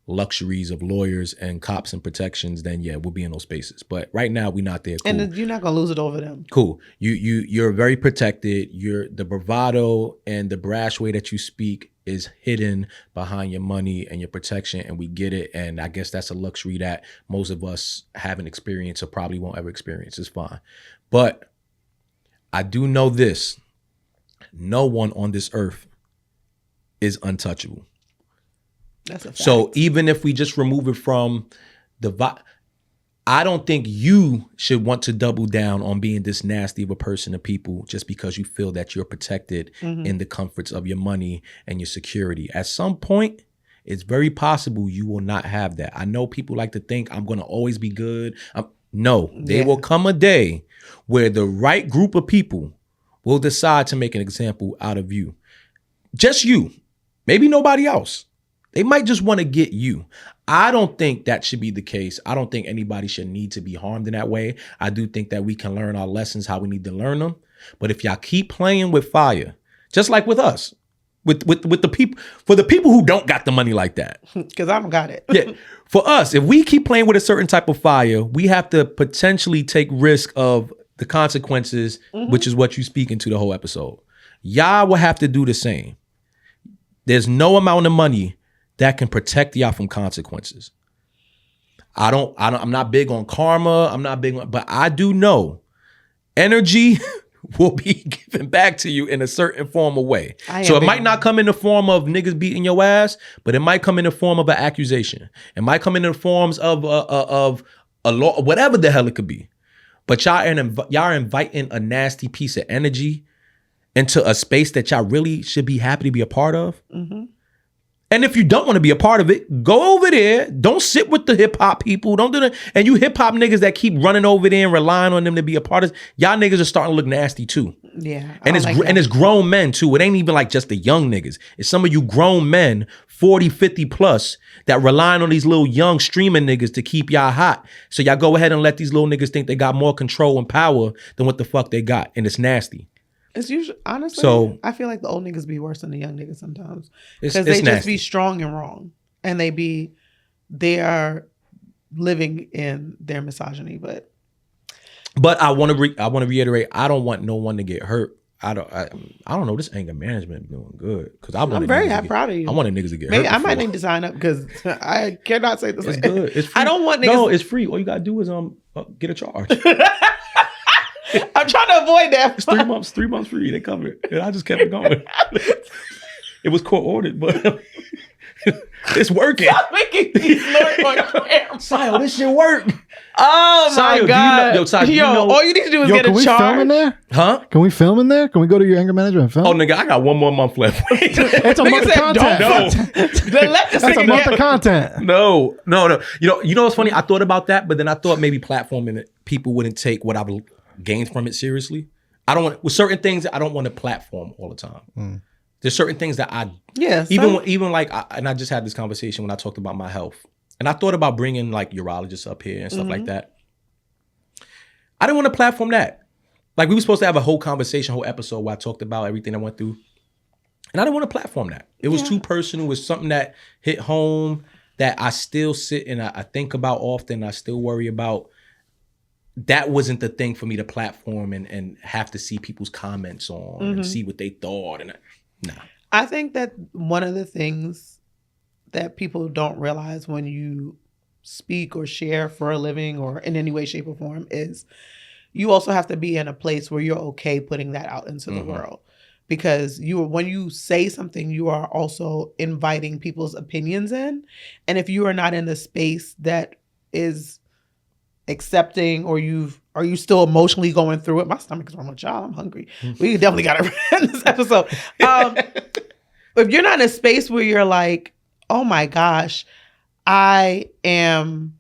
luxuries of lawyers and cops and protections, then yeah, we'll be in those spaces. But right now we're not there. Cool. And you're not gonna lose it over them. Cool. You're very protected. The bravado and the brash way that you speak is hidden behind your money and your protection, and we get it. And I guess that's a luxury that most of us haven't experienced or probably won't ever experience. It's fine. But I do know this: no one on this earth is untouchable. That's a fact. So even if we just remove it from the I don't think you should want to double down on being this nasty of a person to people just because you feel that you're protected in the comforts of your money and your security. At some point, it's very possible you will not have that. I know people like to think I'm going to always be good. No, there will come a day where the right group of people will decide to make an example out of you. Just you. Maybe nobody else. They might just want to get you. I don't think that should be the case. I don't think anybody should need to be harmed in that way. I do think that we can learn our lessons how we need to learn them. But if y'all keep playing with fire, just like with us, with the people, for the people who don't got the money like that. Because I don't got it. Yeah. For us, if we keep playing with a certain type of fire, we have to potentially take risk of the consequences, which is what you speaking to the whole episode. Y'all will have to do the same. There's no amount of money that can protect y'all from consequences. I'm not big on karma. I'm not big on, but I do know energy will be given back to you in a certain form of way. So it might not come in the form of niggas beating your ass, but it might come in the form of an accusation. It might come in the forms of a law, whatever the hell it could be. But y'all are inviting a nasty piece of energy into a space that y'all really should be happy to be a part of. And if you don't want to be a part of it, go over there. Don't sit with the hip hop people. Don't do that. And you hip hop niggas that keep running over there and relying on them to be a part of it, y'all niggas are starting to look nasty too. Yeah. And it's grown men too. It ain't even like just the young niggas. It's some of you grown men, 40, 50 plus, that relying on these little young streaming niggas to keep y'all hot. So y'all go ahead and let these little niggas think they got more control and power than what the fuck they got. And it's nasty. It's usually, honestly, I feel like the old niggas be worse than the young niggas sometimes. Because they just be strong and wrong. And they are living in their misogyny. But I want to reiterate, I don't want no one to get hurt. I don't know, this anger management doing good. Because I'm very proud of you. I wanted niggas to get Maybe hurt. I might need to sign up because I cannot say this. It's good. It's free. I don't want niggas. No, it's free. All you gotta do is get a charge. I'm trying to avoid that. It's 3 months free. They cover it. And I just kept it going. It was court ordered, but it's working. Stop making me snort on camera. Sio, this shit work. Oh my God. All you need to do is get a charge. Can we film in there? Huh? Can we film in there? Can we go to your anger management and film? Oh, nigga, I got 1 more month left. It's a month of content. That's a month of content. No. You know what's funny? I thought about that, but then I thought maybe platforming it, people wouldn't take what I've gained from it seriously. With certain things, I don't want to platform all the time. There's certain things that I just had this conversation when I talked about my health, and I thought about bringing like urologists up here and stuff like that. I didn't want to platform that. Like we were supposed to have a whole conversation, whole episode where I talked about everything I went through, and I didn't want to platform that. It was too personal. It was something that hit home that I still sit and I think about often. I still worry about. That wasn't the thing for me to platform and have to see people's comments on and see what they thought. And nah. I think that one of the things that people don't realize when you speak or share for a living or in any way, shape, or form is you also have to be in a place where you're okay putting that out into the world. Because when you say something, you are also inviting people's opinions in. And if you are not in the space that is accepting or are you still emotionally going through it? My stomach is wrong, y'all. I'm hungry. We definitely got to end this episode. If you're not in a space where you're like, oh my gosh, I am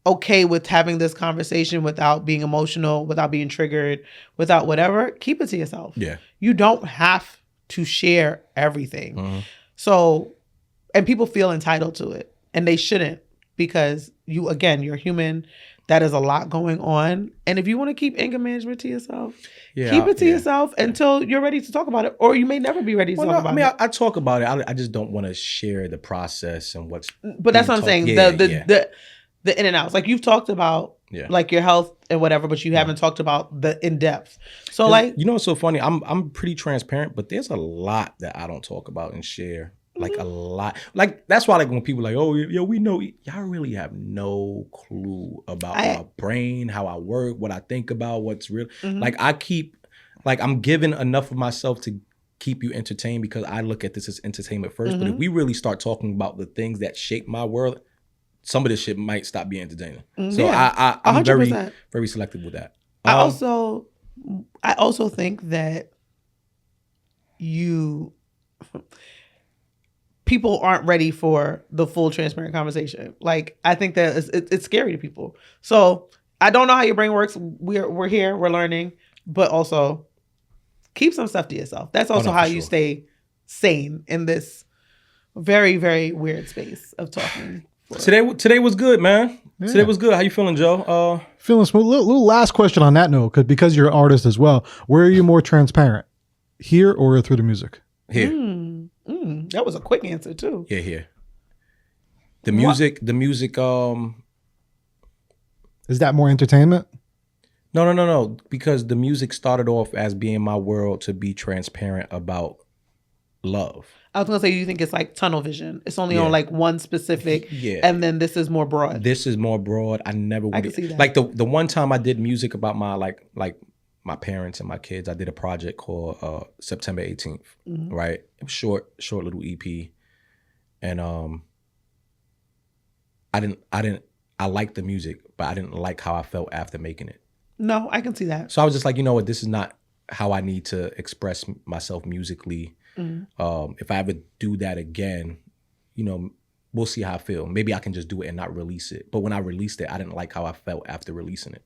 okay with having this conversation without being emotional, without being triggered, without whatever, keep it to yourself. Yeah. You don't have to share everything. So, and people feel entitled to it and they shouldn't. Because you're human. That is a lot going on. And if you want to keep anger management to yourself, keep it to yourself until you're ready to talk about it. Or you may never be ready to talk about it. I talk about it. I just don't want to share the process and what's. But that's what I'm saying. The in and outs. Like you've talked about like your health and whatever, but you haven't talked about the in depth. So like. You know what's so funny? I'm pretty transparent, but there's a lot that I don't talk about and share. Like a lot. Like that's why like when people like, oh, yo, we know y'all really have no clue about my brain, how I work, what I think about, what's real. Like I'm giving enough of myself to keep you entertained because I look at this as entertainment first. But if we really start talking about the things that shape my world, some of this shit might stop being entertaining. So Yeah, I'm very, 100%. very selective with that. I also think that people aren't ready for the full transparent conversation. Like, I think that it's scary to people. So I don't know how your brain works. We're here, we're learning, but also keep some stuff to yourself. That's also how you stay sane in this very, very weird space of talking. Today was good, man. Yeah. Today was good. How you feeling, Joe? Feeling smooth. Little last question on that note, because you're an artist as well. Where are you more transparent, here or through the music? Here. That was a quick answer too. Yeah, here. The music. Is that more entertainment? No. Because the music started off as being my world to be transparent about love. I was gonna say, you think it's like tunnel vision? It's only on like one specific, and then this is more broad. This is more broad. I never would. I can see that. Like the one time I did music about my like my parents and my kids, I did a project called September 18th. Right, it was short little EP, and I liked the music, but I didn't like how I felt after making it. No, I can see that. So I was just like, you know what, this is not how I need to express myself musically. If I ever do that again, you know, we'll see how I feel. Maybe I can just do it and not release it. But when I released it, I didn't like how I felt after releasing it.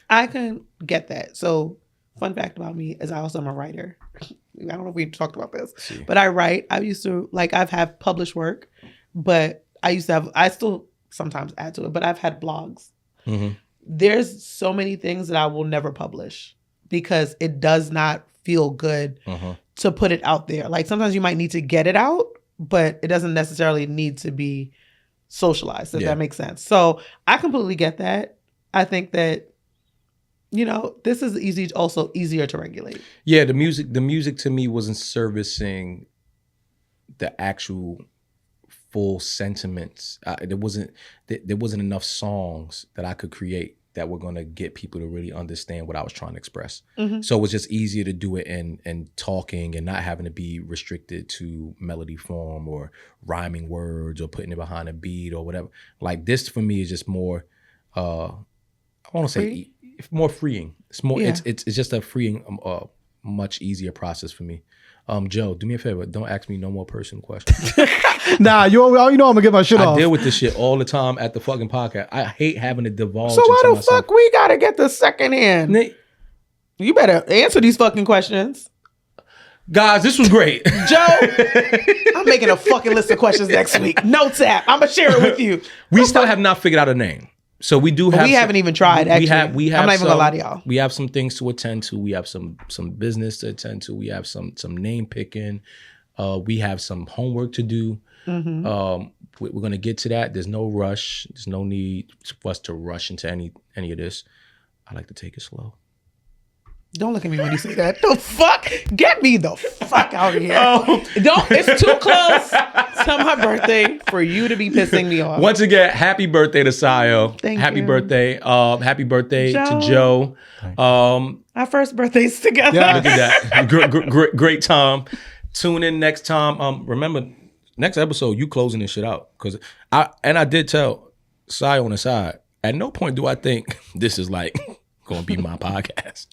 I can get that. So, fun fact about me is I also am a writer. I don't know if we talked about this, but I write. I used to, like, I've had published work, but I still sometimes add to it, but I've had blogs. There's so many things that I will never publish because it does not feel good to put it out there. Like, sometimes you might need to get it out, but it doesn't necessarily need to be socialized, if that makes sense. So I completely get that. I think that, you know, this is also easier to regulate. Yeah, the music to me wasn't servicing the actual full sentiments. There wasn't enough songs that I could create that were going to get people to really understand what I was trying to express. So it was just easier to do it in talking and not having to be restricted to melody form or rhyming words or putting it behind a beat or whatever. Like, this for me is just more, I want to say more freeing. It's more, it's just a freeing, much easier process for me. Joe, do me a favor. Don't ask me no more personal questions. Nah, you know I'm gonna get my shit off. I deal with this shit all the time at the fucking podcast. I hate having to divulge. So why the fuck we gotta get the second hand? You better answer these fucking questions. Guys, this was great. Joe, I'm making a fucking list of questions next week. No tap. I'm gonna share it with you. We still have not figured out a name. So we do have. We haven't even tried. Actually, we have. I'm not even gonna lie to y'all. We have some things to attend to. We have some business to attend to. We have some name picking. We have some homework to do. We're gonna get to that. There's no rush. There's no need for us to rush into any of this. I like to take it slow. Don't look at me when you say that. The fuck? Get me the fuck out of here. It's too close to my birthday for you to be pissing me off. Once again, happy birthday to Sio. Happy birthday. Happy birthday to Joe. Our first birthdays together. Yeah. Look at that. Great time. Tune in next time. Remember, next episode, you closing this shit out. Because I did tell Sio on the side, at no point do I think this is like going to be my podcast.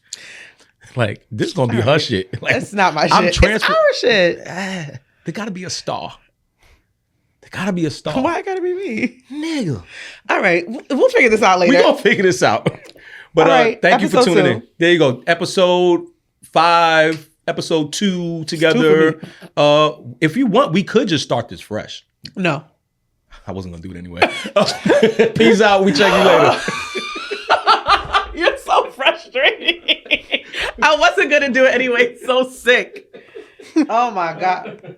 Like, this is going to be her shit. Like, it's not my shit. It's our shit. There got to be a star. Why it got to be me? Nigga. All right. We'll figure this out later. We're going to figure this out. But thank you for tuning in. There you go. Episode 5, episode 2 together. If you want, we could just start this fresh. No. I wasn't going to do it anyway. Peace out. We check you later. You're so frustrating. I wasn't going to do it anyway. So sick. Oh, my God.